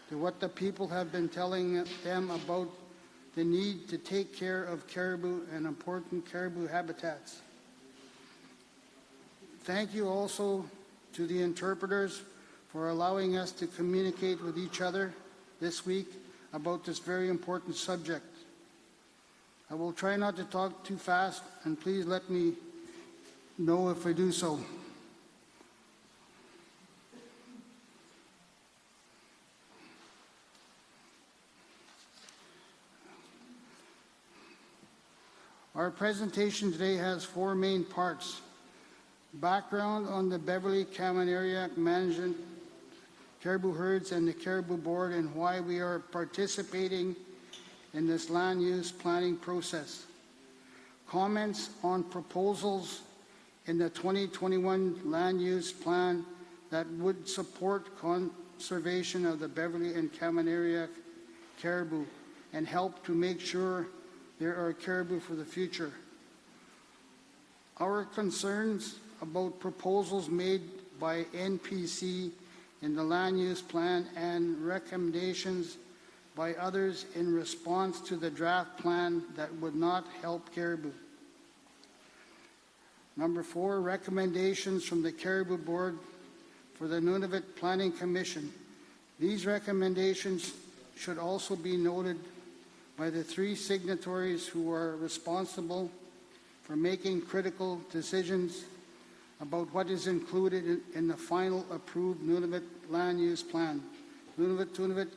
to what the people have been telling them about the need to take care of caribou and important caribou habitats. Thank you also to the interpreters for allowing us to communicate with each other this week about this very important subject. I will try not to talk too fast, and please let me know if I do so. Our presentation today has 4 main parts. Background on the Beverly Kamanariak Management Caribou Herds and the Caribou Board and why we are participating in this land use planning process. Comments on proposals in the 2021 land use plan that would support conservation of the Beverly and Kamanariak caribou and help to make sure there are caribou for the future. Our concerns about proposals made by NPC in the land use plan and recommendations by others in response to the draft plan that would not help caribou. Number 4, recommendations from the Caribou Board for the Nunavut Planning Commission. These recommendations should also be noted by the 3 signatories who are responsible for making critical decisions about what is included in the final approved Nunavut land use plan. Nunavut to Nunavut,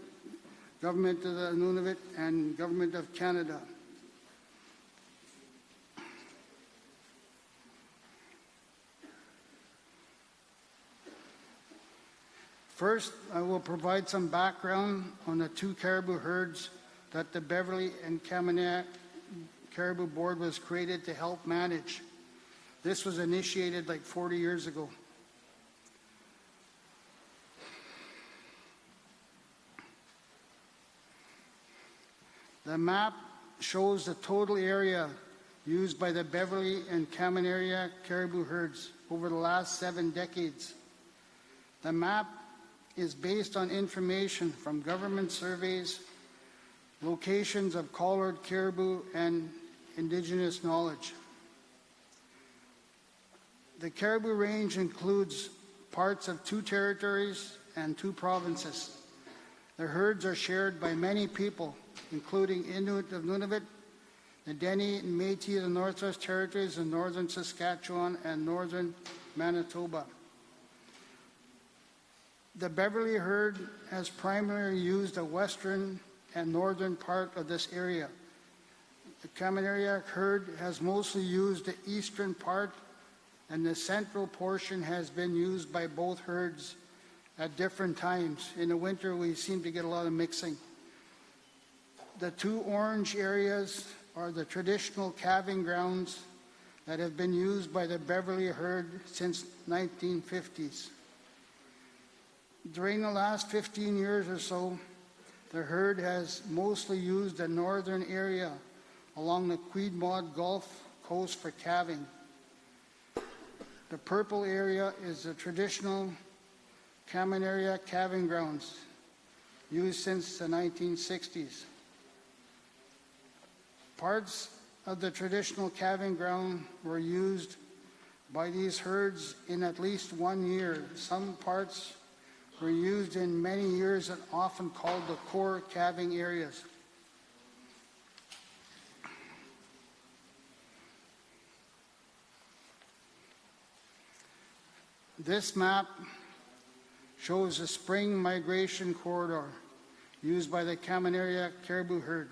Government of the Nunavut, and Government of Canada. First, I will provide some background on the 2 caribou herds that the Beverly and Kamanariak Caribou Board was created to help manage. This was initiated like 40 years ago. The map shows the total area used by the Beverly and Kamanariak caribou herds over the last 7 decades. The map is based on information from government surveys, locations of collared caribou, and Indigenous knowledge. The caribou range includes parts of 2 territories and 2 provinces. The herds are shared by many people, including Inuit of Nunavut, the Dene and Métis of the Northwest Territories in northern Saskatchewan and northern Manitoba. The Beverly herd has primarily used the western and northern part of this area. The Kamanariak herd has mostly used the eastern part, and the central portion has been used by both herds at different times. In the winter, we seem to get a lot of mixing. The 2 orange areas are the traditional calving grounds that have been used by the Beverly herd since 1950s. During the last 15 years or so, the herd has mostly used the northern area along the Queedmaud Gulf Coast for calving. The purple area is the traditional Caminaria calving grounds used since the 1960s. Parts of the traditional calving ground were used by these herds in at least 1 year. Some parts were used in many years and often called the core calving areas. This map shows the spring migration corridor used by the Caminaria caribou herd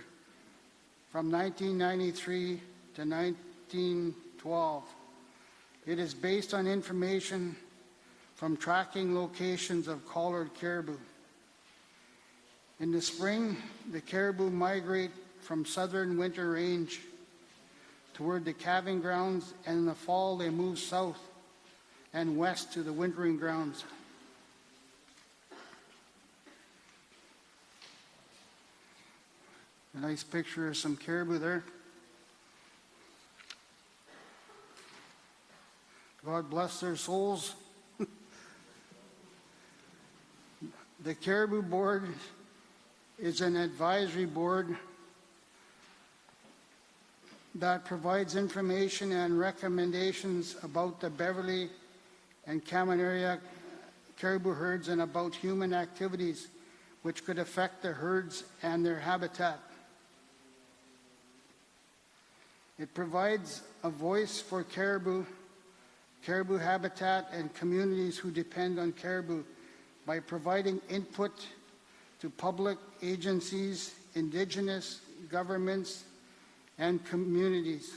from 1993 to 1912. It is based on information from tracking locations of collared caribou. In the spring, the caribou migrate from southern winter range toward the calving grounds, and in the fall they move south and west to the wintering grounds. A nice picture of some caribou there. God bless their souls. The Caribou Board is an advisory board that provides information and recommendations about the Beverly and Caminaria caribou herds and about human activities which could affect the herds and their habitat. It provides a voice for caribou habitat, and communities who depend on caribou by providing input to public agencies, Indigenous governments, and communities.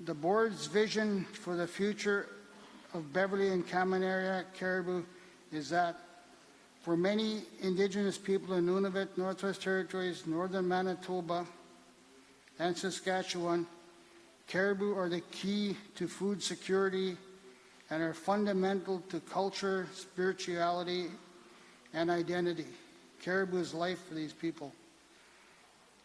The board's vision for the future of Beverly and Caminaria caribou is that for many Indigenous people in Nunavut, Northwest Territories, Northern Manitoba, and Saskatchewan, caribou are the key to food security and are fundamental to culture, spirituality, and identity. Caribou is life for these people.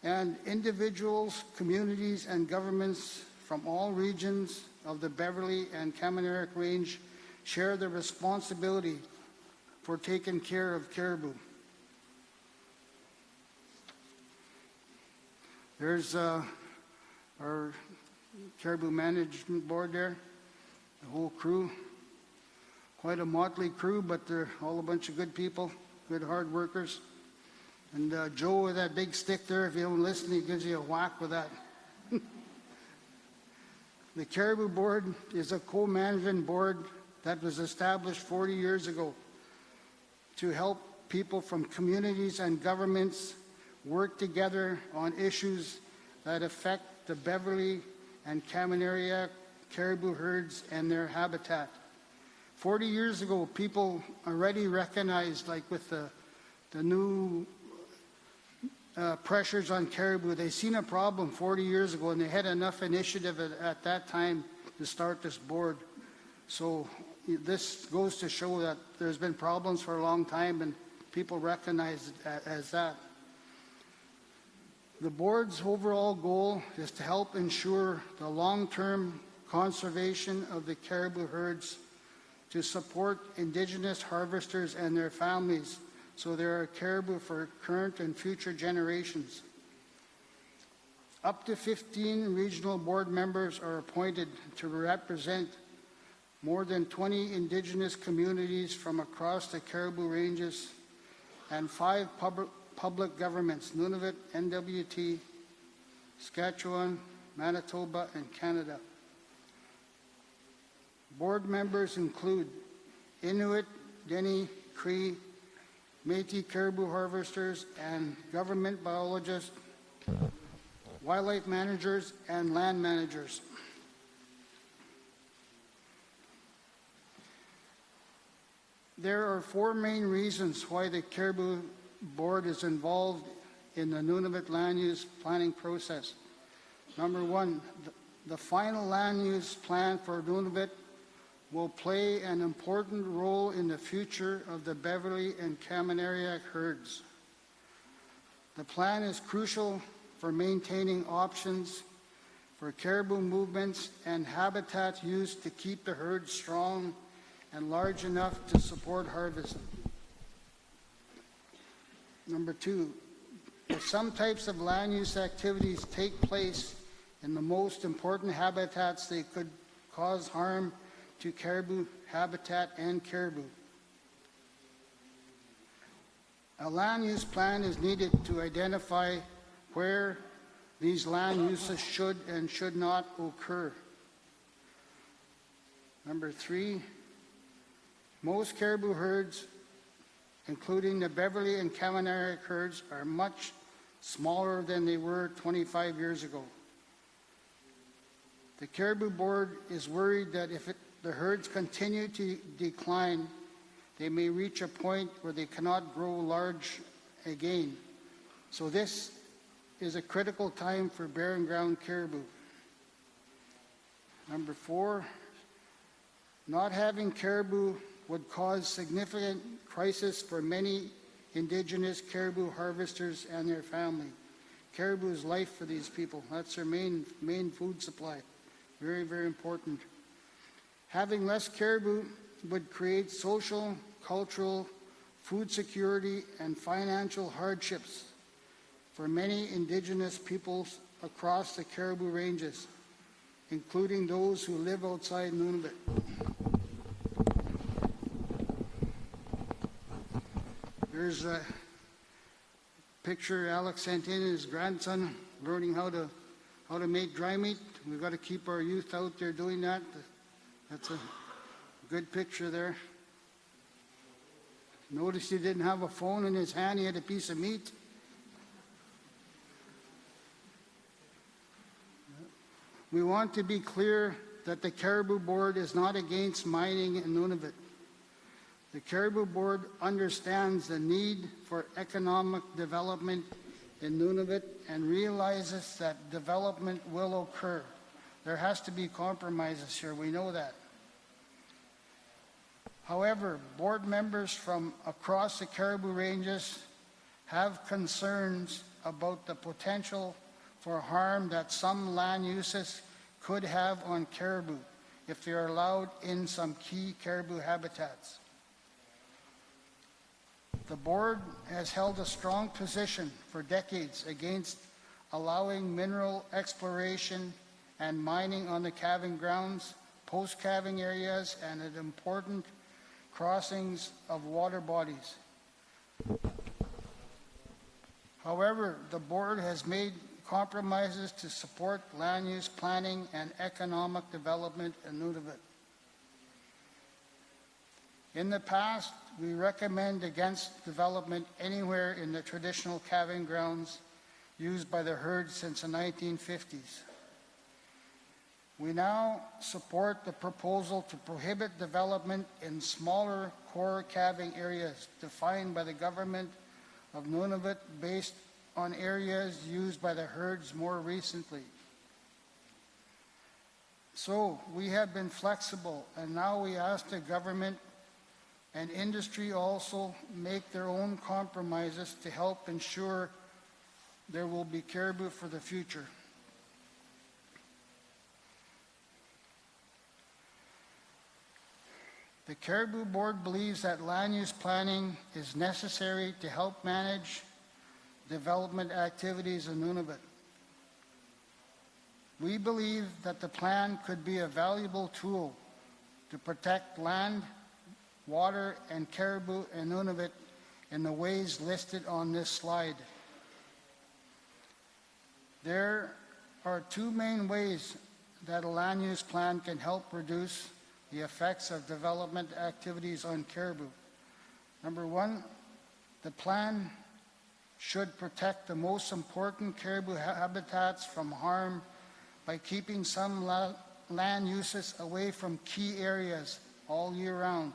And individuals, communities, and governments from all regions of the Beverly and Caminaria Range share the responsibility for taking care of caribou. There's our Caribou Management Board there, the whole crew. Quite a motley crew, but they're all a bunch of good people, good hard workers. And Joe with that big stick there, if you don't listen, he gives you a whack with that. The Caribou Board is a co-management board that was established 40 years ago to help people from communities and governments work together on issues that affect the Beverly and Caminaria caribou herds and their habitat. 40 years ago, people already recognized, like with the new pressures on caribou, they seen a problem 40 years ago, and they had enough initiative at that time to start this board. So this goes to show that there's been problems for a long time, and people recognize it as that. The board's overall goal is to help ensure the long-term conservation of the caribou herds, to support Indigenous harvesters and their families so there are caribou for current and future generations. Up to 15 regional board members are appointed to represent more than 20 Indigenous communities from across the caribou ranges and 5 public governments, Nunavut, NWT, Saskatchewan, Manitoba, and Canada. Board members include Inuit, Dene, Cree, Métis caribou harvesters, and government biologists, wildlife managers, and land managers. There are 4 main reasons why the Caribou Board is involved in the Nunavut land use planning process. Number 1, the final land use plan for Nunavut will play an important role in the future of the Beverly and Kamanariak herds. The plan is crucial for maintaining options for caribou movements and habitat use to keep the herd strong and large enough to support harvest. Number two, if some types of land use activities take place in the most important habitats, they could cause harm to caribou habitat and caribou. A land use plan is needed to identify where these land uses should and should not occur. Number three, most caribou herds, including the Beverly and Kamanariak herds, are much smaller than they were 25 years ago. The Caribou Board is worried that if the herds continue to decline, they may reach a point where they cannot grow large again. So this is a critical time for barren ground caribou. Number four, not having caribou would cause significant crisis for many indigenous caribou harvesters and their family. Caribou is life for these people. That's their main food supply. Very, very important. Having less caribou would create social, cultural, food security, and financial hardships for many indigenous peoples across the caribou ranges, including those who live outside Nunavut. There's a picture Alex sent in, his grandson learning how to make dry meat. We've got to keep our youth out there doing that. That's a good picture there. Notice he didn't have a phone in his hand, he had a piece of meat. We want to be clear that the Caribou Board is not against mining in Nunavut. The Caribou Board understands the need for economic development in Nunavut and realizes that development will occur. There has to be compromises here, we know that. However, board members from across the caribou ranges have concerns about the potential for harm that some land uses could have on caribou if they are allowed in some key caribou habitats. The board has held a strong position for decades against allowing mineral exploration and mining on the calving grounds, post-calving areas, and at important crossings of water bodies. However, the board has made compromises to support land use planning and economic development in Nunavut. In the past, we recommend against development anywhere in the traditional calving grounds used by the herd since the 1950s. We now support the proposal to prohibit development in smaller core calving areas defined by the government of Nunavut based on areas used by the herds more recently. So we have been flexible, and now we ask the government and industry also make their own compromises to help ensure there will be caribou for the future. The Caribou Board believes that land use planning is necessary to help manage development activities in Nunavut. We believe that the plan could be a valuable tool to protect land, water, and caribou in Nunavut in the ways listed on this slide. There are two main ways that a land use plan can help reduce the effects of development activities on caribou. Number one, the plan should protect the most important caribou habitats from harm by keeping some land uses away from key areas all year round.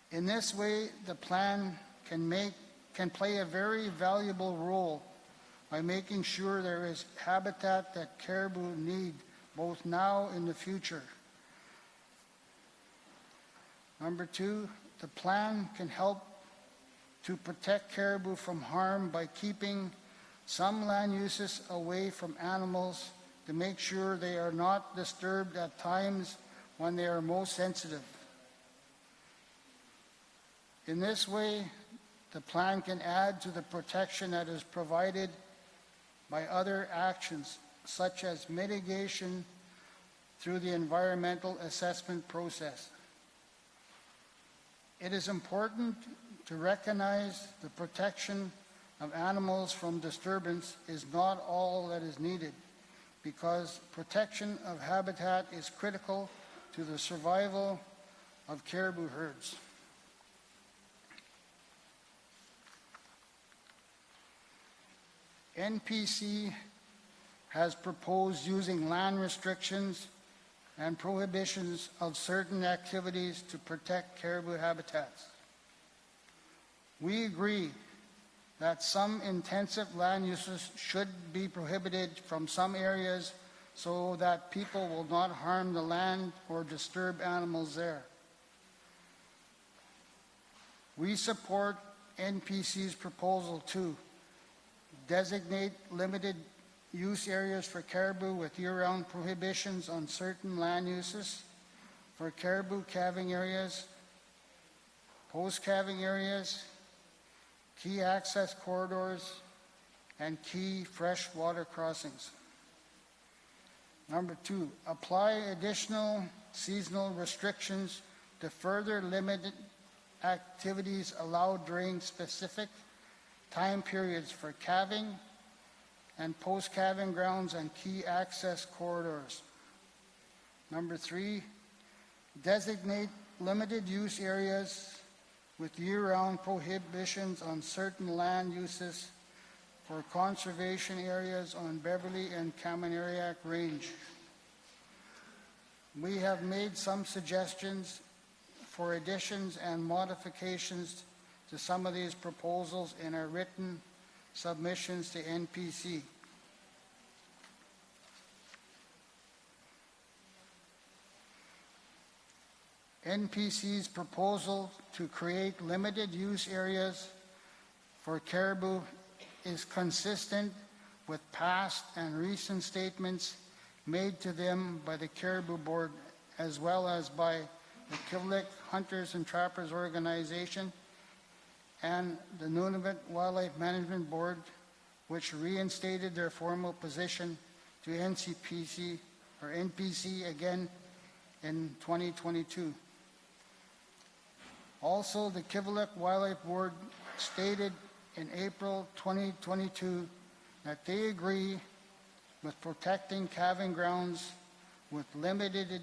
In this way, the plan can play a very valuable role by making sure there is habitat that caribou need both now and in the future. Number 2, the plan can help to protect caribou from harm by keeping some land uses away from animals to make sure they are not disturbed at times when they are most sensitive. In this way, the plan can add to the protection that is provided by other actions, such as mitigation through the environmental assessment process. It is important to recognize the protection of animals from disturbance is not all that is needed, because protection of habitat is critical to the survival of caribou herds. NPC has proposed using land restrictions and prohibitions of certain activities to protect caribou habitats. We agree that some intensive land uses should be prohibited from some areas so that people will not harm the land or disturb animals there. We support NPC's proposal to designate limited use areas for caribou with year-round prohibitions on certain land uses, for caribou calving areas, post-calving areas, key access corridors, and key freshwater crossings. Number 2, apply additional seasonal restrictions to further limit activities allowed during specific time periods for calving and post-calving grounds and key access corridors. Number 3, designate limited use areas with year-round prohibitions on certain land uses for conservation areas on Beverly and Kamanariak Range. We have made some suggestions for additions and modifications to some of these proposals in our written submissions to NPC. NPC's proposal to create limited use areas for caribou is consistent with past and recent statements made to them by the Caribou Board as well as by the Kivalliq Hunters and Trappers Organization and the Nunavut Wildlife Management Board, which reinstated their formal position to NCPC or NPC again in 2022. Also, the Kivalliq Wildlife Board stated in April 2022 that they agree with protecting calving grounds with limited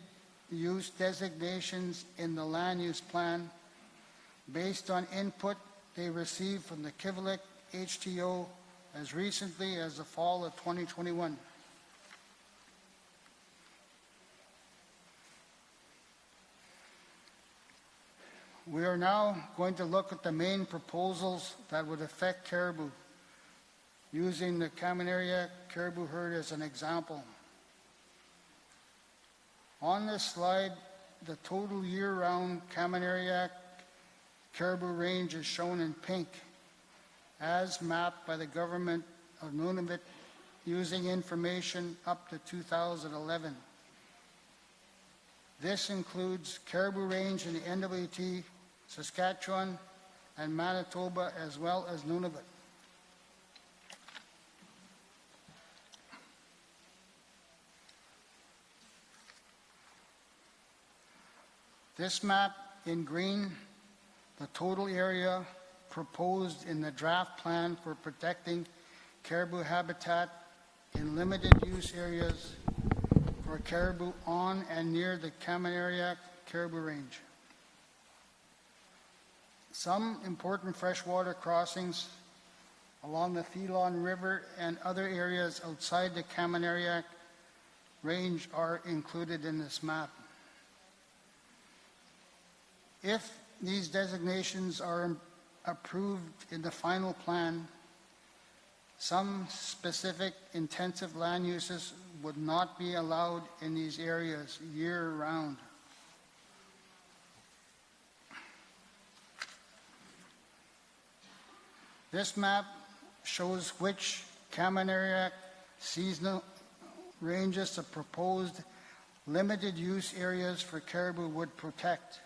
use designations in the land use plan based on input they received from the Kivalliq HTO as recently as the fall of 2021. We are now going to look at the main proposals that would affect caribou, using the Kamanariak caribou herd as an example. On this slide, the total year-round Kamanariak caribou range is shown in pink, as mapped by the government of Nunavut using information up to 2011. This includes caribou range in the NWT, Saskatchewan, and Manitoba, as well as Nunavut. This map in green, the total area proposed in the draft plan for protecting caribou habitat in limited use areas for caribou on and near the Kamanariak caribou range. Some important freshwater crossings along the Phelan River and other areas outside the Kamanariak range are included in this map. If these designations are approved in the final plan, Some specific intensive land uses would not be allowed in these areas year-round. This map shows which Kamanariak seasonal ranges the proposed limited use areas for caribou would protect.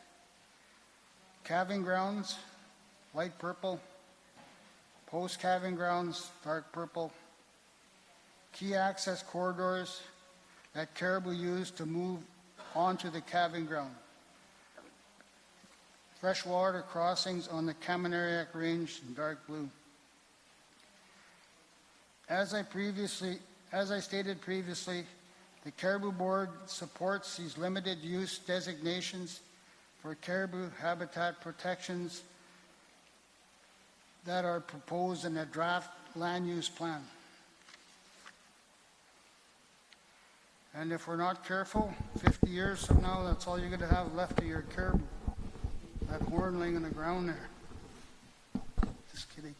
Calving grounds, light purple. Post-calving grounds, dark purple. Key access corridors that caribou use to move onto the calving ground. Freshwater crossings on the Kamanariak Range in dark blue. As I stated previously, the Caribou Board supports these limited use designations for caribou habitat protections that are proposed in a draft land use plan. And if we're not careful, 50 years from now, that's all you're going to have left of your caribou. That horn laying on the ground there. Just kidding.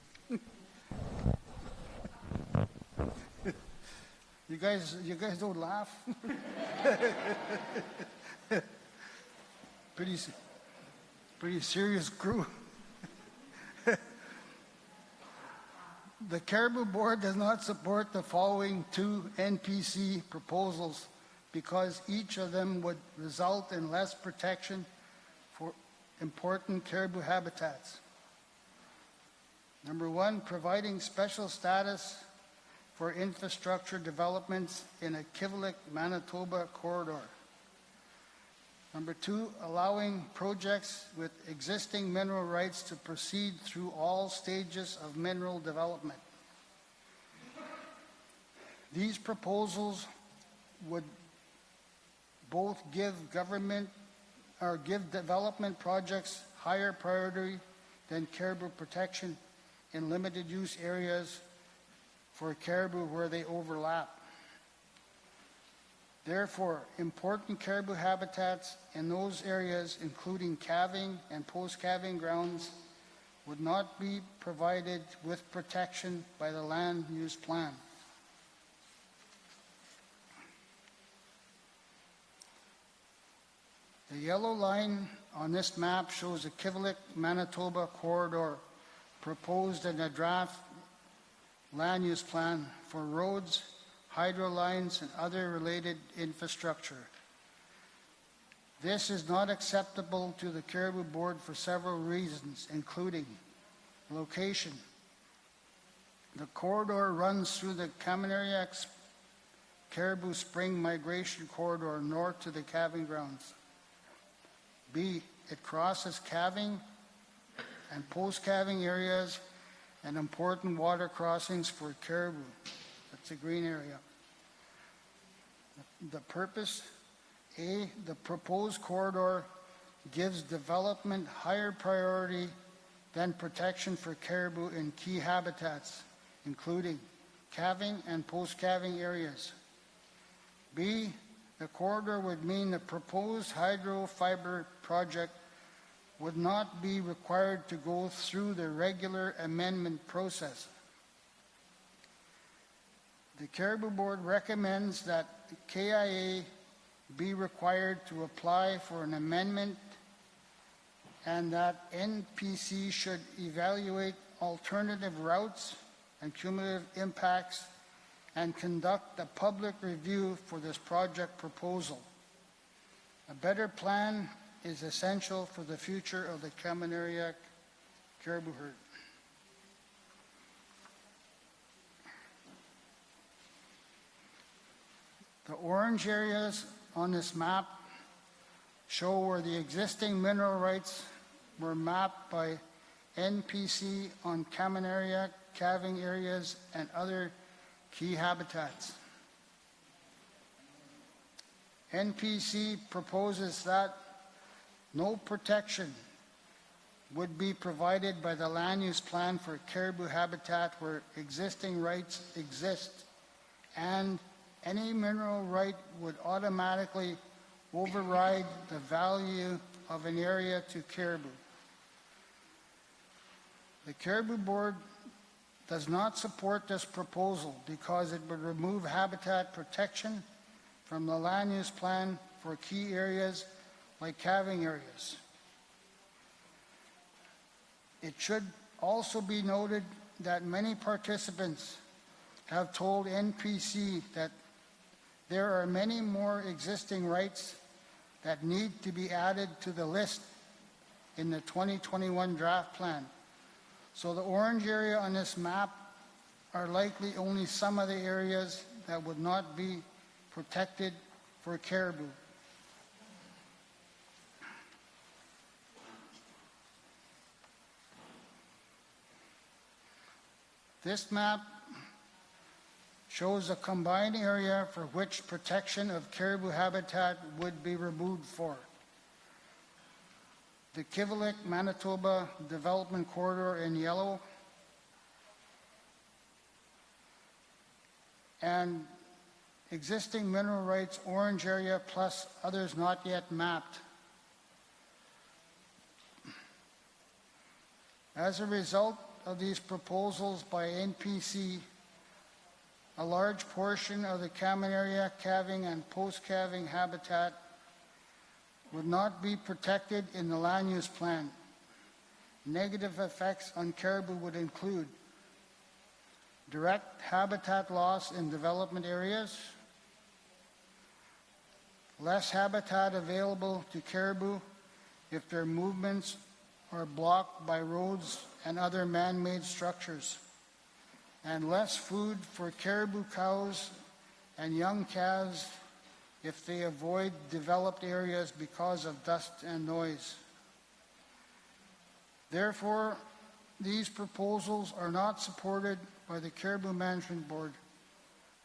You guys don't laugh. Pretty serious crew. The Caribou Board does not support the following two NPC proposals because each of them would result in less protection for important caribou habitats. Number one, providing special status for infrastructure developments in a Kivalliq, Manitoba corridor. Number two, allowing projects with existing mineral rights to proceed through all stages of mineral development. These proposals would both give development projects higher priority than caribou protection in limited use areas for caribou where they overlap. Therefore, important caribou habitats in those areas, including calving and post-calving grounds, would not be provided with protection by the land use plan. The yellow line on this map shows the Kivalliq, Manitoba corridor proposed in a draft land use plan for roads, hydro lines, and other related infrastructure. This is not acceptable to the Caribou Board for several reasons, including location. The corridor runs through the Kamanariak Caribou Spring Migration Corridor north to the calving grounds. B, it crosses calving and post-calving areas and important water crossings for caribou. That's a green area. The purpose, A, the proposed corridor gives development higher priority than protection for caribou in key habitats, including calving and post-calving areas. B, the corridor would mean the proposed hydro fiber project would not be required to go through the regular amendment process. The Caribou Board recommends that the KIA be required to apply for an amendment and that NPC should evaluate alternative routes and cumulative impacts and conduct a public review for this project proposal. A better plan is essential for the future of the Kamanariak caribou herd. The orange areas on this map show where the existing mineral rights were mapped by NPC on Kamanariak calving areas and other key habitats. NPC proposes that no protection would be provided by the land use plan for caribou habitat where existing rights exist, and any mineral right would automatically override the value of an area to caribou. The Caribou Board does not support this proposal because it would remove habitat protection from the land use plan for key areas like calving areas. It should also be noted that many participants have told NPC that there are many more existing rights that need to be added to the list in the 2021 draft plan. So the orange area on this map are likely only some of the areas that would not be protected for caribou. This map shows a combined area for which protection of caribou habitat would be removed for. The Kivalliq Manitoba Development Corridor in yellow, and existing mineral rights orange area plus others not yet mapped. As a result of these proposals by NPC, a large portion of the common area calving and post-calving habitat would not be protected in the land use plan. Negative effects on caribou would include direct habitat loss in development areas, less habitat available to caribou if their movements are blocked by roads and other man-made structures, and less food for caribou cows and young calves if they avoid developed areas because of dust and noise. Therefore, these proposals are not supported by the Caribou Management Board,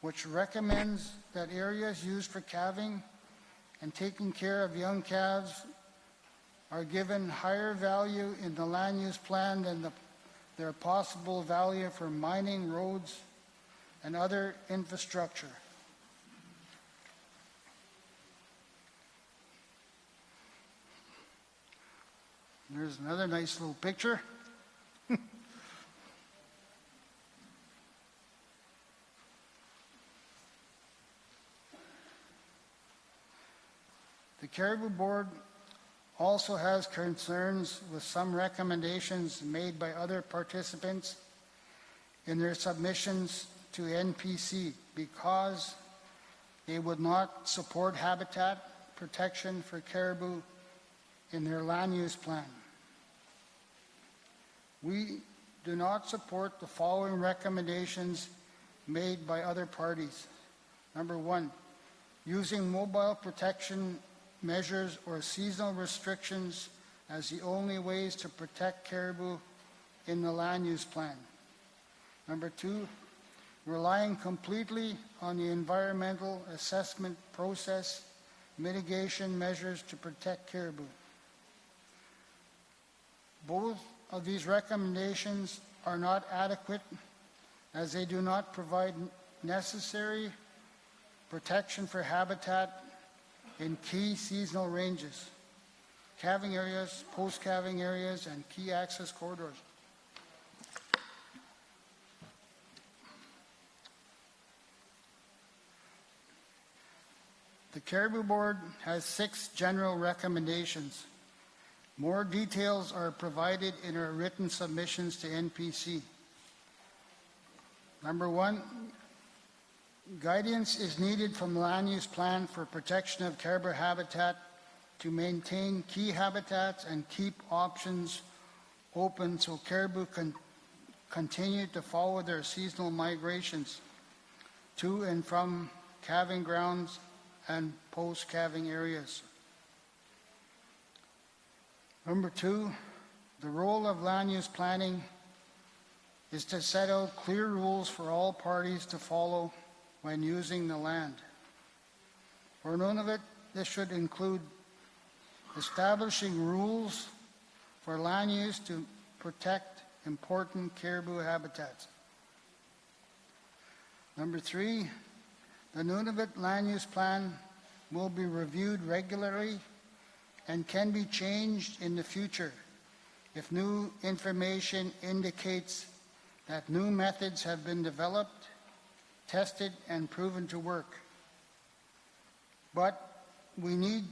which recommends that areas used for calving and taking care of young calves are given higher value in the land use plan than their possible value for mining, roads, and other infrastructure. There's another nice little picture. The Caribou Board also has concerns with some recommendations made by other participants in their submissions to NPC because they would not support habitat protection for caribou in their land use plan. We do not support the following recommendations made by other parties. Number one, using mobile protection measures or seasonal restrictions as the only ways to protect caribou in the land use plan. Number two, relying completely on the environmental assessment process mitigation measures to protect caribou. Both of these recommendations are not adequate as they do not provide necessary protection for habitat in key seasonal ranges, calving areas, post-calving areas, and key access corridors. The Caribou Board has 6 general recommendations. More details are provided in our written submissions to NPC. Number 1, guidance is needed from the land use plan for protection of caribou habitat to maintain key habitats and keep options open so caribou can continue to follow their seasonal migrations to and from calving grounds and post-calving areas. Number 2, the role of land use planning is to set out clear rules for all parties to follow when using the land. For Nunavut, this should include establishing rules for land use to protect important caribou habitats. Number 3, the Nunavut land use plan will be reviewed regularly and can be changed in the future if new information indicates that new methods have been developed, tested, and proven to work. But we need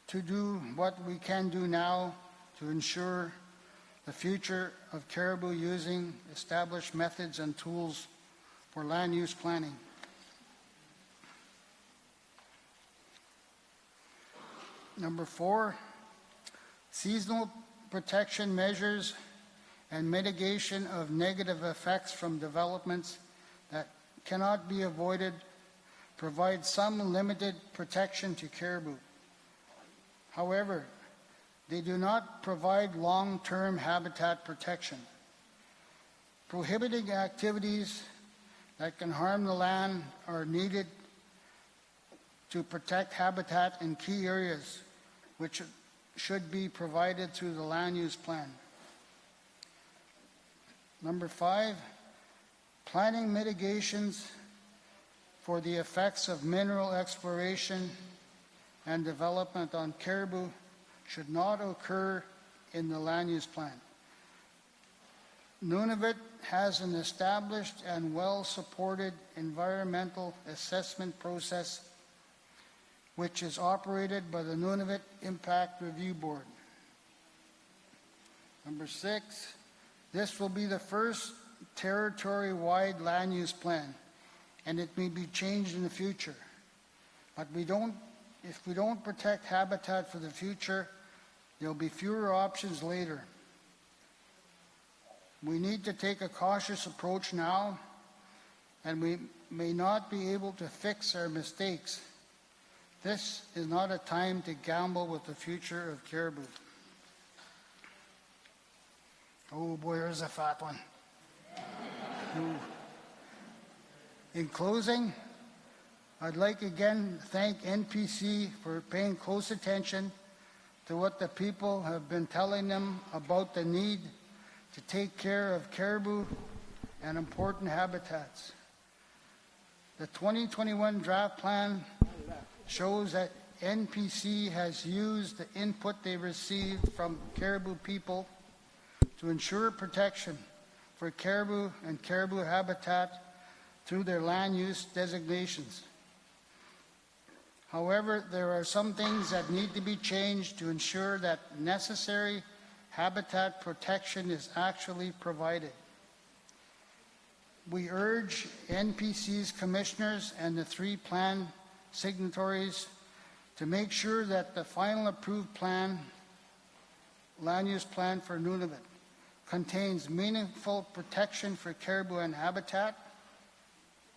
to do what we can do now to ensure the future of caribou using established methods and tools for land use planning. Number 4, seasonal protection measures and mitigation of negative effects from developments that cannot be avoided provide some limited protection to caribou. However, they do not provide long-term habitat protection. Prohibiting activities that can harm the land are needed to protect habitat in key areas, which should be provided through the land use plan. Number 5, planning mitigations for the effects of mineral exploration and development on caribou should not occur in the land use plan. Nunavut has an established and well-supported environmental assessment process which is operated by the Nunavut Impact Review Board. Number 6, this will be the first territory-wide land use plan, and it may be changed in the future. But if we don't protect habitat for the future, there will be fewer options later. We need to take a cautious approach now, and we may not be able to fix our mistakes. This is not a time to gamble with the future of caribou. Oh boy, there's a fat one. In closing, I'd like again to thank NPC for paying close attention to what the people have been telling them about the need to take care of caribou and important habitats. The 2021 draft plan shows that NPC has used the input they received from caribou people to ensure protection for caribou and caribou habitat through their land use designations. However, there are some things that need to be changed to ensure that necessary habitat protection is actually provided. We urge NPC's commissioners and the 3 plan signatories to make sure that the final approved plan, land use plan for Nunavut, contains meaningful protection for caribou and habitat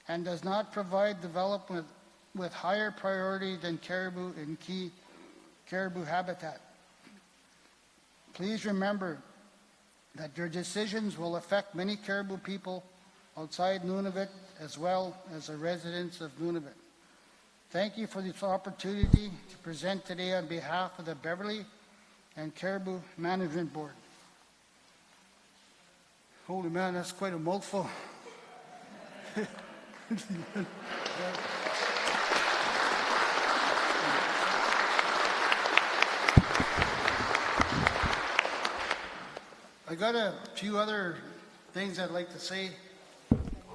and does not provide development with higher priority than caribou in key caribou habitat. Please remember that your decisions will affect many caribou people outside Nunavut as well as the residents of Nunavut. Thank you for this opportunity to present today on behalf of the Beverly and Caribou Management Board. Holy man, that's quite a mouthful. I got a few other things I'd like to say.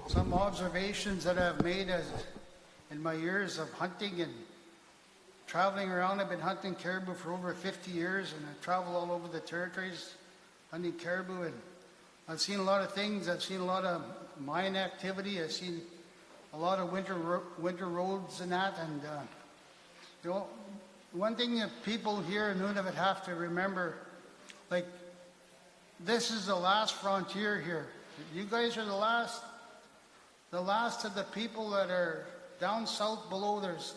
Some observations that I've made in my years of hunting and traveling around. I've been hunting caribou for over 50 years, and I travel all over the territories hunting caribou, and I've seen a lot of things. I've seen a lot of mine activity. I've seen a lot of winter roads and that. And you know, one thing that people here in Nunavut have to remember, like, this is the last frontier here. You guys are the last of the people that are down south below. There's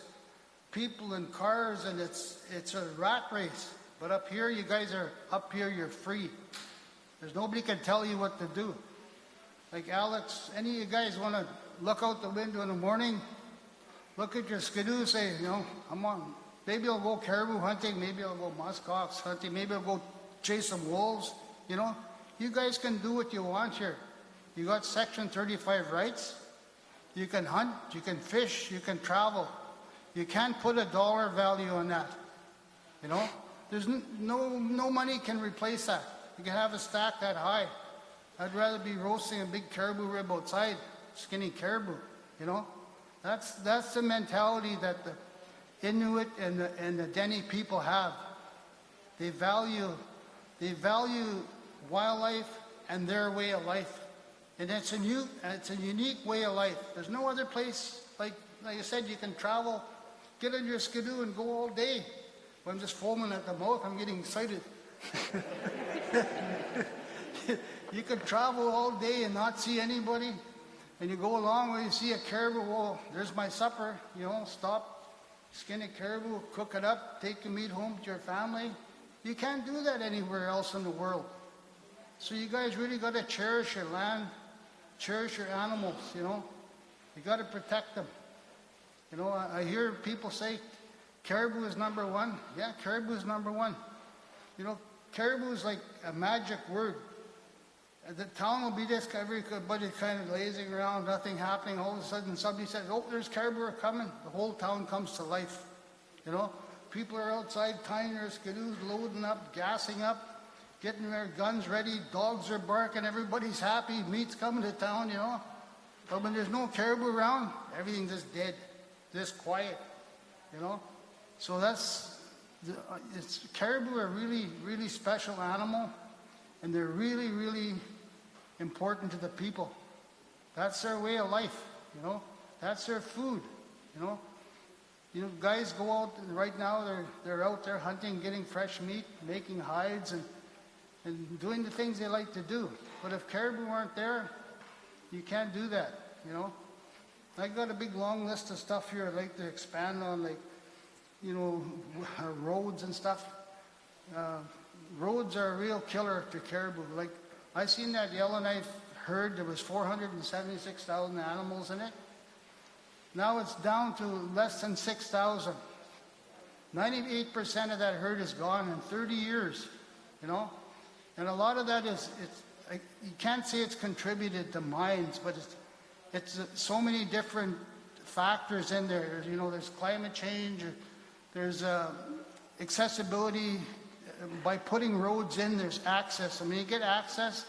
people in cars, and it's a rat race. But up here, you guys are up here. You're free. There's nobody can tell you what to do. Like Alex, any of you guys want to look out the window in the morning, look at your skidoo, say, you know, I'm on. Maybe I'll go caribou hunting. Maybe I'll go muskox hunting. Maybe I'll go chase some wolves. You know, you guys can do what you want here. You got Section 35 rights. You can hunt, you can fish, you can travel. You can't put a dollar value on that. You know, there's no money can replace that. You can have a stack that high. I'd rather be roasting a big caribou rib outside, skinny caribou, you know? That's the mentality that the Inuit and the Dene people have. They value wildlife and their way of life. And it's a unique way of life. There's no other place, like I said, you can travel, get in your skidoo and go all day. Well, I'm just foaming at the mouth, I'm getting excited. You can travel all day and not see anybody, and you go along where you see a caribou, well, there's my supper, you know, stop, skin a caribou, cook it up, take the meat home to your family. You can't do that anywhere else in the world. So you guys really got to cherish your land, cherish your animals, you know. You got to protect them. You know, I hear people say caribou is number one. Yeah, caribou is number one. You know, caribou is like a magic word. The town will be just everybody kind of lazing around, nothing happening. All of a sudden somebody says, oh, there's caribou are coming. The whole town comes to life. You know, people are outside tying their skidoos, loading up, gassing up, getting their guns ready. Dogs are barking. Everybody's happy. Meat's coming to town, you know. But when there's no caribou around, everything's just dead, just quiet, you know. So caribou are really, really special animal, and they're really, really important to the people. That's their way of life, you know. That's their food, you know. You know, guys go out right now. They're out there hunting, getting fresh meat, making hides, and doing the things they like to do. But if caribou aren't there, you can't do that, you know. I got a big long list of stuff here I'd like to expand on, like, you know, roads and stuff. Roads are a real killer to caribou. Like, I seen that Yellowknife herd, there was 476,000 animals in it. Now it's down to less than 6,000. 98% of that herd is gone in 30 years, you know. And a lot of that is, you can't say it's contributed to mines, but it's so many different factors in there. You know, there's climate change, there's accessibility. By putting roads in, there's access. I mean, you get access,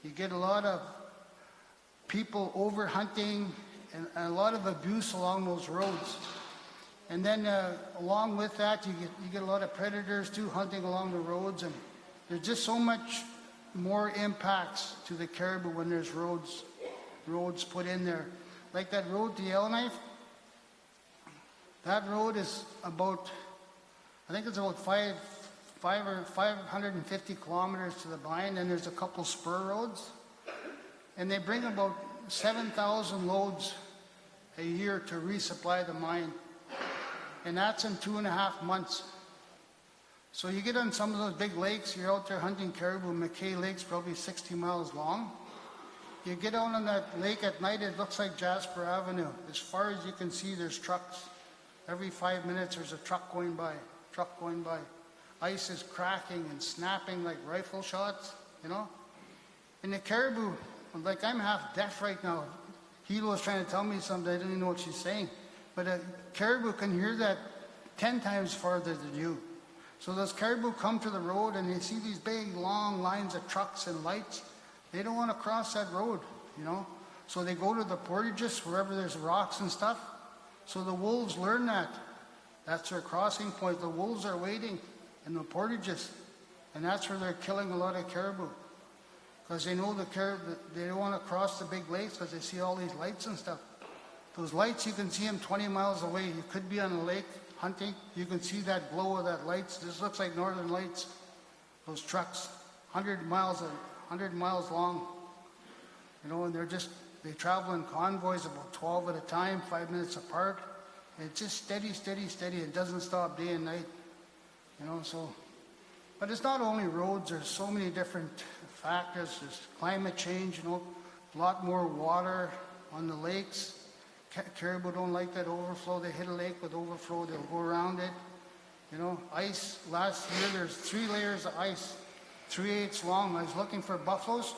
you get a lot of people over hunting and a lot of abuse along those roads. And then along with that, you get a lot of predators too hunting along the roads, and there's just so much more impacts to the caribou when there's roads put in there. Like that road to Yellowknife, that road is about, I think it's about 550 kilometers to the mine, and there's a couple spur roads, and they bring about 7,000 loads a year to resupply the mine, and that's in 2.5 months. So you get on some of those big lakes, you're out there hunting caribou. McKay Lake's probably 60 miles long. You get out on that lake at night, it looks like Jasper Avenue. As far as you can see, there's trucks. Every 5 minutes there's a truck going by. Ice is cracking and snapping like rifle shots, you know. And the caribou, like, I'm half deaf right now. Hilo was trying to tell me something, I didn't even know what she's saying. But a caribou can hear that 10 times farther than you. So those caribou come to the road and they see these big long lines of trucks and lights. They don't want to cross that road, you know. So they go to the portages wherever there's rocks and stuff. So the wolves learn that. That's their crossing point. The wolves are waiting in the portages, and that's where they're killing a lot of caribou, because they know they don't want to cross the big lakes because they see all these lights and stuff. Those lights, you can see them 20 miles away. You could be on a lake hunting, you can see that glow of that lights. This looks like Northern Lights. Those trucks, 100 miles long, you know, and they travel in convoys, about 12 at a time, 5 minutes apart. And it's just steady. It doesn't stop day and night, you know. So, but it's not only roads. There's so many different factors. There's climate change, you know, a lot more water on the lakes. Caribou don't like that overflow. They hit a lake with overflow, they'll go around it. You know, ice. Last year there's 3 layers of ice, 3/8 long. I was looking for buffaloes.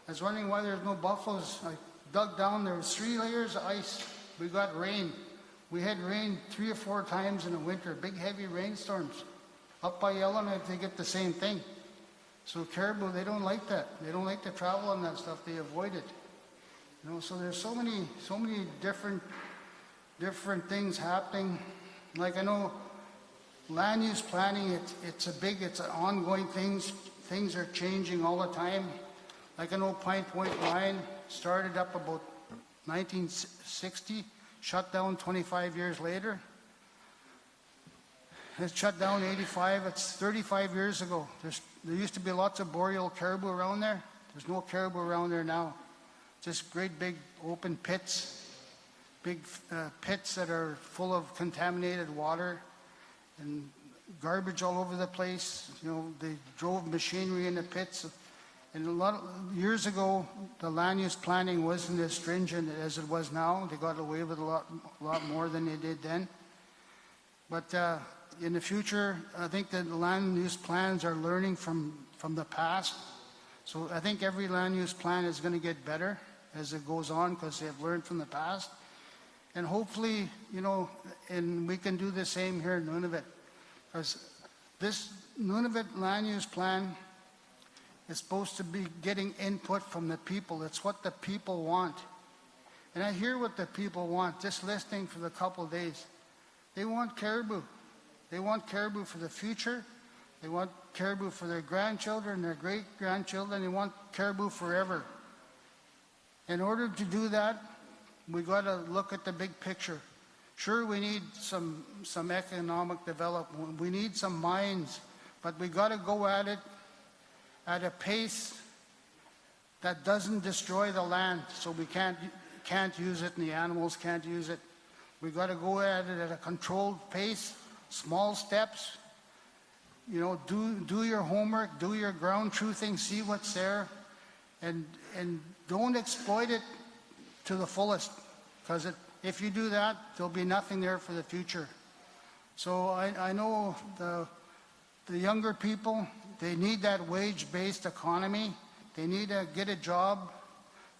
I was wondering why there's no buffaloes. I dug down, there was 3 layers of ice. We got rain. We had rain 3 or 4 times in the winter, big heavy rainstorms. Up by Yellowknife they get the same thing. So caribou, they don't like that. They don't like to travel on that stuff. They avoid it. You know, so there's so many different things happening. Like I know land use planning, it's an ongoing thing. Things are changing all the time. Like I know Pine Point Line started up about 1960, shut down 25 years later. It shut down 85, it's 35 years ago. There used to be lots of boreal caribou around there. There's no caribou around there now. Just great big open pits, big pits that are full of contaminated water and garbage all over the place. You know, they drove machinery in the pits. And years ago, the land use planning wasn't as stringent as it was now. They got away with a lot more than they did then. But in the future, I think that the land use plans are learning from the past. So I think every land use plan is going to get better as it goes on because they have learned from the past. And hopefully, you know, and we can do the same here in Nunavut. Because this Nunavut land use plan is supposed to be getting input from the people. It's what the people want. And I hear what the people want, just listening for the couple of days. They want caribou. They want caribou for the future. They want caribou for their grandchildren, their great-grandchildren. They want caribou forever. In order to do that, we got to look at the big picture. Sure, we need some economic development. We need some mines, but we got to go at it at a pace that doesn't destroy the land, so we can't use it and the animals can't use it. We got to go at it at a controlled pace, small steps. You know, do your homework, do your ground truthing, see what's there, and don't exploit it to the fullest, because if you do that, there'll be nothing there for the future. So I know the younger people, they need that wage-based economy. They need to get a job,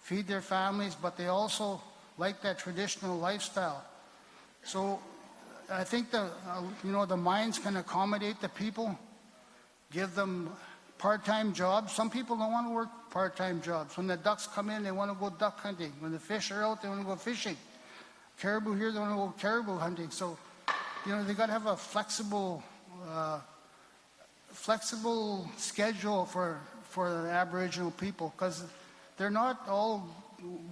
feed their families, but they also like that traditional lifestyle. So I think the mines can accommodate the people, give them part-time jobs. Some people don't want to work part-time jobs. When the ducks come in, they want to go duck hunting. When the fish are out, they want to go fishing. Caribou here, they want to go caribou hunting. So, you know, they got to have a flexible schedule for the Aboriginal people, because they're not all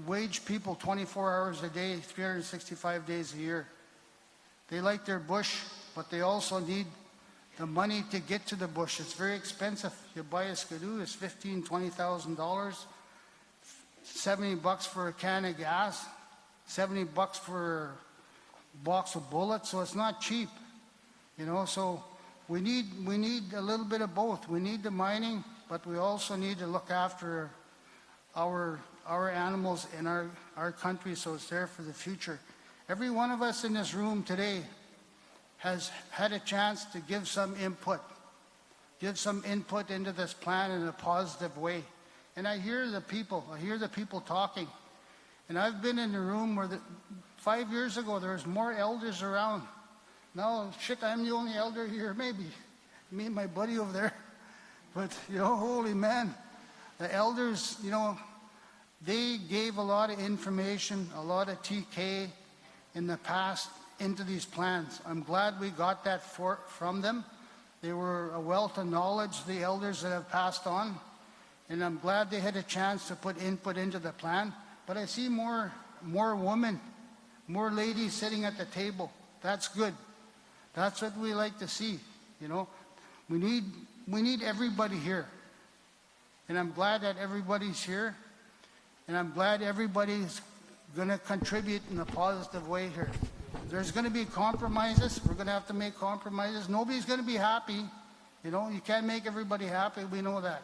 wage people 24 hours a day, 365 days a year. They like their bush, but they also need the money to get to the bush. It's very expensive. You buy a skidoo, it's $15,000, $20,000, $70 for a can of gas, $70 for a box of bullets, so it's not cheap. You know, so we need a little bit of both. We need the mining, but we also need to look after our animals in our country, so it's there for the future. Every one of us in this room today has had a chance to give some input into this plan in a positive way. And I hear the people talking. And I've been in a room where 5 years ago there was more elders around. Now, I'm the only elder here, maybe. Me and my buddy over there. But, you know, holy man, the elders, you know, they gave a lot of information, a lot of TK in the past into these plans. I'm glad we got that from them. They were a wealth of knowledge, the elders that have passed on. And I'm glad they had a chance to put input into the plan. But I see more women, more ladies sitting at the table. That's good. That's what we like to see, you know. We need everybody here. And I'm glad that everybody's here. And I'm glad everybody's going to contribute in a positive way here. There's going to be compromises. We're going to have to make compromises. Nobody's going to be happy. You know, you can't make everybody happy. We know that.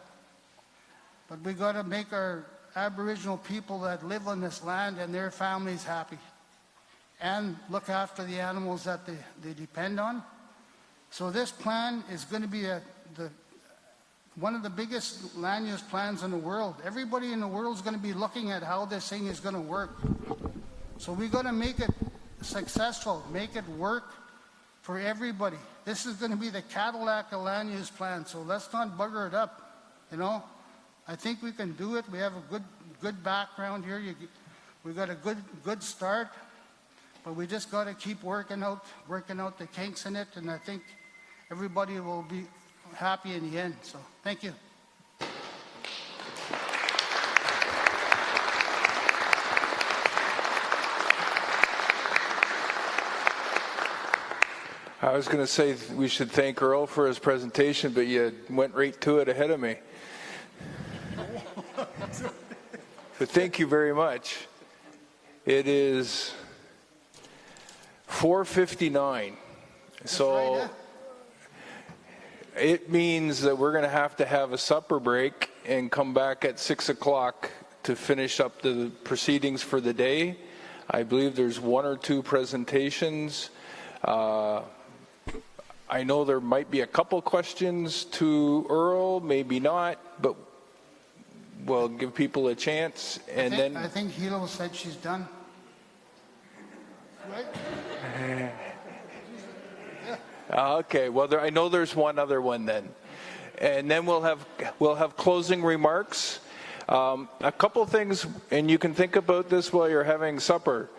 But we got to make our Aboriginal people that live on this land and their families happy, and look after the animals that they depend on. So this plan is going to be one of the biggest land use plans in the world. Everybody in the world is going to be looking at how this thing is going to work. So we got to make it successful, make it work for everybody. This is going to be the Cadillac of land use plan, so let's not bugger it up. You know, I think we can do it. We have a good background here. We got a good start, but we just got to keep working out the kinks in it, and I think everybody will be happy in the end. So thank you. I was going to say we should thank Earl for his presentation, but you went right to it ahead of me. But thank you very much. It is 4:59, so it means that we're going to have a supper break and come back at 6 o'clock to finish up the proceedings for the day. I believe there's one or two presentations. I know there might be a couple questions to Earl, maybe not, but we'll give people a chance. And I think Hilo said she's done. Right? Okay. Well, I know there's one other one then, and then we'll have closing remarks. A couple things, and you can think about this while you're having supper.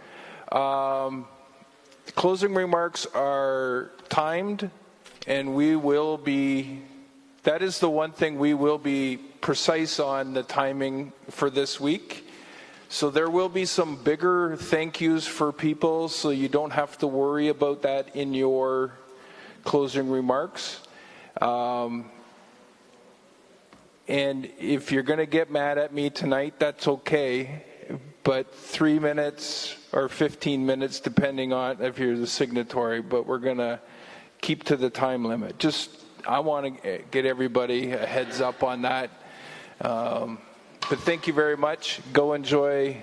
Closing remarks are timed, and that is the one thing we will be precise on the timing for this week. So there will be some bigger thank yous for people, so you don't have to worry about that in your closing remarks. And if you're going to get mad at me tonight, that's okay. But 3 minutes or 15 minutes, depending on if you're the signatory, but we're going to keep to the time limit. I want to get everybody a heads up on that. But thank you very much. Go enjoy,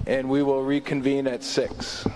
and we will reconvene at 6.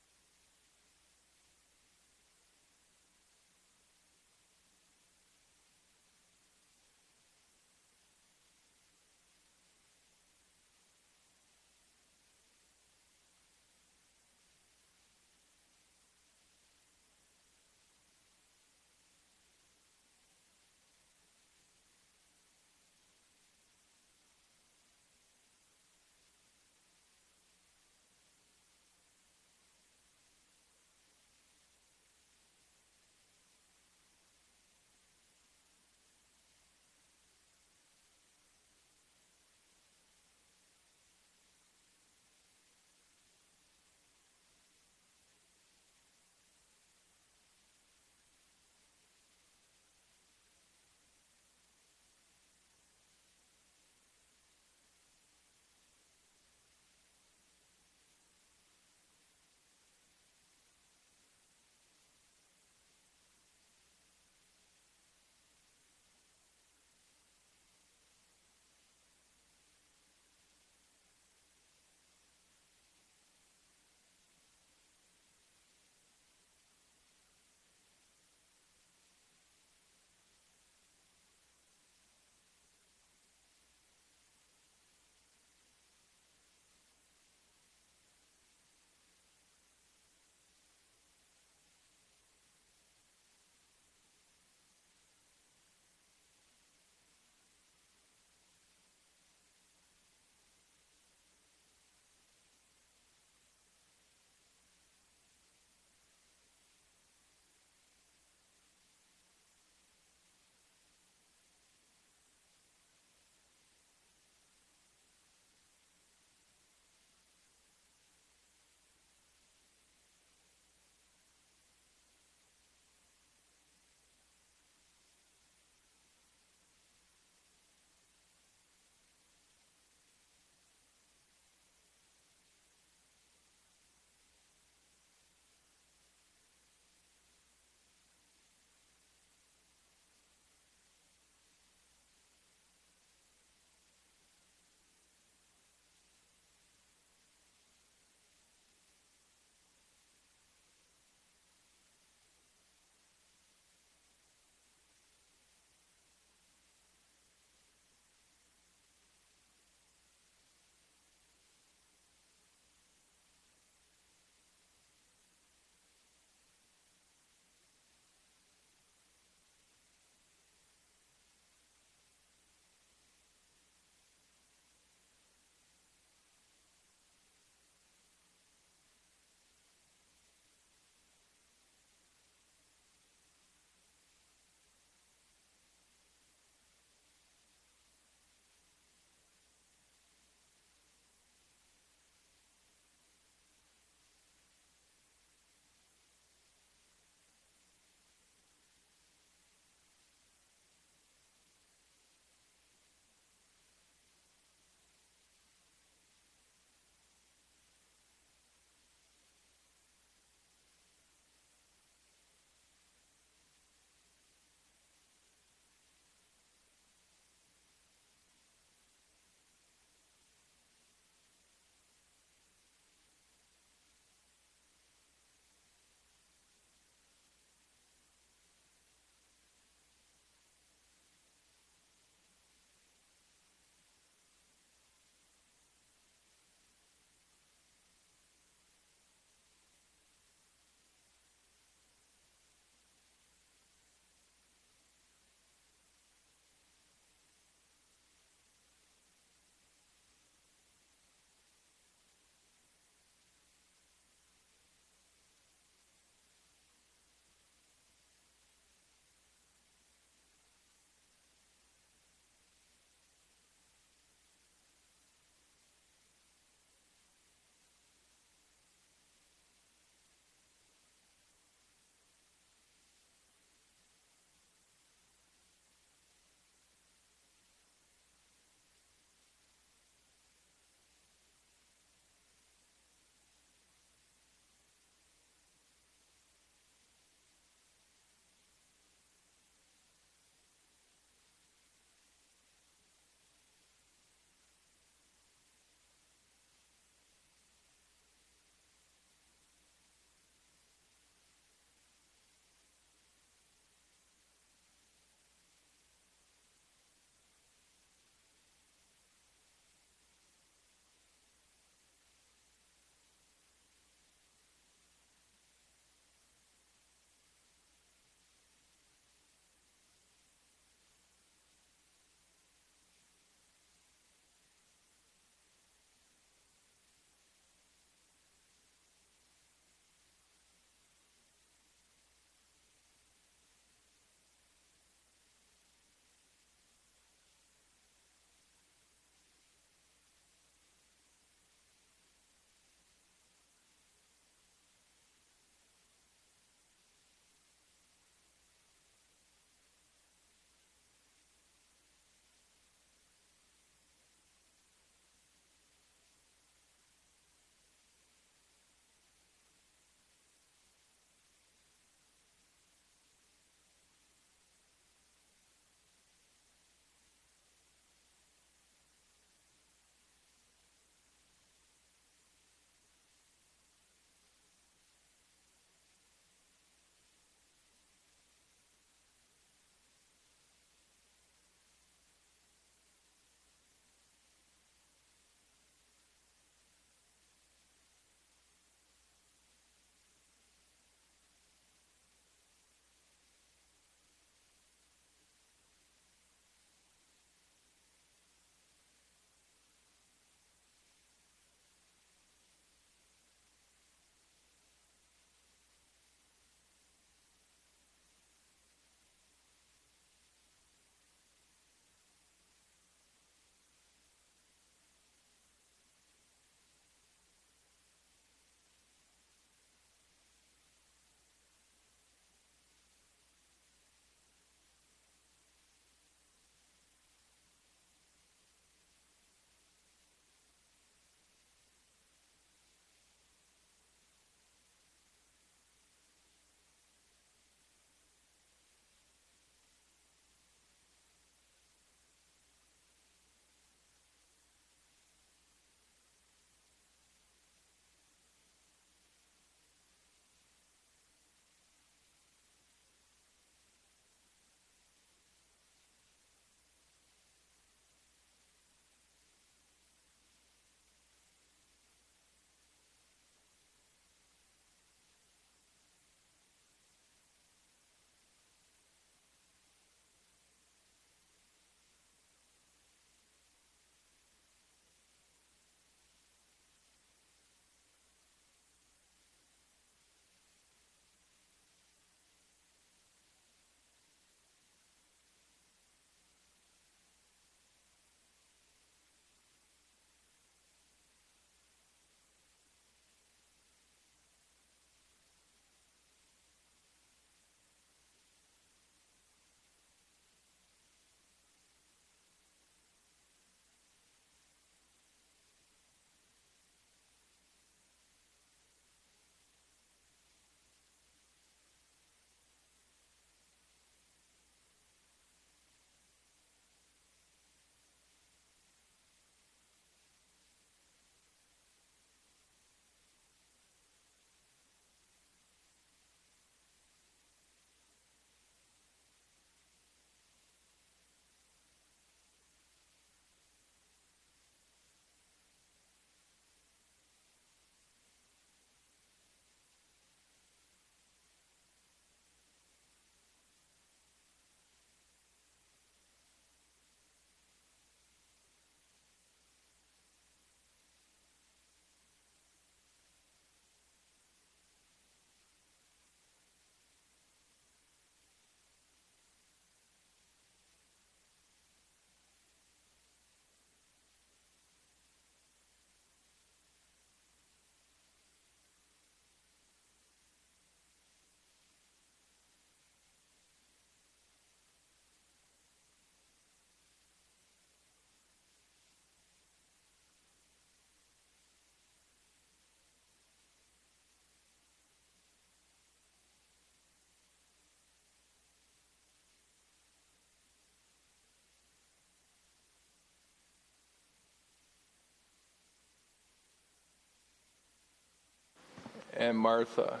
and Martha.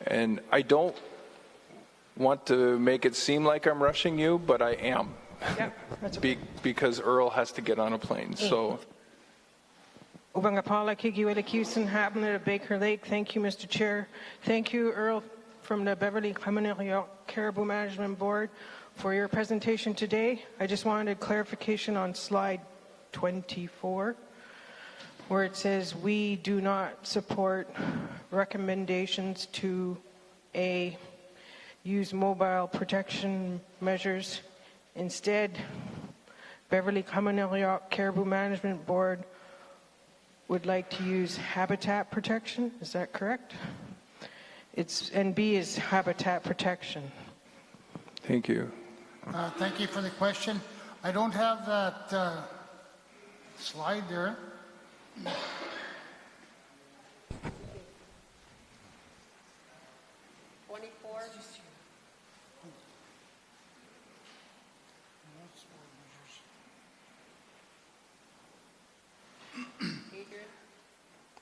And I don't want to make it seem like I'm rushing you, but I am. Yep, that's okay. Because Earl has to get on a plane. So. Ubangapala Kigiwele Houston, Hamlet of Baker Lake. Thank you, Mr. Chair. Thank you, Earl, from the Beverly Caribou Management Board, for your presentation today. I just wanted clarification on slide 24, where it says we do not support recommendations to use mobile protection measures. Instead, Beverly Caribou Management Board would like to use habitat protection. Is that correct? And B is habitat protection. Thank you. Thank you for the question. I don't have that slide there.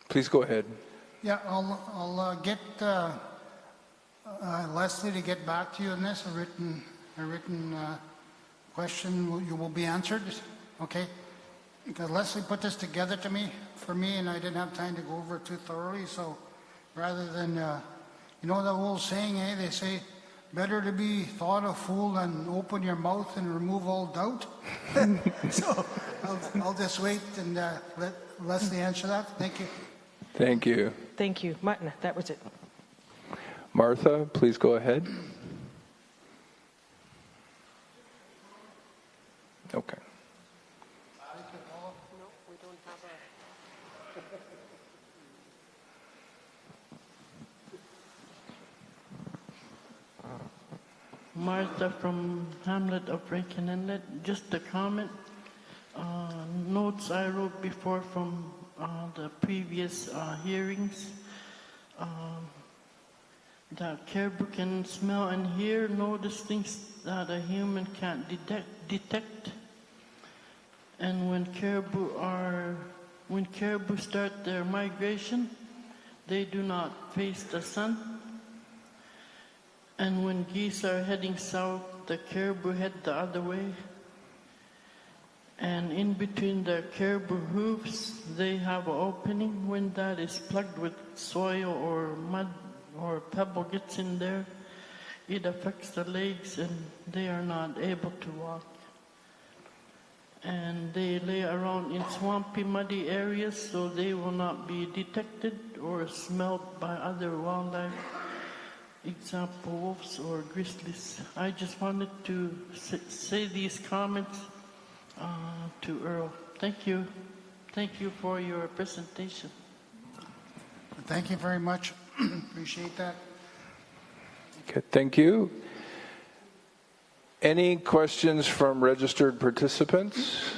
Please go ahead. Yeah, I'll get Leslie to get back to you on this. A written question will be answered. Okay, because Leslie put this together for me, and I didn't have time to go over it too thoroughly. So rather than you know the old saying, they say, better to be thought a fool than open your mouth and remove all doubt. So I'll just wait and let Leslie answer that. Thank you. Thank you. Thank you. Matna, that was it. Martha, please go ahead. Okay. Martha from Hamlet of Rankin Inlet. Just a comment. Notes I wrote before from the previous hearings. That caribou can smell and hear, notice things that a human can't detect. And when caribou start their migration, they do not face the sun. And when geese are heading south, the caribou head the other way. And in between the caribou hoofs, they have an opening. When that is plugged with soil or mud or pebble gets in there, it affects the legs and they are not able to walk. And they lay around in swampy, muddy areas so they will not be detected or smelled by other wildlife. Example, wolves or grizzlies. I just wanted to say these comments to Earl. Thank you. Thank you for your presentation. Thank you very much. Appreciate that. Okay, thank you. Any questions from registered participants?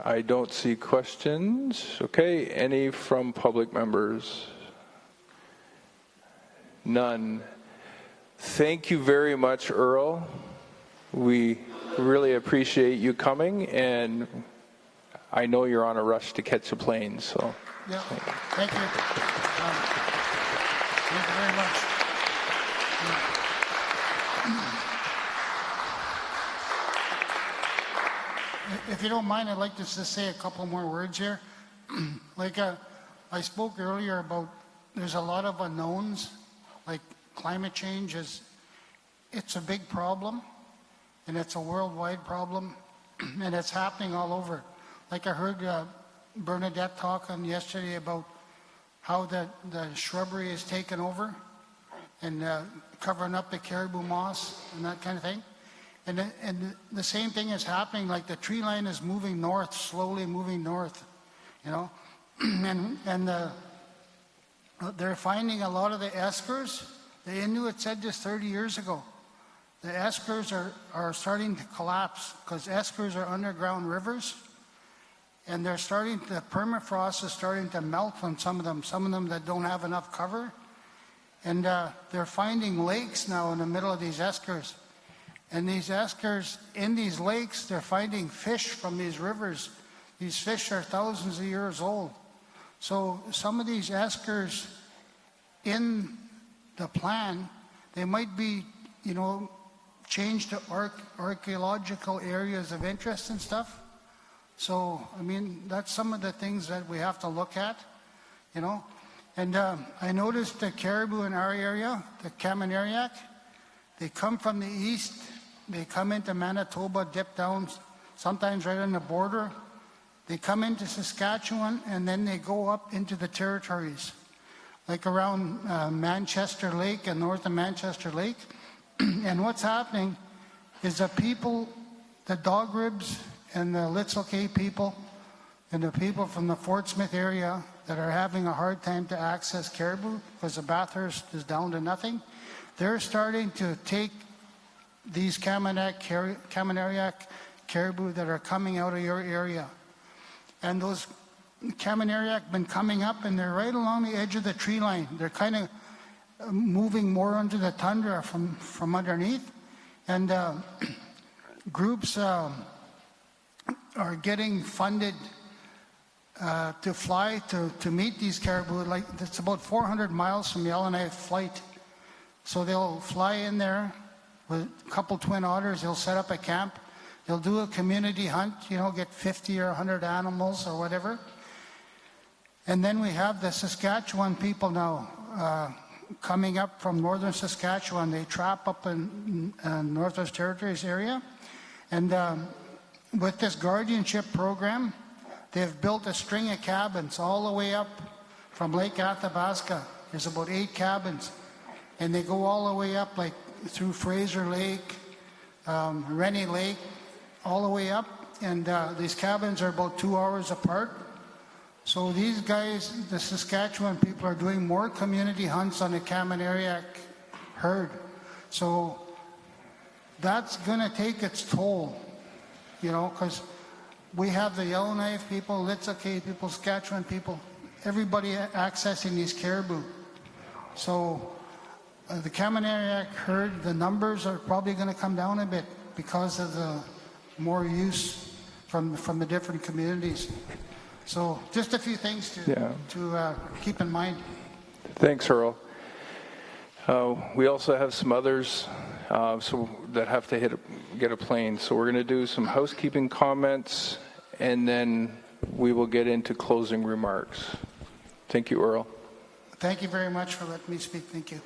I don't see questions. Okay, any from public members? None. Thank you very much, Earl. We really appreciate you coming, and I know you're on a rush to catch a plane, so. Yeah, thank you. Thank you very much. If you don't mind, I'd like to just say a couple more words here. Like I spoke earlier about, there's a lot of unknowns, like climate change it's a big problem. And it's a worldwide problem, and it's happening all over. Like I heard Bernadette talking yesterday about how the shrubbery is taken over and covering up the caribou moss and that kind of thing. And the same thing is happening, like the tree line is moving north, slowly moving north, you know. and they're finding a lot of the eskers. The Inuit said this 30 years ago. The eskers are starting to collapse because eskers are underground rivers, and the permafrost is starting to melt on some of them that don't have enough cover. And they're finding lakes now in the middle of these eskers. And these eskers in these lakes, they're finding fish from these rivers. These fish are thousands of years old. So some of these eskers in the plan, they might be, changed to archaeological areas of interest and stuff. So, I mean, that's some of the things that we have to look at, And I noticed the caribou in our area, the Kamanariak, they come from the east, they come into Manitoba, dip down, sometimes right on the border. They come into Saskatchewan, and then they go up into the territories, like around Manchester Lake and north of Manchester Lake. And what's happening is the people, the Dog Ribs and the Litzelkay people, and the people from the Fort Smith area that are having a hard time to access caribou because the Bathurst is down to nothing, they're starting to take these Kamanariak caribou that are coming out of your area. And those Kamanariak been coming up, and they're right along the edge of the tree line. They're kind of moving more into the tundra from underneath. And groups are getting funded to fly to meet these caribou. Like, it's about 400 miles from the Yellowknife flight. So they'll fly in there with a couple twin otters. They'll set up a camp. They'll do a community hunt, get 50 or 100 animals or whatever. And then we have the Saskatchewan people now coming up from northern Saskatchewan. They trap up in Northwest Territories area. And with this guardianship program, they've built a string of cabins all the way up from Lake Athabasca. There's about 8 cabins. And they go all the way up, like through Fraser Lake, Rennie Lake, all the way up. And these cabins are about 2 hours apart. So these guys, the Saskatchewan people, are doing more community hunts on the Kamanariak herd. So that's going to take its toll, because we have the Yellowknife people, Litzelkay people, Saskatchewan people, everybody accessing these caribou. So the Kamanariak herd, the numbers are probably going to come down a bit because of the more use from the different communities. So just a few things to keep in mind. Thanks, Earl. We also have some others that have to get a plane. So we're going to do some housekeeping comments, and then we will get into closing remarks. Thank you, Earl. Thank you very much for letting me speak. Thank you.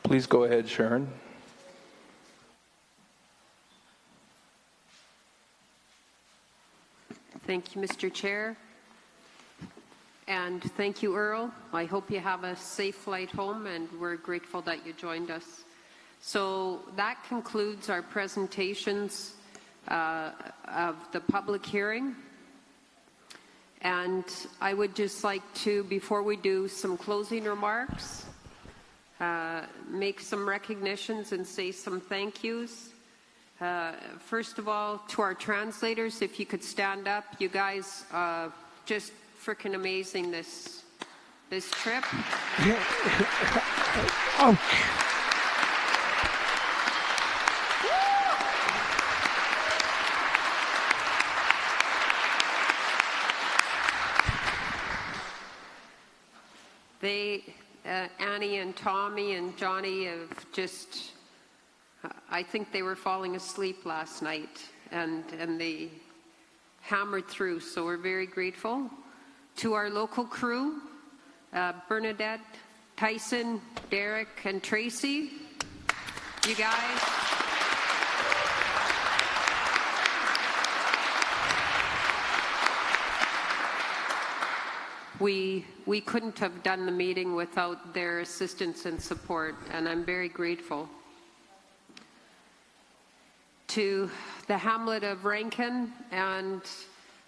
Please go ahead, Sharon. Thank you, Mr. Chair. And thank you, Earl. I hope you have a safe flight home, and we're grateful that you joined us. So that concludes our presentations of the public hearing. And I would just like to, before we do some closing remarks, make some recognitions and say some thank yous. First of all, to our translators, if you could stand up. You guys, just freaking amazing this trip. Ouch. Annie and Tommy and Johnny have just, I think they were falling asleep last night, and they hammered through, so we're very grateful. To our local crew, Bernadette, Tyson, Derek, and Tracy, you guys. We couldn't have done the meeting without their assistance and support, and I'm very grateful. To the hamlet of Rankin and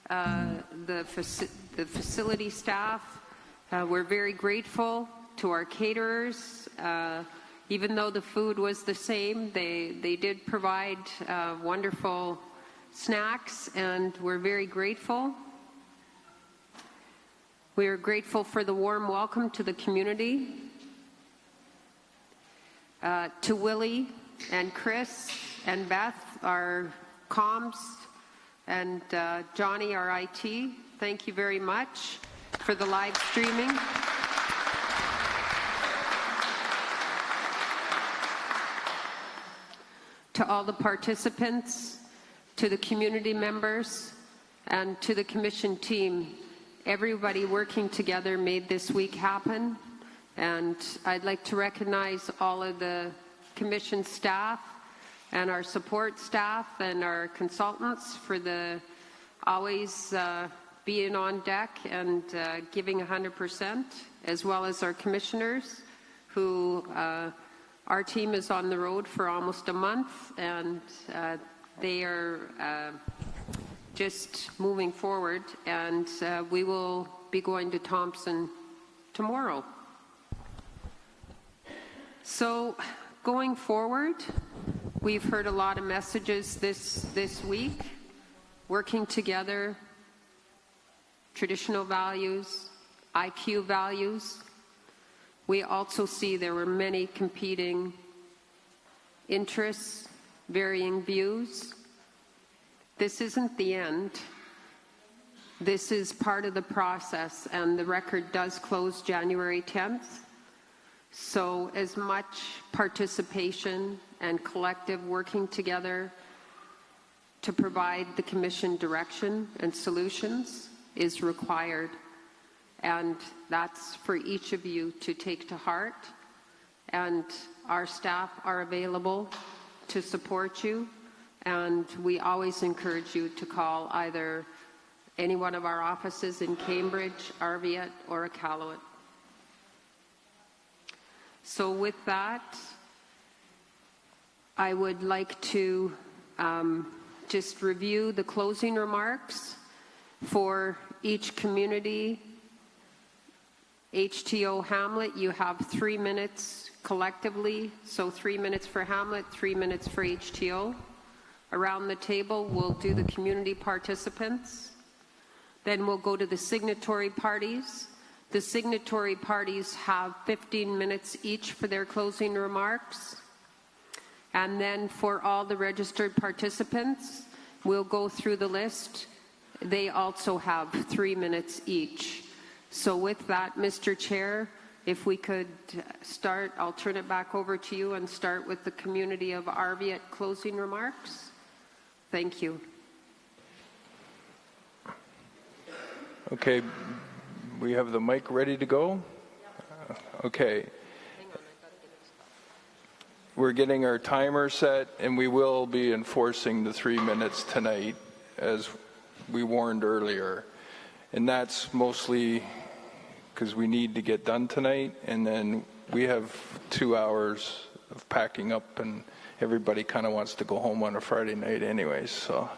the facility staff, we're very grateful. To our caterers, even though the food was the same, they did provide wonderful snacks, and we're very grateful. We are grateful for the warm welcome to the community. To Willie and Chris and Beth, our comms, and Johnny, our IT, thank you very much for the live streaming. To all the participants, to the community members, and to the Commission team, everybody working together made this week happen. And I'd like to recognize all of the Commission staff and our support staff and our consultants for the always being on deck and giving 100%, as well as our commissioners who our team is on the road for almost a month, and they are just moving forward, and we will be going to Thompson tomorrow. So going forward, we've heard a lot of messages this week, working together, traditional values, IQ values. We also see there were many competing interests, varying views. This isn't the end. This is part of the process, and the record does close January 10th. So as much participation and collective working together to provide the Commission direction and solutions is required. And that's for each of you to take to heart. And our staff are available to support you. And we always encourage you to call either any one of our offices in Cambridge, Arviat, or Iqaluit. So with that, I would like to just review the closing remarks for each community. HTO Hamlet, you have 3 minutes collectively, so 3 minutes for Hamlet, 3 minutes for HTO. Around the table, we'll do the community participants. Then we'll go to the signatory parties. The signatory parties have 15 minutes each for their closing remarks. And then for all the registered participants, we'll go through the list. They also have 3 minutes each. So with that, Mr. Chair, if we could start, I'll turn it back over to you and start with the community of Arviat closing remarks. Thank you. Okay, we have the mic ready to go? Okay. We're getting our timer set, and we will be enforcing the 3 minutes tonight, as we warned earlier. And that's mostly because we need to get done tonight, and then we have 2 hours of packing up, and everybody kind of wants to go home on a Friday night anyways. So,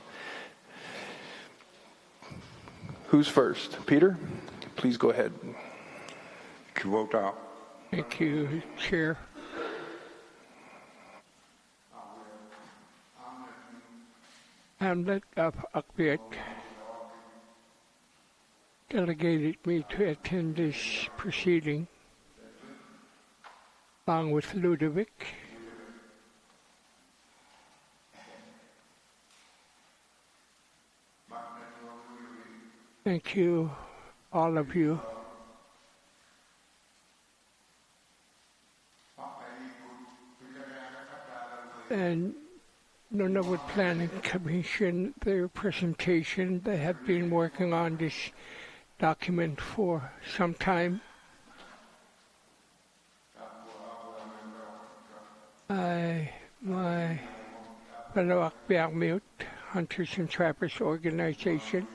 who's first? Peter, please go ahead. Thank you, Chair. Hamlet of Arviat delegated me to attend this proceeding along with Ludovic. Thank you, all of you. And Nunavut Planning Commission, their presentation, they have been working on this document for some time. My fellow Akbiarmiut, Hunters and Trappers Organization,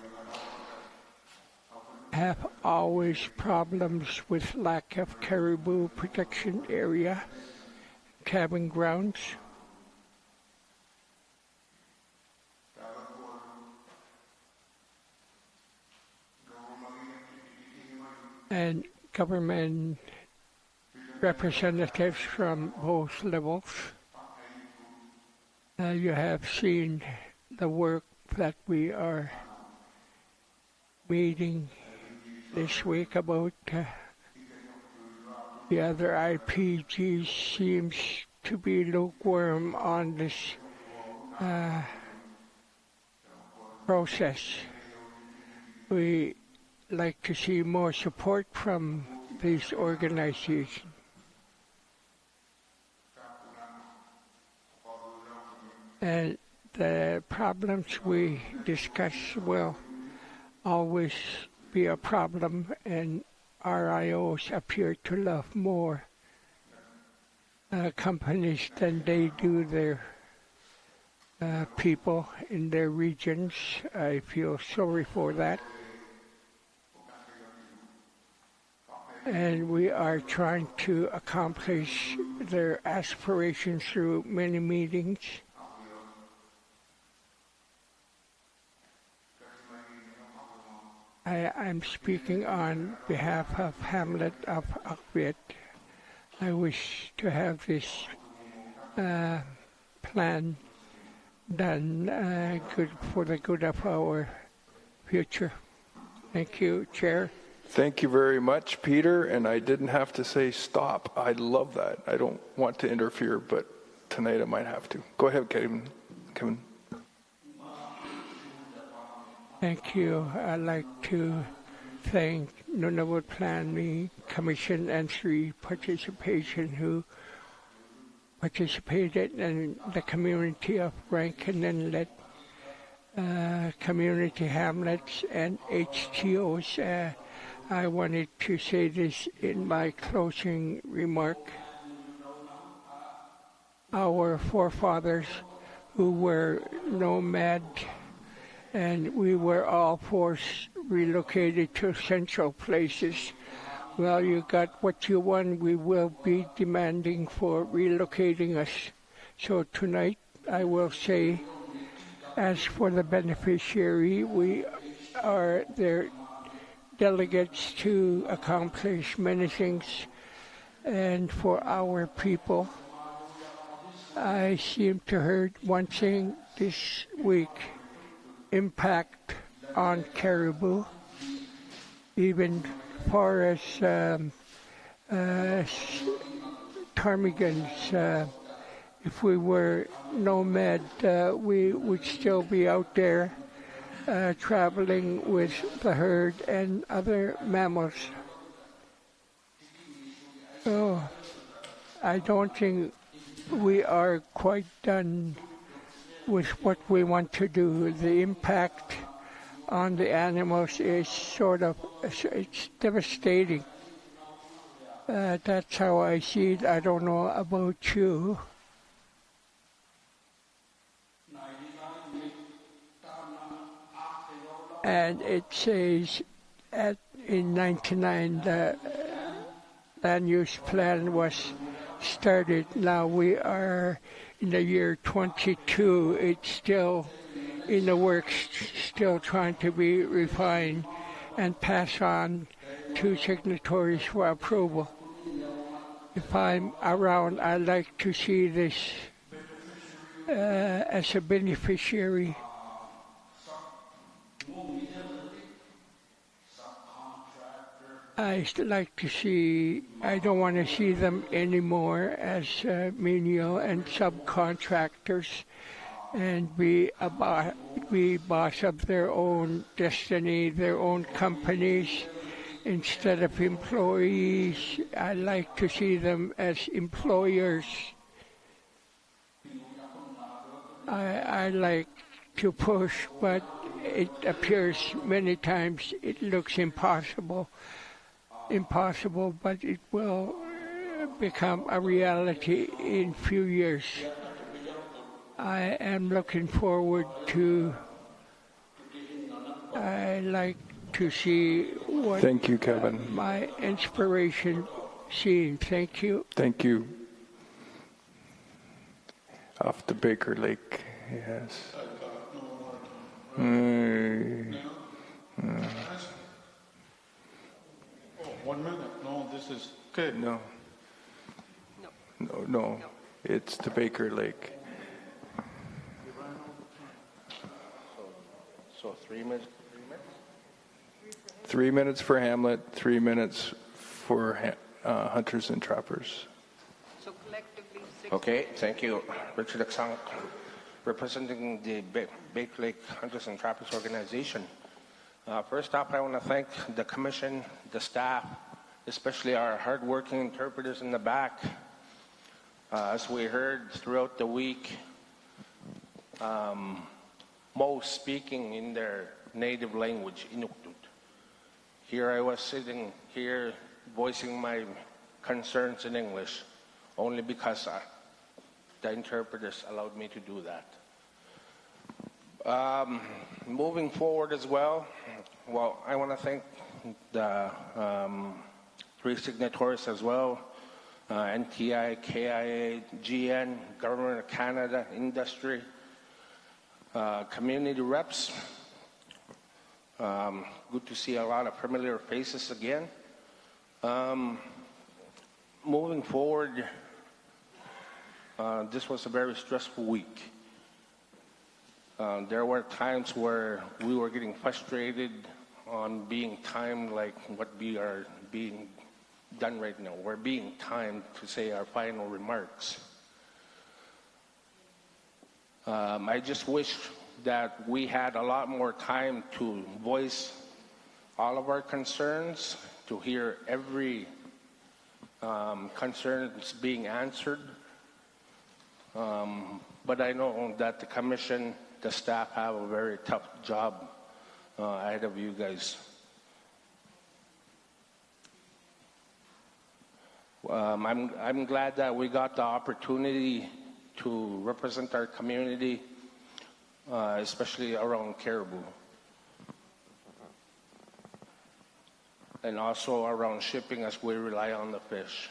have always problems with lack of caribou protection area, cabin grounds. And government representatives from both levels. You have seen the work that we are meeting this week about the other IPGs seems to be lukewarm on this process. We like to see more support from these organizations. And the problems we discuss will always be a problem, and RIOs appear to love more companies than they do their people in their regions. I feel sorry for that. And we are trying to accomplish their aspirations through many meetings. I'm speaking on behalf of Hamlet of Akbit. I wish to have this plan done good for the good of our future. Thank you, Chair. Thank you very much, Peter. And I didn't have to say stop. I love that. I don't want to interfere, but tonight I might have to. Go ahead, Kevin. Thank you. I'd like to thank Nunavut Planning Commission and 3 participation who participated in the community of Rankin, Inlet, community hamlets, and HTOs. I wanted to say this in my closing remark. Our forefathers who were nomad, and we were all forced relocated to central places. Well, you got what you want. We will be demanding for relocating us. So tonight I will say, as for the beneficiary, we are their delegates to accomplish many things. And for our people, I seem to heard one thing this week: impact on caribou, even far as ptarmigans. If we were nomad, we would still be out there traveling with the herd and other mammals. So I don't think we are quite done with what we want to do. The impact on the animals is it's devastating. That's how I see it. I don't know about you. And it says in 99 the land use plan was started. Now we are in the year 22. It's still in the works, still trying to be refined and pass on to signatories for approval. If I'm around, I'd like to see this as a beneficiary. I like to see, I don't want to see them anymore as menial and subcontractors and be boss of their own destiny, their own companies, instead of employees. I like to see them as employers. I like to push, but it appears many times it looks impossible, but it will become a reality in few years. I am looking forward to, I like to see what Thank you, Kevin. My inspiration scene. Thank you. Thank you. Off the Baker Lake, yes. Oh, 1 minute. No, this is good. No. It's the Baker Lake. So 3 minutes? 3 minutes for Hamlet, 3 minutes for hunters and trappers. So collectively, 6 Okay, thank you. Richard Aksang, representing the Baker Lake Hunters and Trappers Organization. First off, I want to thank the commission, the staff, especially our hardworking interpreters in the back. As we heard throughout the week, most speaking in their native language, Inuktitut. Here I was sitting here voicing my concerns in English only because the interpreters allowed me to do that. Moving forward as well, I want to thank the 3 signatories as well, NTI, KIA, GN, Government of Canada, industry, community reps. Good to see a lot of familiar faces again. Moving forward, this was a very stressful week. There were times where we were getting frustrated on being timed like what we are being done right now. We're being timed to say our final remarks. I just wish that we had a lot more time to voice all of our concerns, to hear every concerns being answered. But I know that the commission, the staff have a very tough job ahead of you guys. I'm glad that we got the opportunity to represent our community, especially around caribou. And also around shipping as we rely on the fish.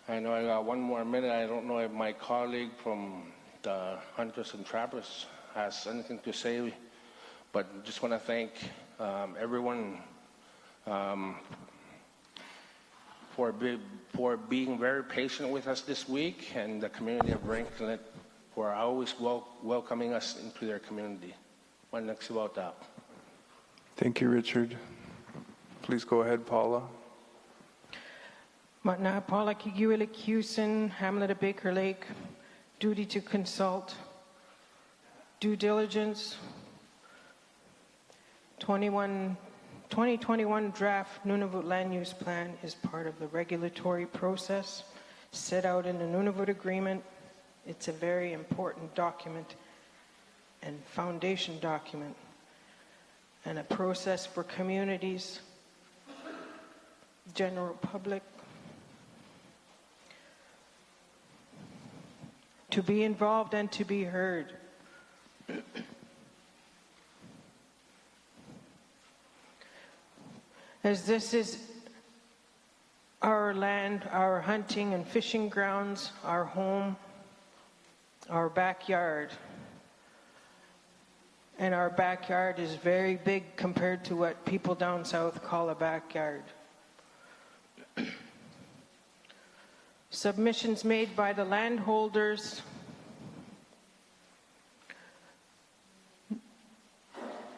I know I got 1 more minute. I don't know if my colleague from the Hunters and Trappers has anything to say, but just want to thank everyone for being very patient with us this week, and the community of Rankin for always welcoming us into their community. One next about that. Thank you, Richard. Please go ahead, Paula. Matna Paula Kigiwili Cusin, Hamlet of Baker Lake, duty to consult, due diligence, 2021 draft Nunavut land use plan is part of the regulatory process set out in the Nunavut agreement. It's a very important document and foundation document and a process for communities, general public, to be involved and to be heard. As this is our land, our hunting and fishing grounds, our home, our backyard. And our backyard is very big compared to what people down south call a backyard. Submissions made by the landholders,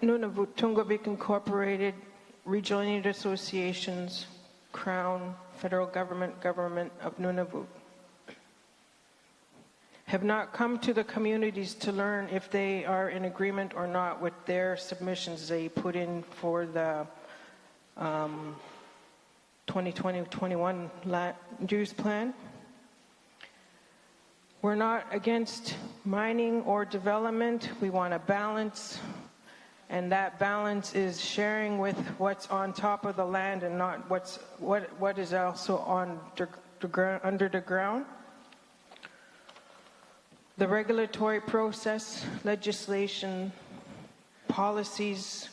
Nunavut Tungavik Incorporated, regional unit associations, Crown, federal government, government of Nunavut, have not come to the communities to learn if they are in agreement or not with their submissions they put in for the 2020-21 land use plan. We're not against mining or development. We want a balance, and that balance is sharing with what's on top of the land and not what is also on the ground, under the ground. The regulatory process, legislation, policies,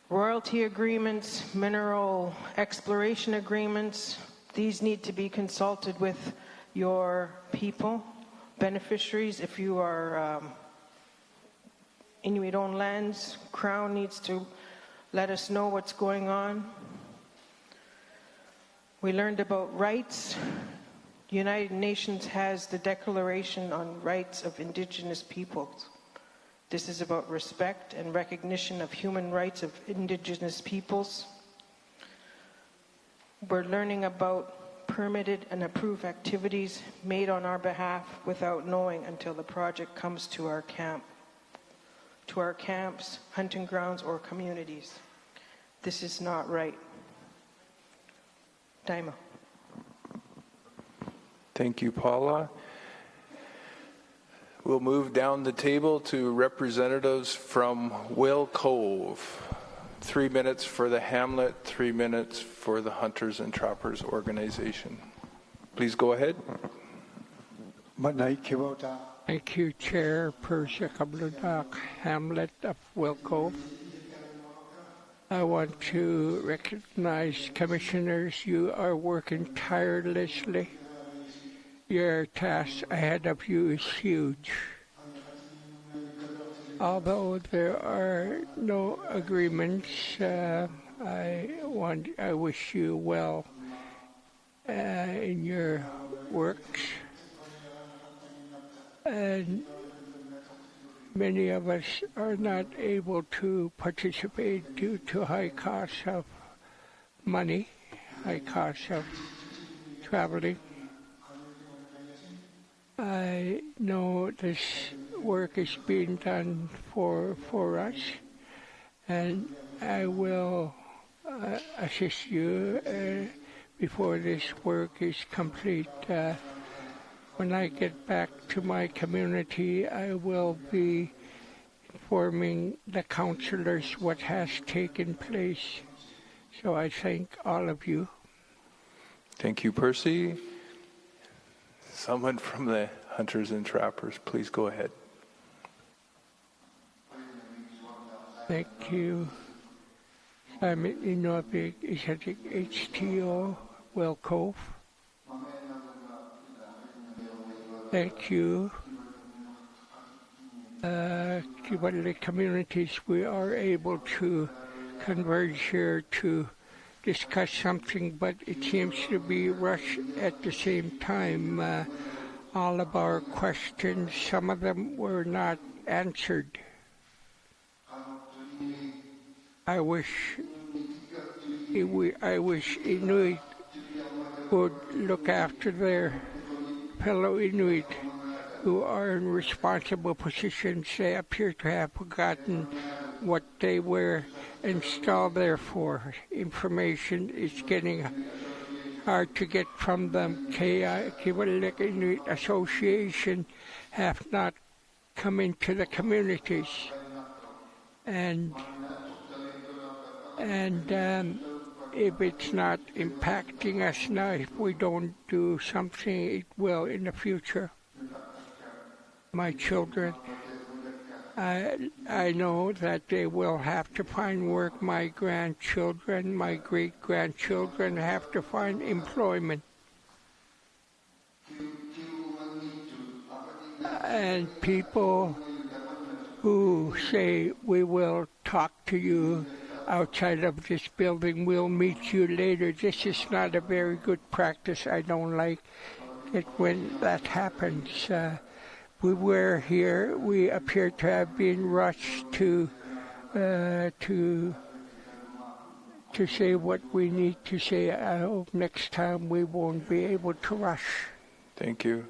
royalty agreements, mineral exploration agreements, these need to be consulted with your people, beneficiaries. If you are Inuit-owned lands, Crown needs to let us know what's going on. We learned about rights, The United Nations has the Declaration on Rights of Indigenous Peoples. This is about respect and recognition of human rights of Indigenous peoples. We're learning about permitted and approved activities made on our behalf without knowing until the project comes to our camps, hunting grounds, or communities. This is not right. Daima. Thank you, Paula. We'll move down the table to representatives from Whale Cove. 3 minutes for the Hamlet, 3 minutes for the Hunters and Trappers organization. Please go ahead. Thank you, Chair Persia Kabludak, Hamlet of Whale Cove. I want to recognize commissioners. You are working tirelessly. Your task ahead of you is huge. Although there are no agreements, I wish you well in your works. And many of us are not able to participate due to high costs of money, high costs of traveling. I know this work is being done for us, and I will assist you before this work is complete. When I get back to my community, I will be informing the councillors what has taken place. So I thank all of you. Thank you, Percy. Someone from the Hunters and Trappers, please go ahead. Thank you. I'm Inobig Isatic HTO, Whale Cove. Thank you. Given the communities, we are able to converge here to discuss something, but it seems to be rushed at the same time. All of our questions, some of them were not answered. I wish Inuit would look after their fellow Inuit who are in responsible positions. They appear to have forgotten what they were installed there for. Information is getting hard to get from them. Kivalek Inuit Association have not come into the communities, and if it's not impacting us now, if we don't do something, it will in the future. My children, I know that they will have to find work. My grandchildren, my great-grandchildren have to find employment. And people who say, we will talk to you outside of this building, we'll meet you later. This is not a very good practice. I don't like it when that happens. We were here. We appear to have been rushed to say what we need to say. I hope next time we won't be able to rush. Thank you.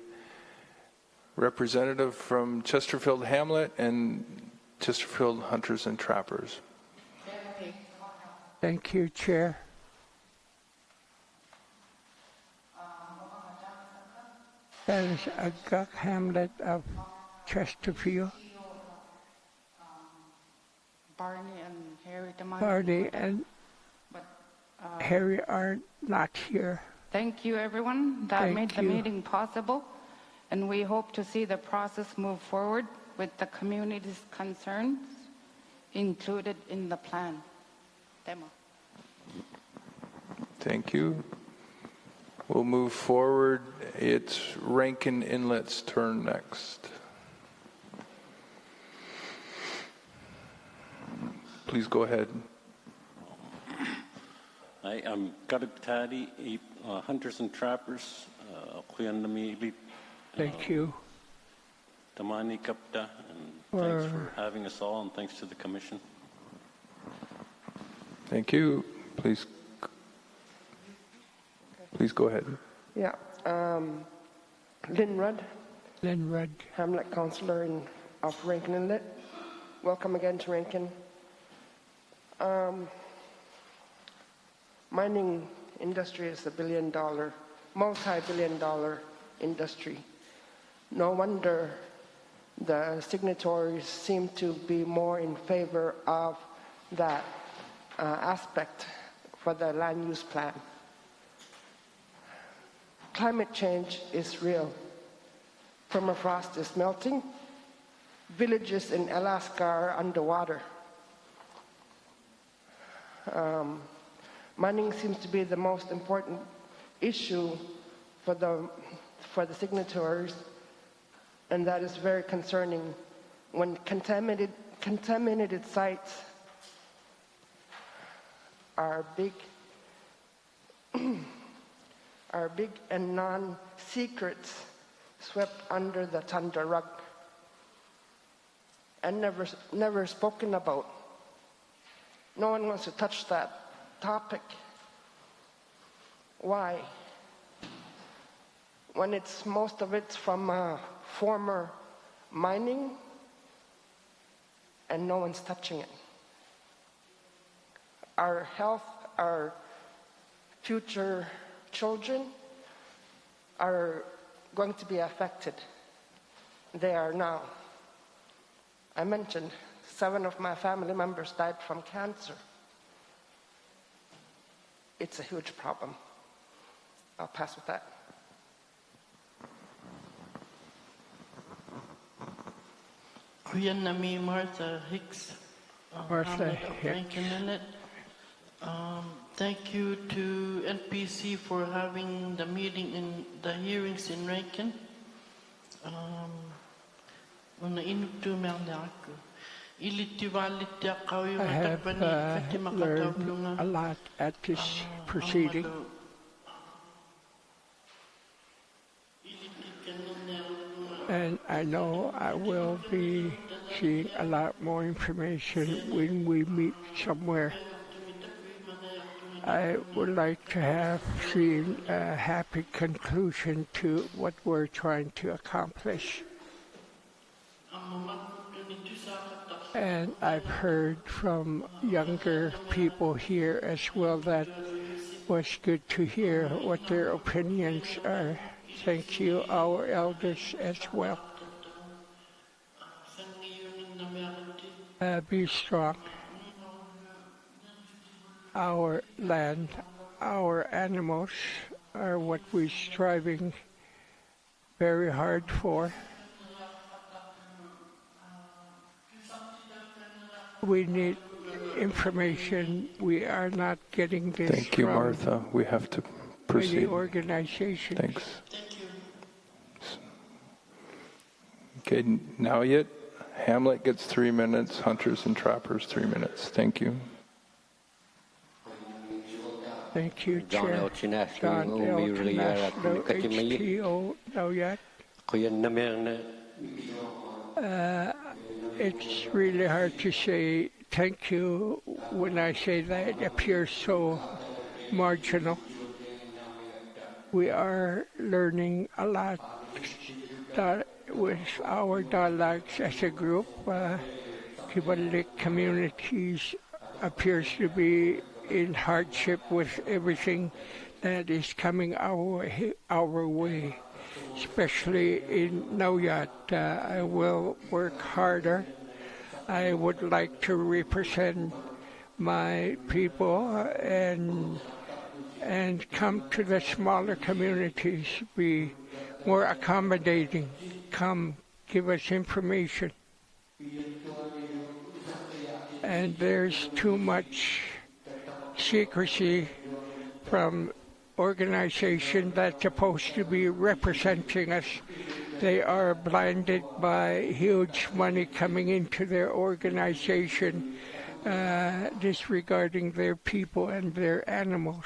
Representative from Chesterfield Hamlet and Chesterfield Hunters and Trappers. Thank you, Chair. That is Agak Hamlet of Chesterfield. Barney and Harry Barney and Harry are not here. Thank you, everyone. That made the meeting possible, and we hope to see the process move forward with the community's concerns included in the plan. Demo. Thank you. We'll move forward. It's Rankin Inlet's turn next. Please go ahead. I am Garibtadi, Hunters and Trappers, Thank you. Tamani Kapta, and thanks for having us all, and thanks to the Commission. Thank you. Please go ahead. Yeah. Lynn Rudd. Lynn Rudd. Hamlet Councillor of Rankin Inlet. Welcome again to Rankin. Mining industry is a multi-billion-dollar industry. No wonder the signatories seem to be more in favor of that aspect for the land use plan. Climate change is real. Permafrost is melting. Villages in Alaska are underwater. Mining seems to be the most important issue for the signatories, and that is very concerning. When contaminated sites are big and non-secrets swept under the tundra rug and never spoken about. No one wants to touch that topic. Why? When most of it's from former mining and no one's touching it. Our health, our future children are going to be affected. They are now. I mentioned 7 of my family members died from cancer. It's a huge problem. I'll pass with that. Kuyanami Martha Hicks. Martha Hicks. Thank you to NPC for having the meeting in the hearings in Rankin. I have learned a lot at this proceeding. And I know I will be seeing a lot more information when we meet somewhere. I would like to have seen a happy conclusion to what we're trying to accomplish. And I've heard from younger people here as well that was good to hear what their opinions are. Thank you, our elders as well. Be strong. Our land, our animals are what we're striving very hard for. We need information. We are not getting this. Thank you, Martha. We have to proceed. The organization. Thanks. Okay, now yet, Hamlet gets 3 minutes, Hunters and Trappers 3 minutes. Thank you. Thank you, Chair. John L. International, HTO, now yet. It's really hard to say thank you when I say that. It appears so marginal. We are learning a lot with our dialogues as a group. Kibalik communities appears to be in hardship with everything that is coming our way, especially in Nauyat. I will work harder. I would like to represent my people and come to the smaller communities, be more accommodating. Come, give us information. And there's too much secrecy from organization that's supposed to be representing us. They are blinded by huge money coming into their organization, disregarding their people and their animals.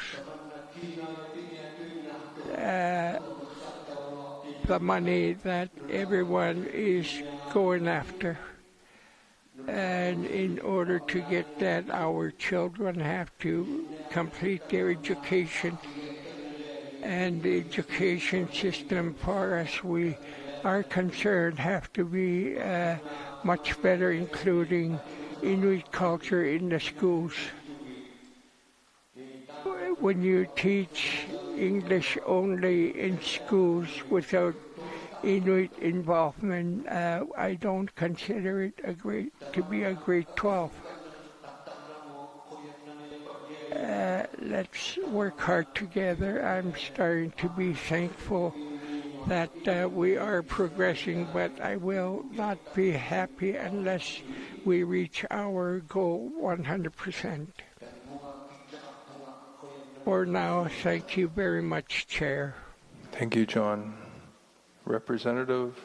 the money that everyone is going after. And in order to get that, our children have to complete their education. And the education system, far as we are concerned, have to be much better, including Inuit culture in the schools. When you teach English only in schools without Inuit involvement, I don't consider it to be a grade 12. Let's work hard together. I'm starting to be thankful that we are progressing, but I will not be happy unless we reach our goal 100%. For now, thank you very much, Chair. Thank you, John. Representative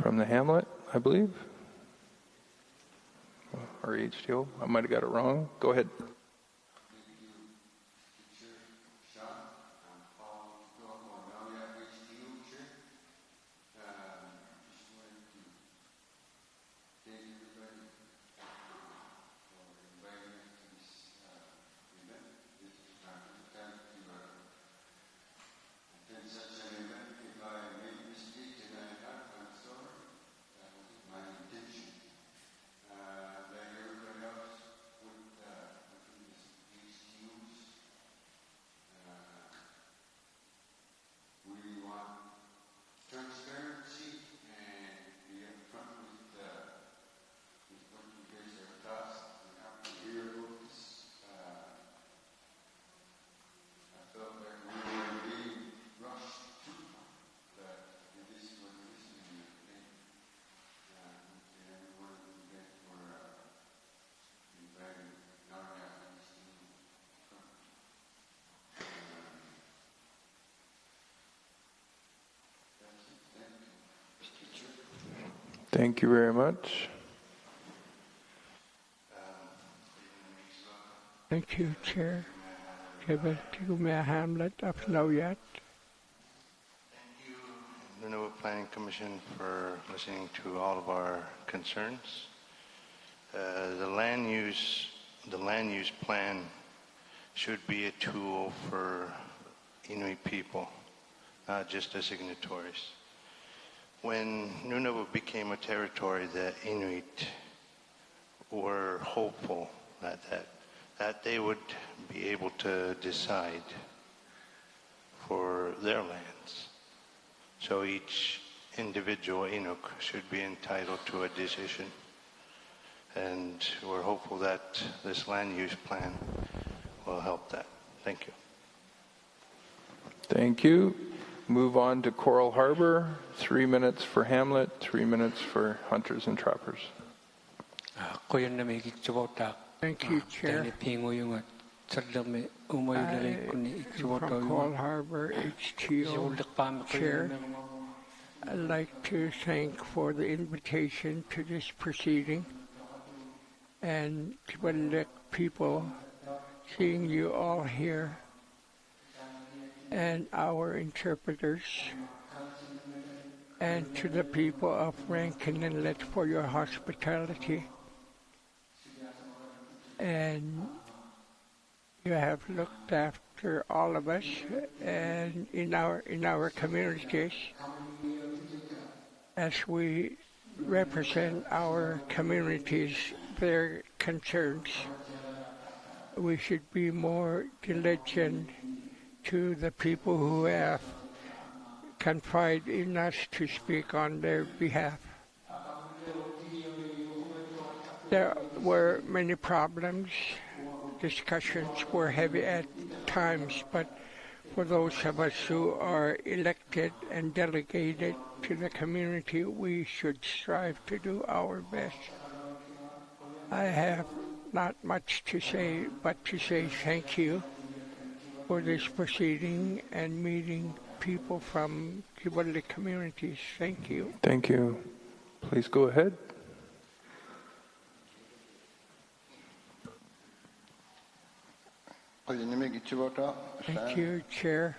from the Hamlet, I believe, or HTO. I might have got it wrong. Go ahead. Thank you very much. Thank you, Chair. Hamlet of Noyat. Nunavut Planning Commission for listening to all of our concerns. The land use plan should be a tool for Inuit people, not just as signatories. When Nunavut became a territory, the Inuit were hopeful that they would be able to decide for their lands. So each individual Inuk should be entitled to a decision. And we're hopeful that this land use plan will help that. Thank you. Thank you. Move on to Coral Harbor. 3 minutes for Hamlet, 3 minutes for hunters and trappers. Thank you, Chair. From Coral Harbor, HTO Chair, I'd like to thank for the invitation to this proceeding and to the people, seeing you all here, and our interpreters, and to the people of Rankin and Inlet for your hospitality. And you have looked after all of us and in our communities as we represent our communities, their concerns. We should be more diligent to the people who have confided in us to speak on their behalf. There were many problems. Discussions were heavy at times, but for those of us who are elected and delegated to the community, we should strive to do our best. I have not much to say, but to say thank you for this proceeding and meeting people from the communities. Thank you. Thank you. Please go ahead. Thank you, Chair.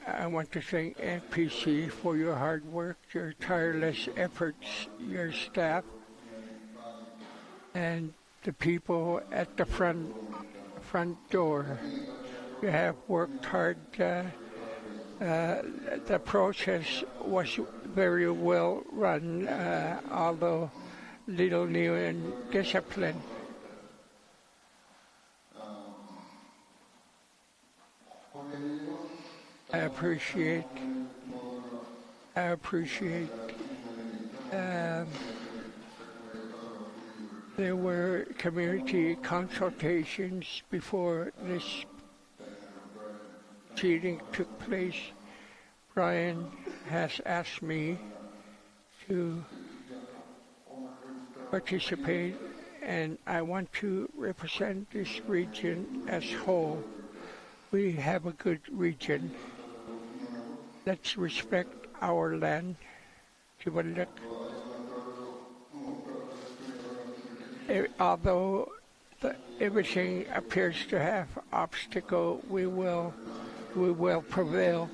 I want to thank NPC for your hard work, your tireless efforts, your staff, and the people at the front door. You have worked hard. The process was very well run, although little new and disciplined. I appreciate there were community consultations before this proceeding took place. Brian has asked me to participate, and I want to represent this region as whole. We have a good region. Let's respect our land. Although everything appears to have obstacle, we will prevail.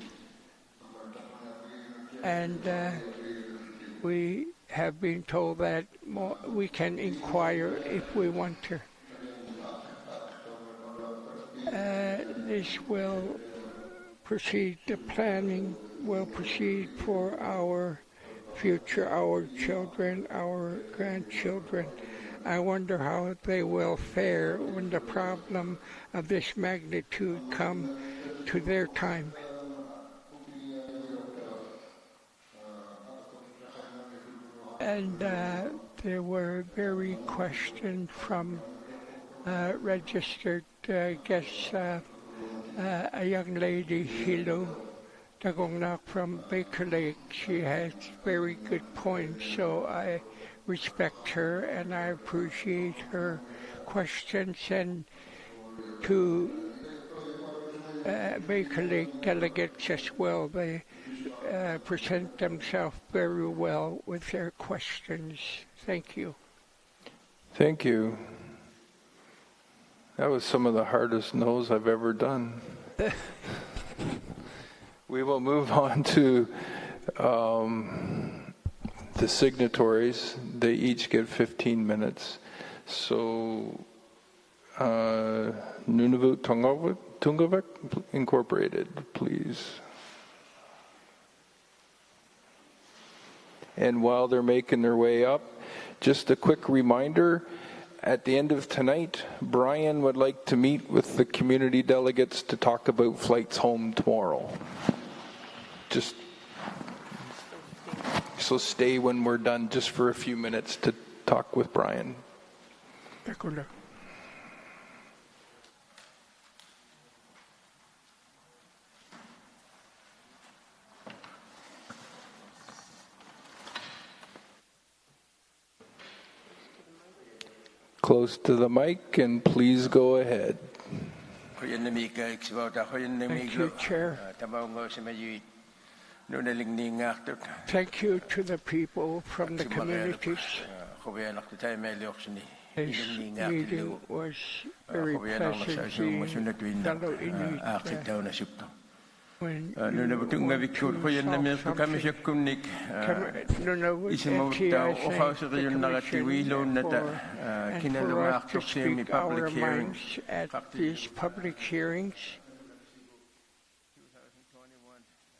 And we have been told that we can inquire if we want to. This will proceed, the planning will proceed for our future, our children, our grandchildren. I wonder how they will fare when the problem of this magnitude come to their time. And there were very questions from registered guests. A young lady, Hilo Dagongnak from Baker Lake, she has very good points, so I respect her and I appreciate her questions. And to Baker Lake delegates as well, they present themselves very well with their questions. Thank you. Thank you. That was some of the hardest no's I've ever done. We will move on to the signatories. They each get 15 minutes. So, Nunavut Tungavik Incorporated, please. And while they're making their way up, just a quick reminder, at the end of tonight, Brian would like to meet with the community delegates to talk about flights home tomorrow. Just so stay when we're done, just for a few minutes to talk with Brian. Close to the mic, and please go ahead. Thank you, Chair. Thank you to the people from the communities. This meeting was very pleasant seeing fellow Inuit when Nunavut NTI thanks the Commission for us to speak our minds at these public hearings.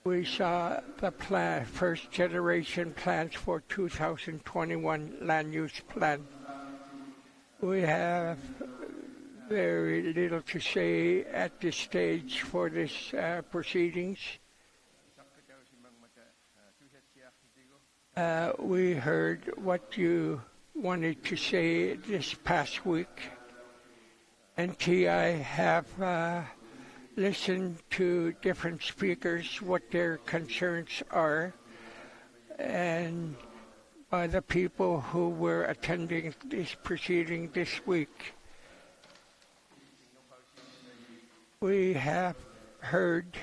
We saw the plan, first generation plans for 2021 land use plan. We have very little to say at this stage for this proceedings. We heard what you wanted to say this past week. NTI have listened to different speakers, what their concerns are, and by the people who were attending this proceeding this week. We have heard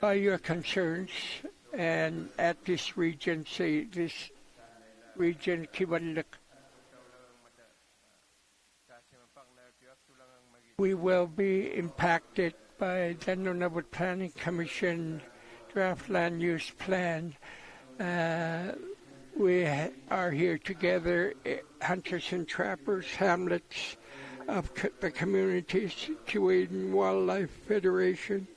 your concerns, and at this region, Kivallik, we will be impacted by the Nunavut Planning Commission draft land use plan. We are here together, hunters and trappers, hamlets of the communities, Keewaydin Wildlife Federation,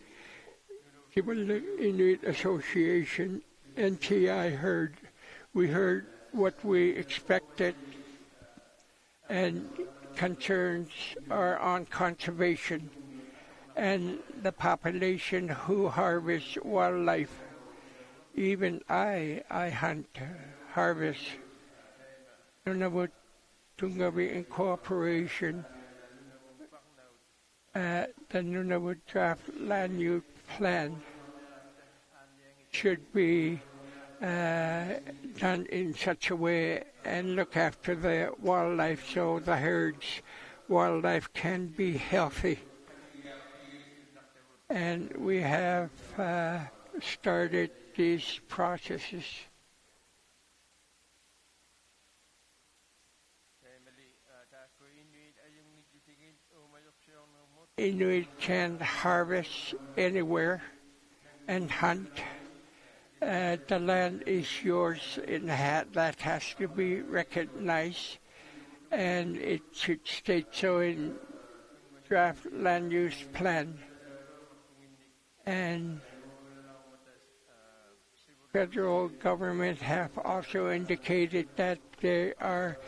Kivalliq Inuit Association, NTI we heard what we expected, and concerns are on conservation and the population who harvest wildlife. Even I hunt, harvest. Nunavut Tungavi Incorporation, the Nunavut Draft Land Use Plan should be done in such a way and look after the wildlife so the herd's wildlife can be healthy. And we have started these processes. Inuit can harvest anywhere and hunt. The land is yours, and that has to be recognized, and it should state so in draft land use plan. And federal government have also indicated that they are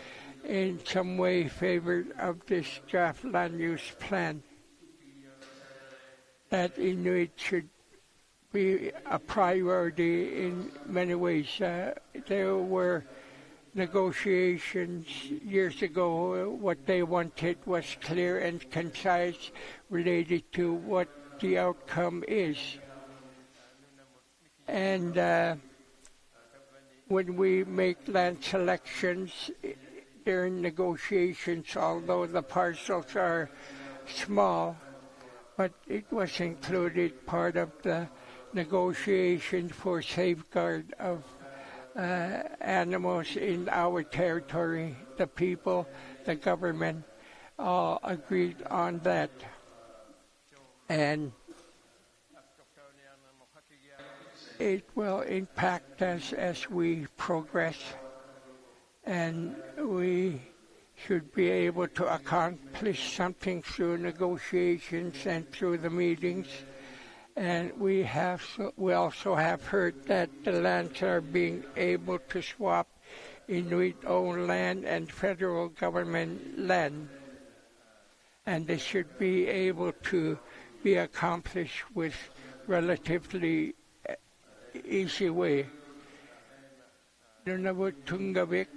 in some way favored of this draft land use plan. That Inuit should be a priority in many ways. There were negotiations years ago. What they wanted was clear and concise related to what the outcome is. And when we make land selections during negotiations, although the parcels are small, but it was included part of the negotiation for safeguard of animals in our territory. The people, the government, all agreed on that. And it will impact us as we progress, and we should be able to accomplish something through negotiations and through the meetings. And we also have heard that the lands are being able to swap Inuit-owned land and federal government land. And they should be able to be accomplished with relatively easy way. Nunavut Tungavik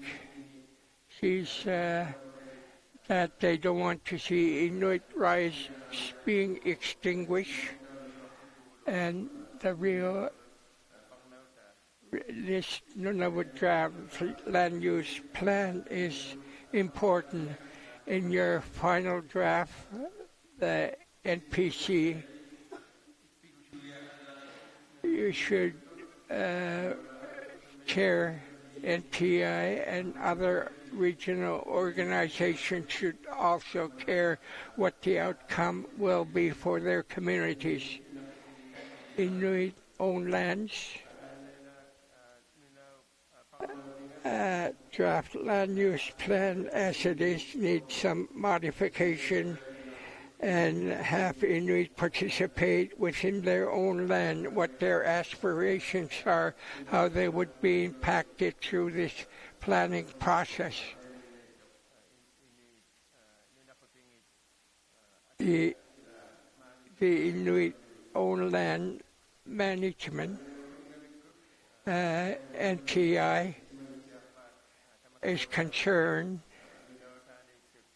sees that they don't want to see Inuit rights being extinguished, and this Nunavut draft land use plan is important. In your final draft, the NPC, you should chair NTI and other regional organizations should also care what the outcome will be for their communities. Inuit-owned lands, draft land use plan as it is needs some modification, and have Inuit participate within their own land, what their aspirations are, how they would be impacted through this planning process. The Inuit-owned land management, NTI, is concerned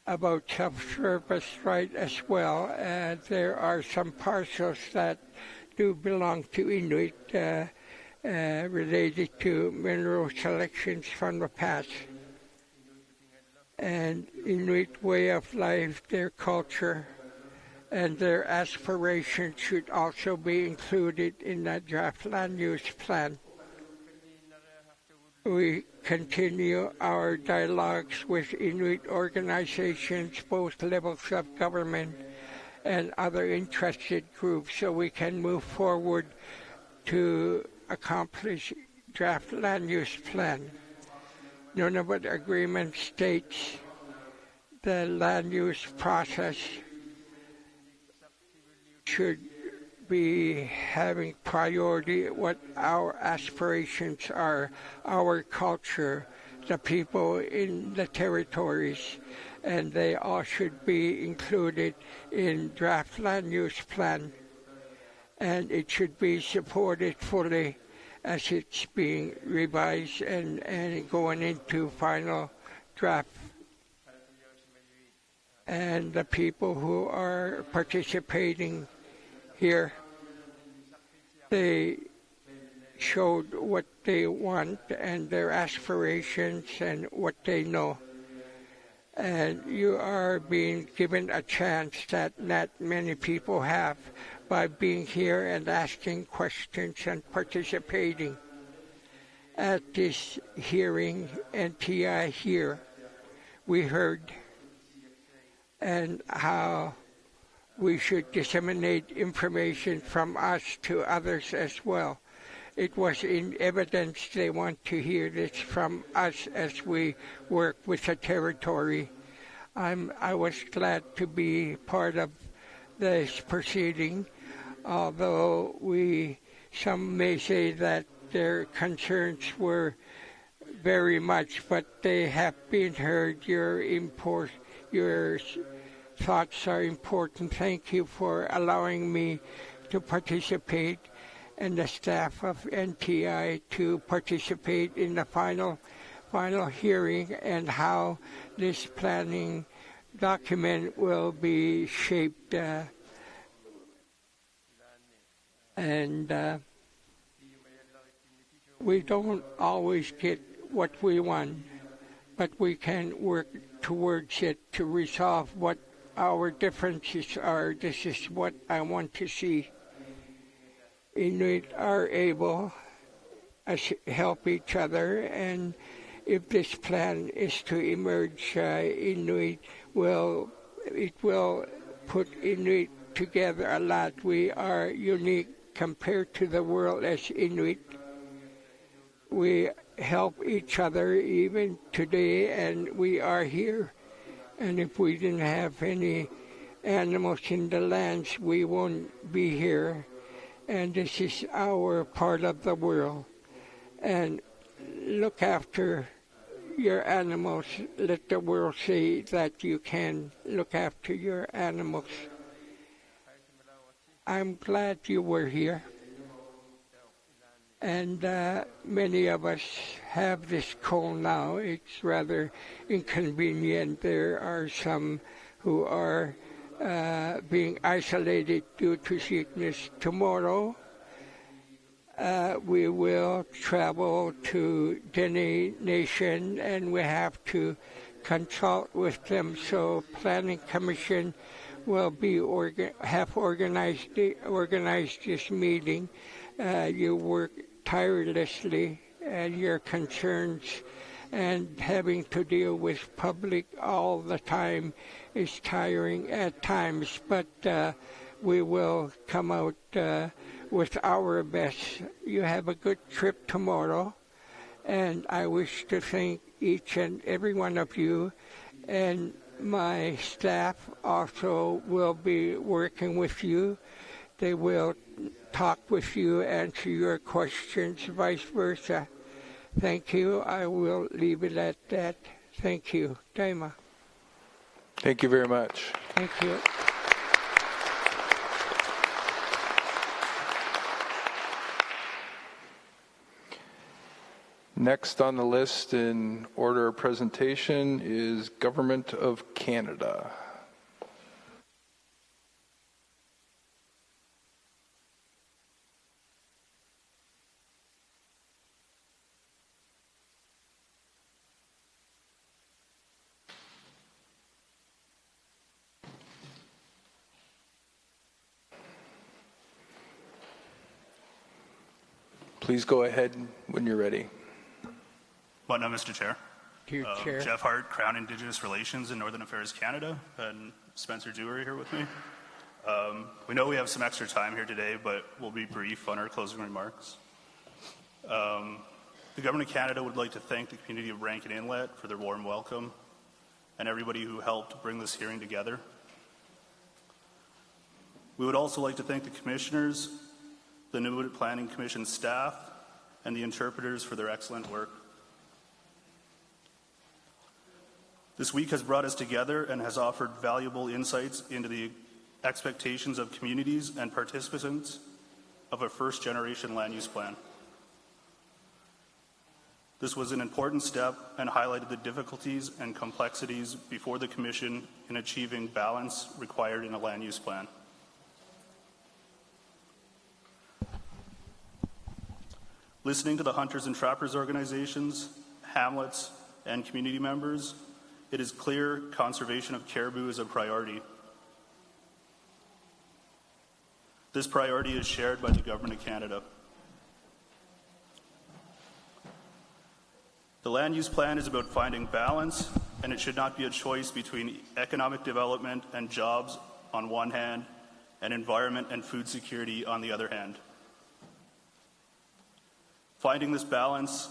about subsurface right as well. There are some parcels that do belong to Inuit related to mineral selections from the past. And Inuit way of life, their culture, and their aspirations should also be included in that draft land use plan. We continue our dialogues with Inuit organizations, both levels of government, and other interested groups so we can move forward to accomplish draft land use plan. Nunavut Agreement states the land use process should be having priority what our aspirations are, our culture, the people in the territories, and they all should be included in draft land use plan. And it should be supported fully as it's being revised and going into final draft. And the people who are participating here, they showed what they want and their aspirations and what they know. And you are being given a chance that not many people have by being here and asking questions and participating. At this hearing, NTI here, we heard and how we should disseminate information from us to others as well. It was in evidence they want to hear this from us as we work with the territory. I was glad to be part of this proceeding, although some may say that their concerns were very much, but they have been heard. Your thoughts are important. Thank you for allowing me to participate and the staff of NTI to participate in the final hearing and how this planning document will be shaped. We don't always get what we want, but we can work towards it to resolve what our differences are. This is what I want to see. Inuit are able to help each other, and if this plan is to emerge, Inuit will put Inuit together a lot. We are unique compared to the world as Inuit. We help each other even today, and we are here. And if we didn't have any animals in the lands, we won't be here. And this is our part of the world. And look after your animals. Let the world see that you can look after your animals. I'm glad you were here. And many of us have this cold now. It's rather inconvenient. There are some who are being isolated due to sickness. Tomorrow, we will travel to Dene Nation, and we have to consult with them. So Planning Commission will be have organized this meeting. You work tirelessly, and your concerns and having to deal with public all the time is tiring at times, but we will come out with our best. You have a good trip tomorrow, and I wish to thank each and every one of you, and my staff also will be working with you. They will talk with you, answer your questions, vice versa. Thank you. I will leave it at that. Thank you. Daima. Thank you very much. Thank you. Next on the list in order of presentation is Government of Canada. Please go ahead when you're ready. Well, no, Mr. Chair. Chair. Jeff Hart, Crown Indigenous Relations in Northern Affairs Canada, and Spencer Dewar here with me. We know we have some extra time here today, but we'll be brief on our closing remarks. The Government of Canada would like to thank the community of Rankin Inlet for their warm welcome and everybody who helped bring this hearing together. We would also like to thank the commissioners, the Nunavut Planning Commission staff, and the interpreters for their excellent work. This week has brought us together and has offered valuable insights into the expectations of communities and participants of a first-generation land use plan. This was an important step and highlighted the difficulties and complexities before the Commission in achieving balance required in a land use plan. Listening to the hunters and trappers organizations, hamlets, and community members, it is clear conservation of caribou is a priority. This priority is shared by the Government of Canada. The land use plan is about finding balance, and it should not be a choice between economic development and jobs on one hand, and environment and food security on the other hand. Finding this balance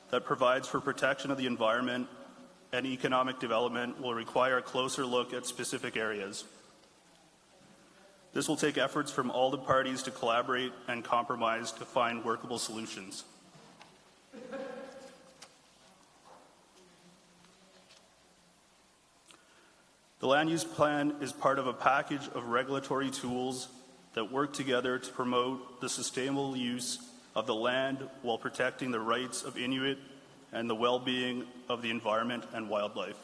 that provides for protection of the environment and economic development will require a closer look at specific areas. This will take efforts from all the parties to collaborate and compromise to find workable solutions. The land use plan is part of a package of regulatory tools that work together to promote the sustainable use of the land while protecting the rights of Inuit and the well-being of the environment and wildlife.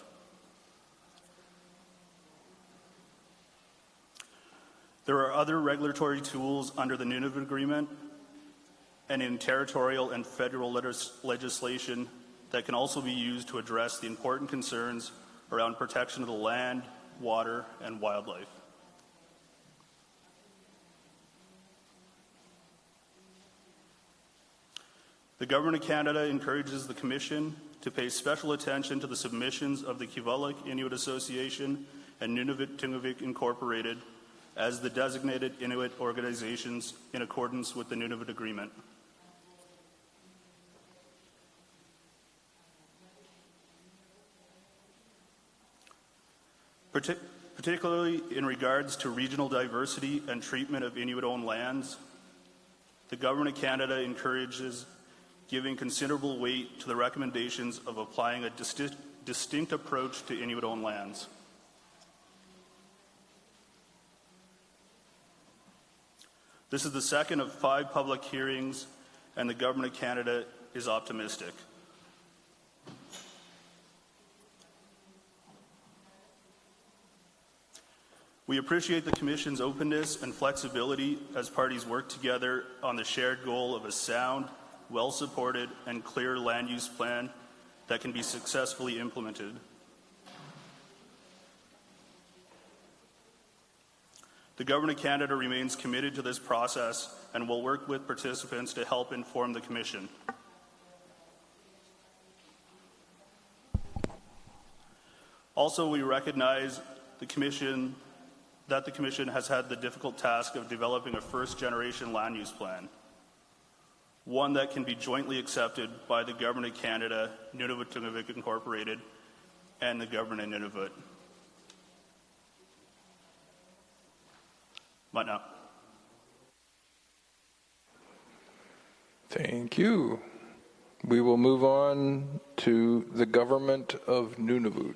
There are other regulatory tools under the Nunavut Agreement and in territorial and federal legislation that can also be used to address the important concerns around protection of the land, water, and wildlife. The Government of Canada encourages the Commission to pay special attention to the submissions of the Kivalliq Inuit Association and Nunavut Tungavik Incorporated as the designated Inuit organizations in accordance with the Nunavut Agreement. Particularly in regards to regional diversity and treatment of Inuit-owned lands, the Government of Canada encourages giving considerable weight to the recommendations of applying a distinct approach to Inuit-owned lands. This is the second of 5 public hearings, and the Government of Canada is optimistic. We appreciate the Commission's openness and flexibility as parties work together on the shared goal of a sound, well-supported, and clear land use plan that can be successfully implemented. The Government of Canada remains committed to this process and will work with participants to help inform the Commission. Also, we recognize that the Commission has had the difficult task of developing a first-generation land use plan, one that can be jointly accepted by the Government of Canada, Nunavut Tungavik Incorporated, and the Government of Nunavut. Matna. Thank you. We will move on to the Government of Nunavut.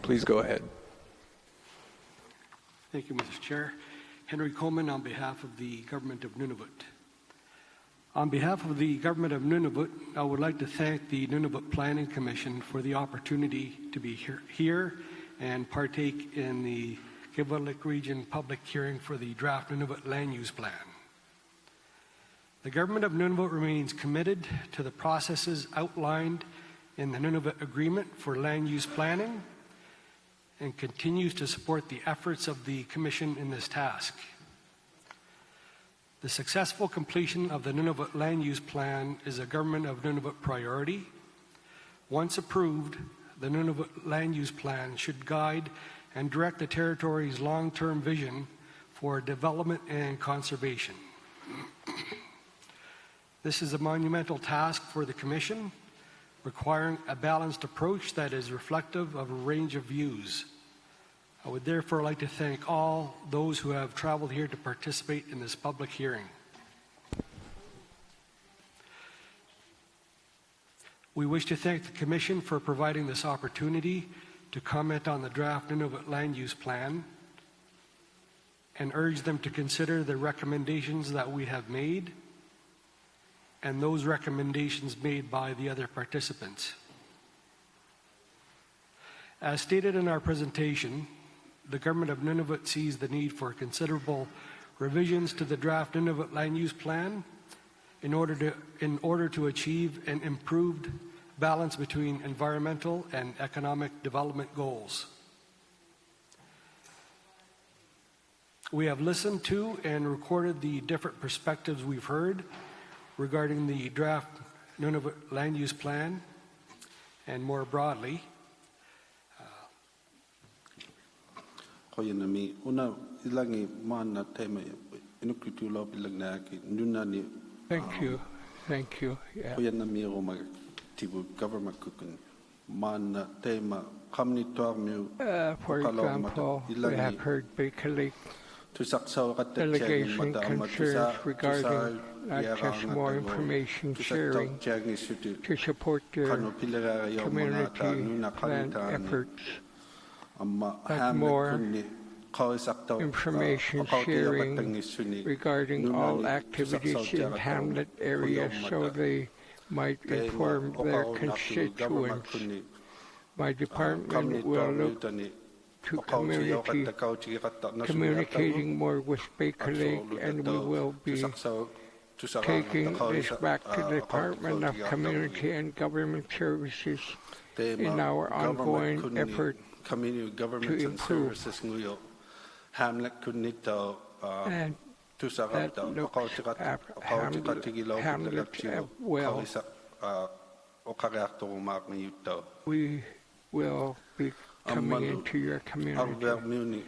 Please go ahead. Thank you, Mr. Chair. Henry Coleman on behalf of the Government of Nunavut. On behalf of the Government of Nunavut, I would like to thank the Nunavut Planning Commission for the opportunity to be here and partake in the Kivalliq Region public hearing for the draft Nunavut Land Use Plan. The Government of Nunavut remains committed to the processes outlined in the Nunavut Agreement for Land Use Planning and continues to support the efforts of the Commission in this task. The successful completion of the Nunavut Land Use Plan is a Government of Nunavut priority. Once approved, the Nunavut Land Use Plan should guide and direct the territory's long-term vision for development and conservation. This is a monumental task for the Commission, requiring a balanced approach that is reflective of a range of views. I would therefore like to thank all those who have traveled here to participate in this public hearing. We wish to thank the Commission for providing this opportunity to comment on the draft Nunavut Land Use Plan and urge them to consider the recommendations that we have made and those recommendations made by the other participants. As stated in our presentation, the Government of Nunavut sees the need for considerable revisions to the draft Nunavut Land Use Plan in order to achieve an improved balance between environmental and economic development goals. We have listened to and recorded the different perspectives we've heard regarding the draft Nunavut Land Use Plan and more broadly. Thank you. Thank you. Yeah. For example, we have heard Baker delegation concerns regarding not just more information sharing to support their community plan efforts, but more information sharing regarding all activities in hamlet areas so they might inform their constituents. My department will look to communicating more with Baker Lake, and we will be taking this back to the Department of Community and Government Services in our ongoing effort to improve. And that looks at Hamlet well. We will be coming into your community.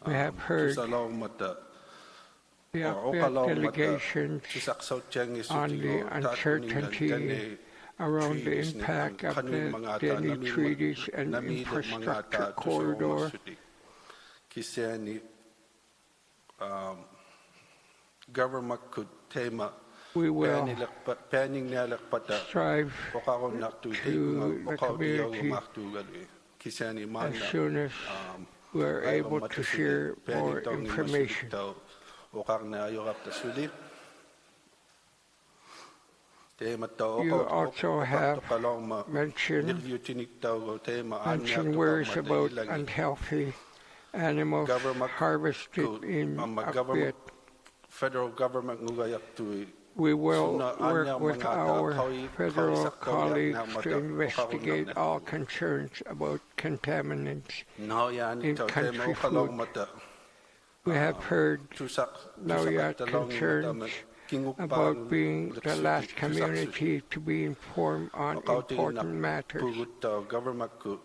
We have heard the delegations on the uncertainty around the impact of the Denny treaties and infrastructure corridor. We will strive to the community as soon as we're able to share more information. You also have mentioned worries about unhealthy animals harvested in Akbit. Federal government we will work with our federal colleagues to investigate all concerns about contaminants in country food. We have heard Nauyat concerns about being the last community to be informed on important matters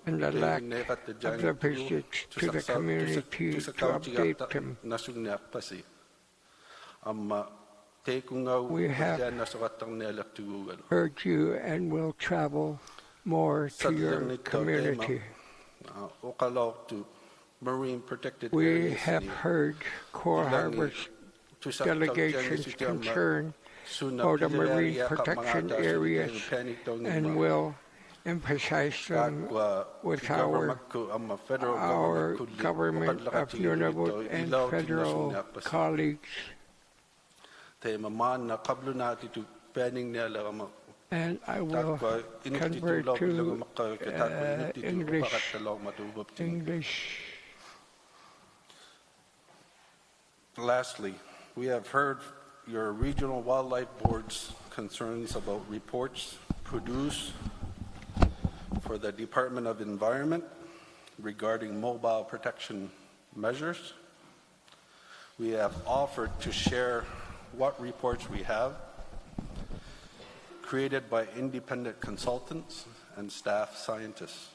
and the lack of the visits to the community to update them. We have heard you and will travel more to your community. We have heard Core Harbor's delegation's concern about the marine protection areas and will emphasize them with our government of Nunavut and federal colleagues. And I will convert to English. Lastly, we have heard your regional wildlife board's concerns about reports produced for the Department of Environment regarding mobile protection measures. We have offered to share what reports we have created by independent consultants and staff scientists.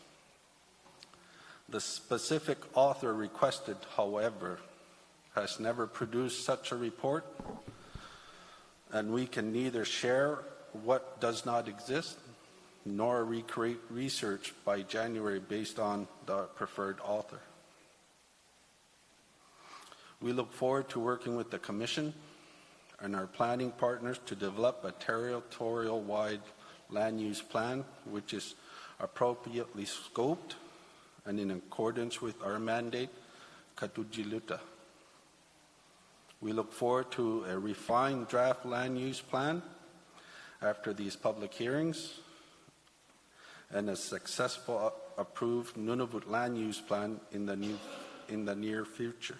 The specific author requested, however, has never produced such a report, and we can neither share what does not exist nor recreate research by January based on the preferred author. We look forward to working with the Commission and our planning partners to develop a territorial-wide land use plan which is appropriately scoped and in accordance with our mandate, Katujiluta. We look forward to a refined draft land use plan after these public hearings and a successful approved Nunavut land use plan in the near future.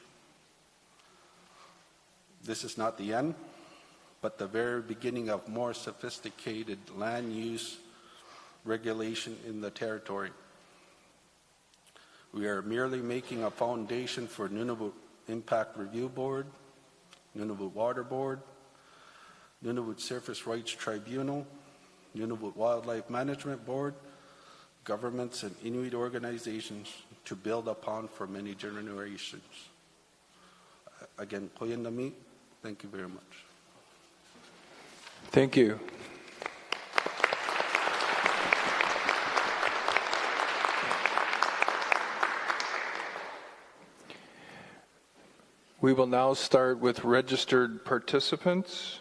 This is not the end, but the very beginning of more sophisticated land use regulation in the territory. We are merely making a foundation for Nunavut Impact Review Board, Nunavut Water Board, Nunavut Surface Rights Tribunal, Nunavut Wildlife Management Board, governments and Inuit organizations to build upon for many generations. Again, Koyandami, thank you very much. Thank you. We will now start with registered participants.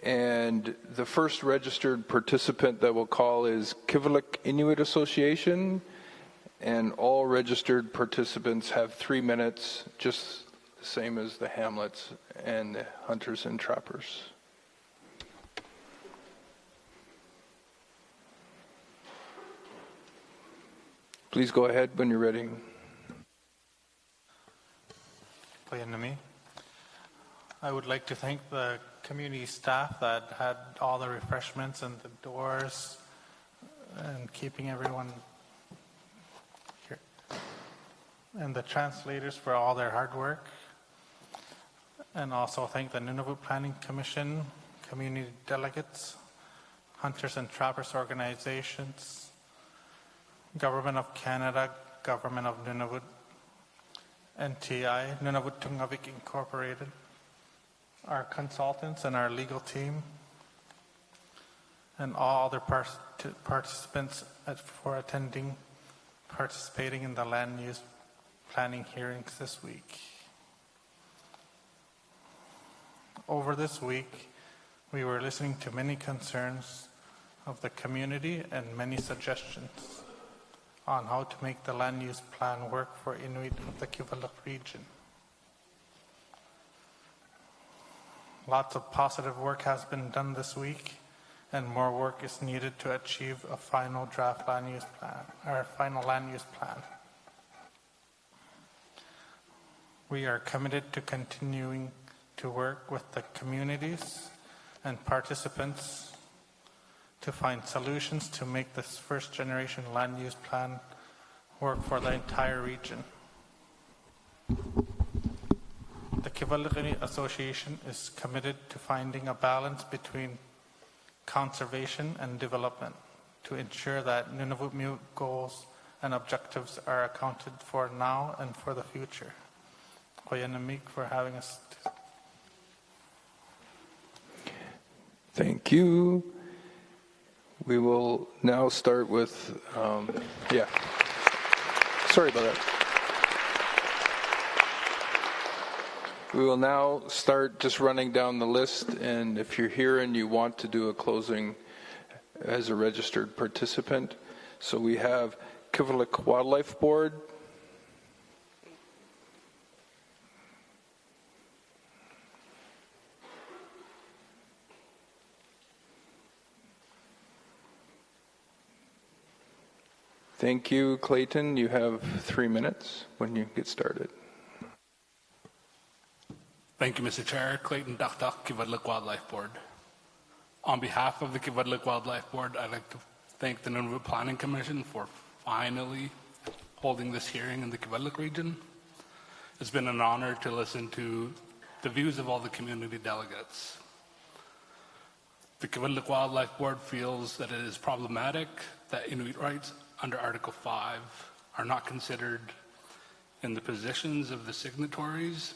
And the first registered participant that we'll call is Kivalliq Inuit Association. And all registered participants have 3 minutes, just the same as the hamlets and the hunters and trappers. Please go ahead when you're ready. I would like to thank the community staff that had all the refreshments and the doors and keeping everyone here, and the translators for all their hard work, and also thank the Nunavut Planning Commission, community delegates, hunters and trappers organizations, Government of Canada, Government of Nunavut, NTI, Nunavut Tungavik Incorporated, our consultants and our legal team, and all other participants for participating in the land use planning hearings this week. Over this week, we were listening to many concerns of the community and many suggestions on how to make the land use plan work for Inuit of the Kivalliq region. Lots of positive work has been done this week, and more work is needed to achieve a final draft land use plan, or final land use plan. We are committed to continuing to work with the communities and participants to find solutions to make this first generation land use plan work for the entire region. The Kivalliq Inuit Association is committed to finding a balance between conservation and development to ensure that Nunavut Mi'kmaq goals and objectives are accounted for now and for the future. Koyanamik for having us. Thank you. We will now start with, sorry about that. We will now start just running down the list, and if you're here and you want to do a closing as a registered participant. So we have Kivalliq Wildlife Board, Thank you, Clayton. You have 3 minutes when you get started. Thank you, Mr. Chair. Clayton Dakdak, Kiwadlik Wildlife Board. On behalf of the Kiwadlik Wildlife Board, I'd like to thank the Nunavut Planning Commission for finally holding this hearing in the Kiwadlik region. It's been an honor to listen to the views of all the community delegates. The Kiwadlik Wildlife Board feels that it is problematic that Inuit rights under Article 5 are not considered in the positions of the signatories.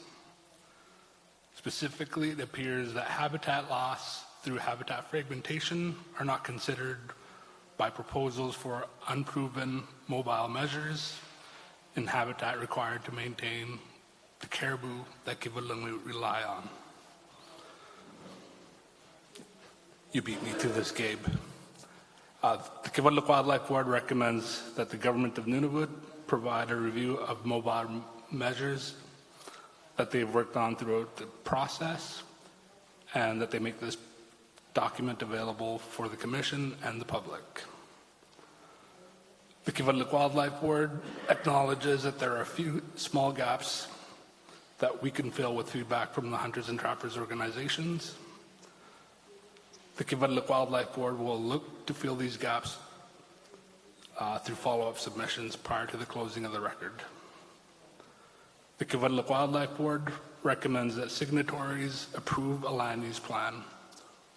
Specifically, it appears that habitat loss through habitat fragmentation are not considered by proposals for unproven mobile measures in habitat required to maintain the caribou that Kivalungu rely on. You beat me to this, Gabe. The Kiwadlik Wildlife Board recommends that the government of Nunavut provide a review of mobile measures that they've worked on throughout the process, and that they make this document available for the Commission and the public. The Kiwadlik Wildlife Board acknowledges that there are a few small gaps that we can fill with feedback from the hunters and trappers organizations. The Kiwadlik Wildlife Board will look to fill these gaps through follow-up submissions prior to the closing of the record. The Kiwadlik Wildlife Board recommends that signatories approve a land use plan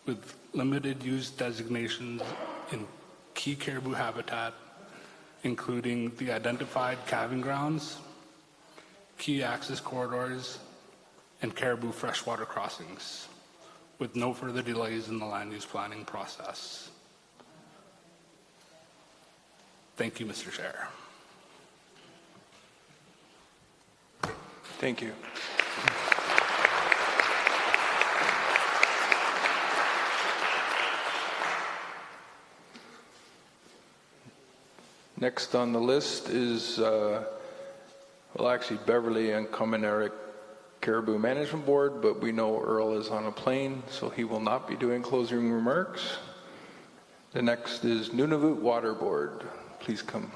with limited use designations in key caribou habitat, including the identified calving grounds, key access corridors, and caribou freshwater crossings, with no further delays in the land use planning process. Thank you, Mr. Chair. Thank you. Next on the list is, well, actually Beverly and Comaneric Caribou Management Board, but we know Earl is on a plane, so he will not be doing closing remarks. The next is Nunavut Water Board. Please come.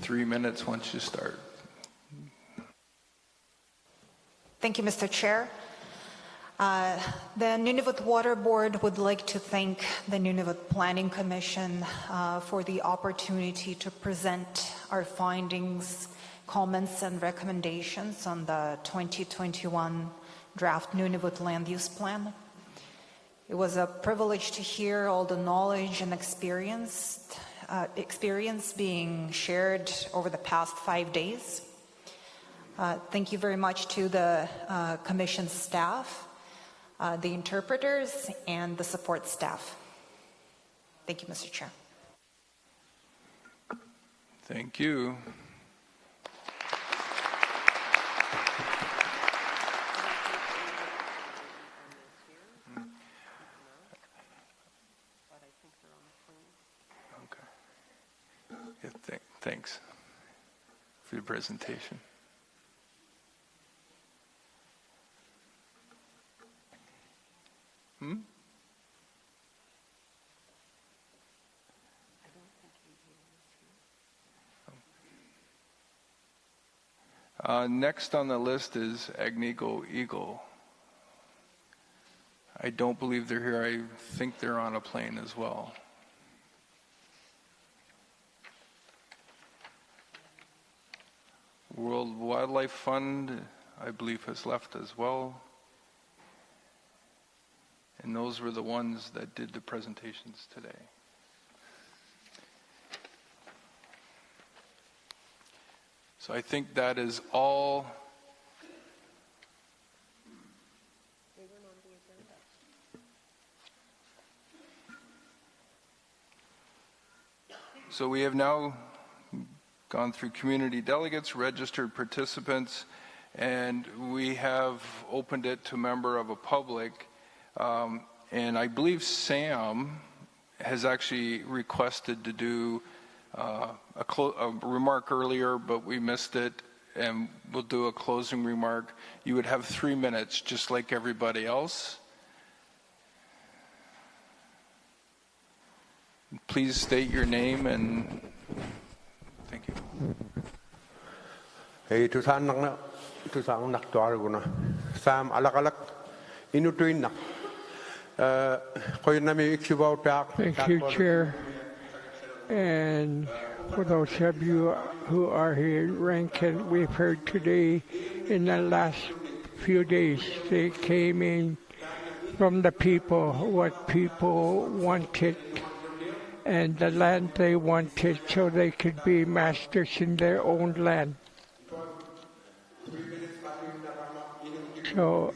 Three minutes once you start. Thank you, Mr. Chair. The Nunavut Water Board would like to thank the Nunavut Planning Commission for the opportunity to present our findings, comments, and recommendations on the 2021 draft Nunavut Land Use Plan. It was a privilege to hear all the knowledge and experience being shared over the past 5 days. Thank you very much to the Commission staff, the interpreters, and the support staff. Thank you, Mr. Chair. Thank you. Thanks for your presentation. Next on the list is Agnico Eagle. I don't believe they're here. I think they're on a plane as well. World Wildlife Fund, I believe, has left as well. And those were the ones that did the presentations today. So I think that is all. So we have now gone through community delegates, registered participants, and we have opened it to member of a public. And I believe Sam has actually requested to do a remark earlier, but we missed it, and we'll do a closing remark. You would have 3 minutes, just like everybody else. Please state your name and thank you. Hey, Tusan nak tuarguna. Sam alak inutuin nak. Thank you, Chair. And for those of you who are here in Rankin, we've heard today in the last few days, they came in from the people, what people wanted, and the land they wanted so they could be masters in their own land. So,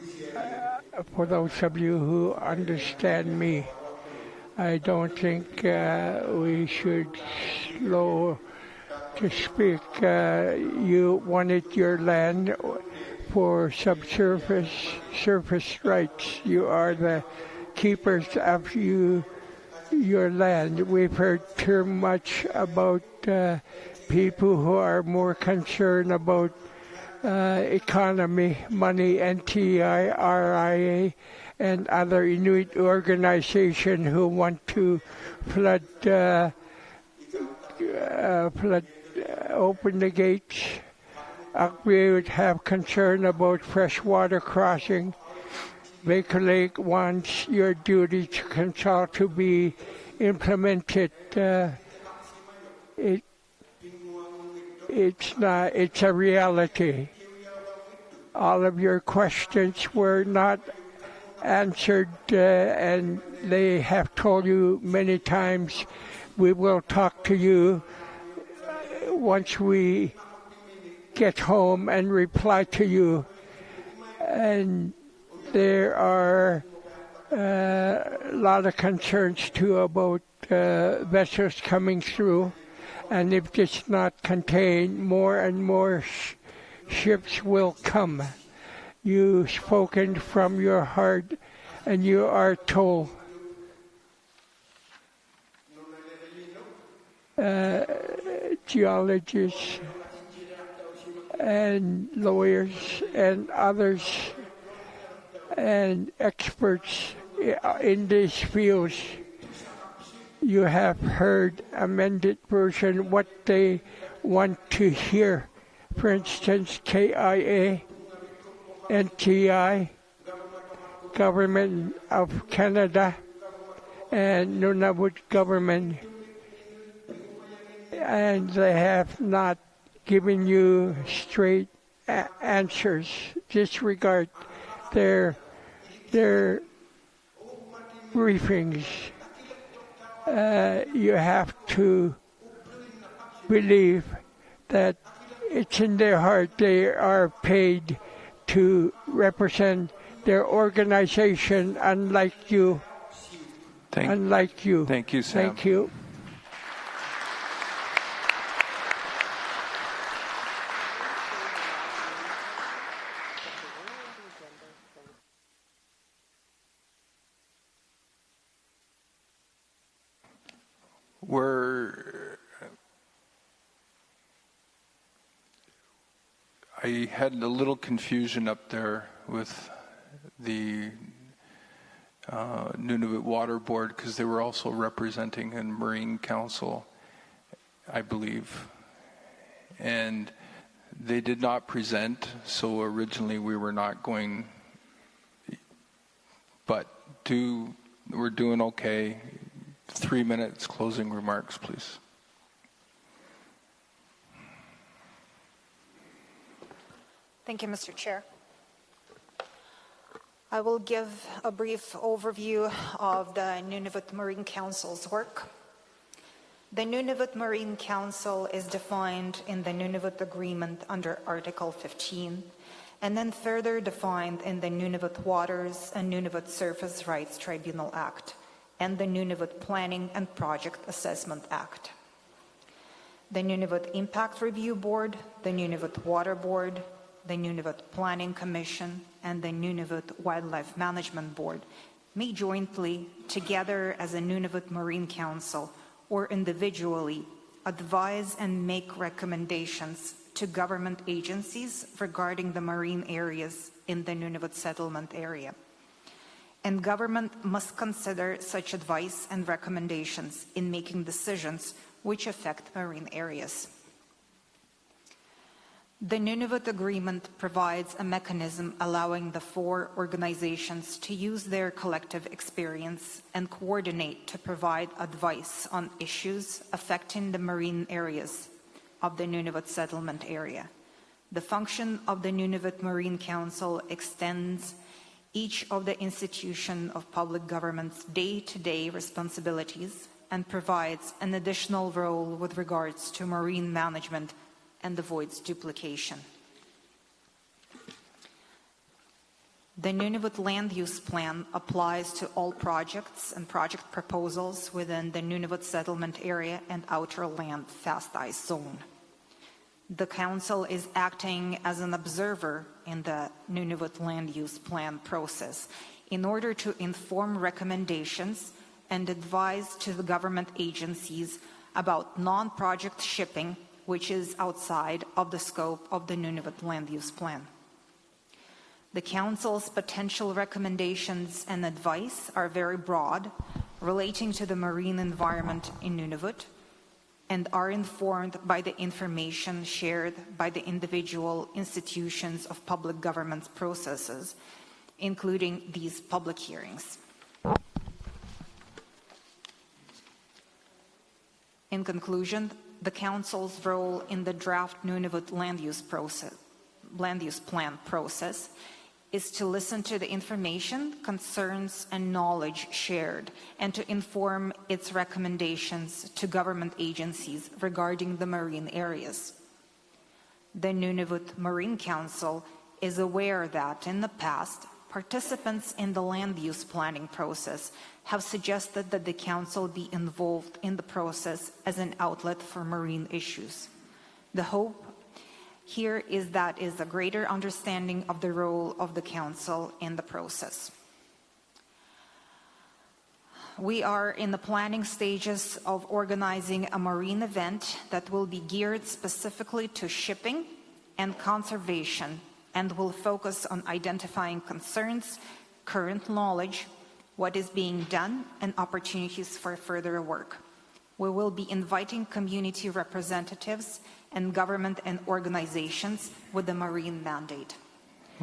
for those of you who understand me, I don't think we should slow to speak. You wanted your land for surface rights. You are the keepers of your land. We've heard too much about people who are more concerned about economy, money, NTI, RIA, and other Inuit organizations who want to open the gates. We would have concern about freshwater crossing. Baker Lake wants your duty to consult to be implemented. It's a reality. All of your questions were not answered, and they have told you many times, we will talk to you once we get home and reply to you. And there are a lot of concerns too about vessels coming through, and if it's not contained, more and more ships will come. You've spoken from your heart, and you are told. Geologists and lawyers and others and experts in these fields, you have heard amended version what they want to hear. For instance, KIA, NTI, Government of Canada, and Nunavut government, and they have not given you straight answers. Disregard their briefings. You have to believe that it's in their heart. They are paid to represent their organization, unlike you. Thank you, Sam. Thank you. I had a little confusion up there with the Nunavut Water Board because they were also representing a Marine Council, I believe. And they did not present, so originally we were not going, but we're doing okay. 3 minutes closing remarks, please. Thank you, Mr. Chair. I will give a brief overview of the Nunavut Marine Council's work. The Nunavut Marine Council is defined in the Nunavut Agreement under Article 15, and then further defined in the Nunavut Waters and Nunavut Surface Rights Tribunal Act and the Nunavut Planning and Project Assessment Act. The Nunavut Impact Review Board, the Nunavut Water Board, the Nunavut Planning Commission, and the Nunavut Wildlife Management Board may jointly, together as a Nunavut Marine Council, or individually, advise and make recommendations to government agencies regarding the marine areas in the Nunavut settlement area. And government must consider such advice and recommendations in making decisions which affect marine areas. The Nunavut Agreement provides a mechanism allowing the 4 organizations to use their collective experience and coordinate to provide advice on issues affecting the marine areas of the Nunavut settlement area. The function of the Nunavut Marine Council extends each of the institution of public government's day-to-day responsibilities and provides an additional role with regards to marine management and avoids duplication. The Nunavut Land Use Plan applies to all projects and project proposals within the Nunavut settlement area and outer land fast ice zone. The Council is acting as an observer in the Nunavut Land Use Plan process in order to inform recommendations and advise to the government agencies about non-project shipping, which is outside of the scope of the Nunavut Land Use Plan. The Council's potential recommendations and advice are very broad, relating to the marine environment in Nunavut, and are informed by the information shared by the individual institutions of public government processes, including these public hearings. In conclusion, the Council's role in the draft Nunavut Land Use Plan process is to listen to the information, concerns, and knowledge shared, and to inform its recommendations to government agencies regarding the marine areas. The Nunavut Marine Council is aware that in the past, participants in the land use planning process have suggested that the Council be involved in the process as an outlet for marine issues. The hope here is that is a greater understanding of the role of the Council in the process. We are in the planning stages of organizing a marine event that will be geared specifically to shipping and conservation and will focus on identifying concerns, current knowledge, what is being done, and opportunities for further work. We will be inviting community representatives and government and organizations with the marine mandate.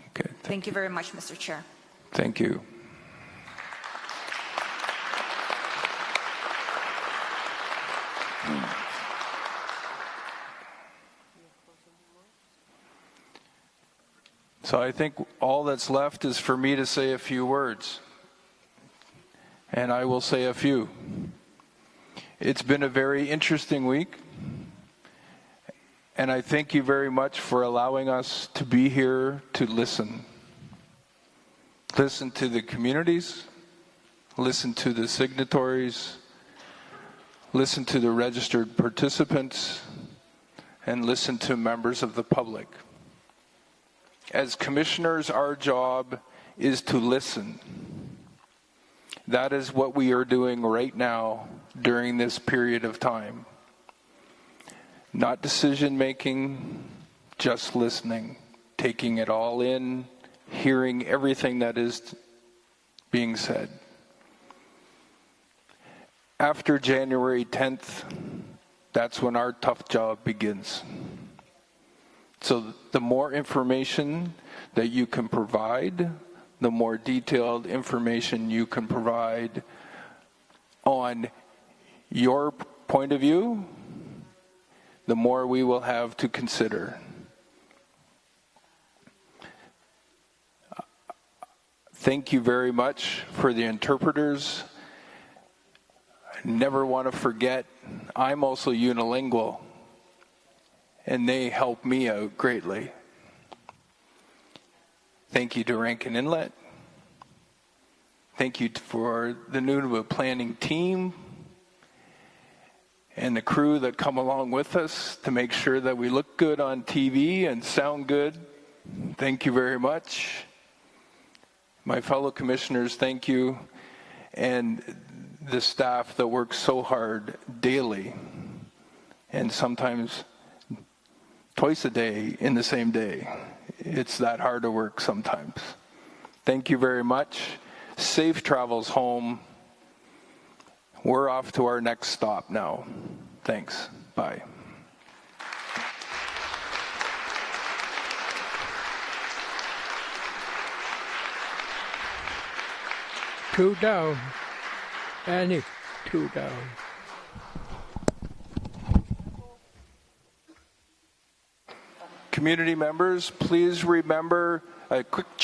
Okay. Thank you very much, Mr. Chair. Thank you. So I think all that's left is for me to say a few words. And I will say a few. It's been a very interesting week. And I thank you very much for allowing us to be here to listen. Listen to the communities, listen to the signatories, listen to the registered participants, and listen to members of the public. As commissioners, our job is to listen. That is what we are doing right now during this period of time. Not decision-making, just listening, taking it all in, hearing everything that is being said. After January 10th, that's when our tough job begins. So the more information that you can provide, the more detailed information you can provide on your point of view, the more we will have to consider. Thank you very much for the interpreters. I never want to forget, I'm also unilingual, and they help me out greatly. Thank you to Rankin Inlet. Thank you for the Nunavut planning team and the crew that come along with us to make sure that we look good on TV and sound good. Thank you very much. My fellow commissioners, thank you. And the staff that works so hard daily and sometimes twice a day in the same day. It's that hard to work sometimes. Thank you very much. Safe travels home. We're off to our next stop now. Thanks. Bye. Two down. Annie, two down. Community members, please remember a quick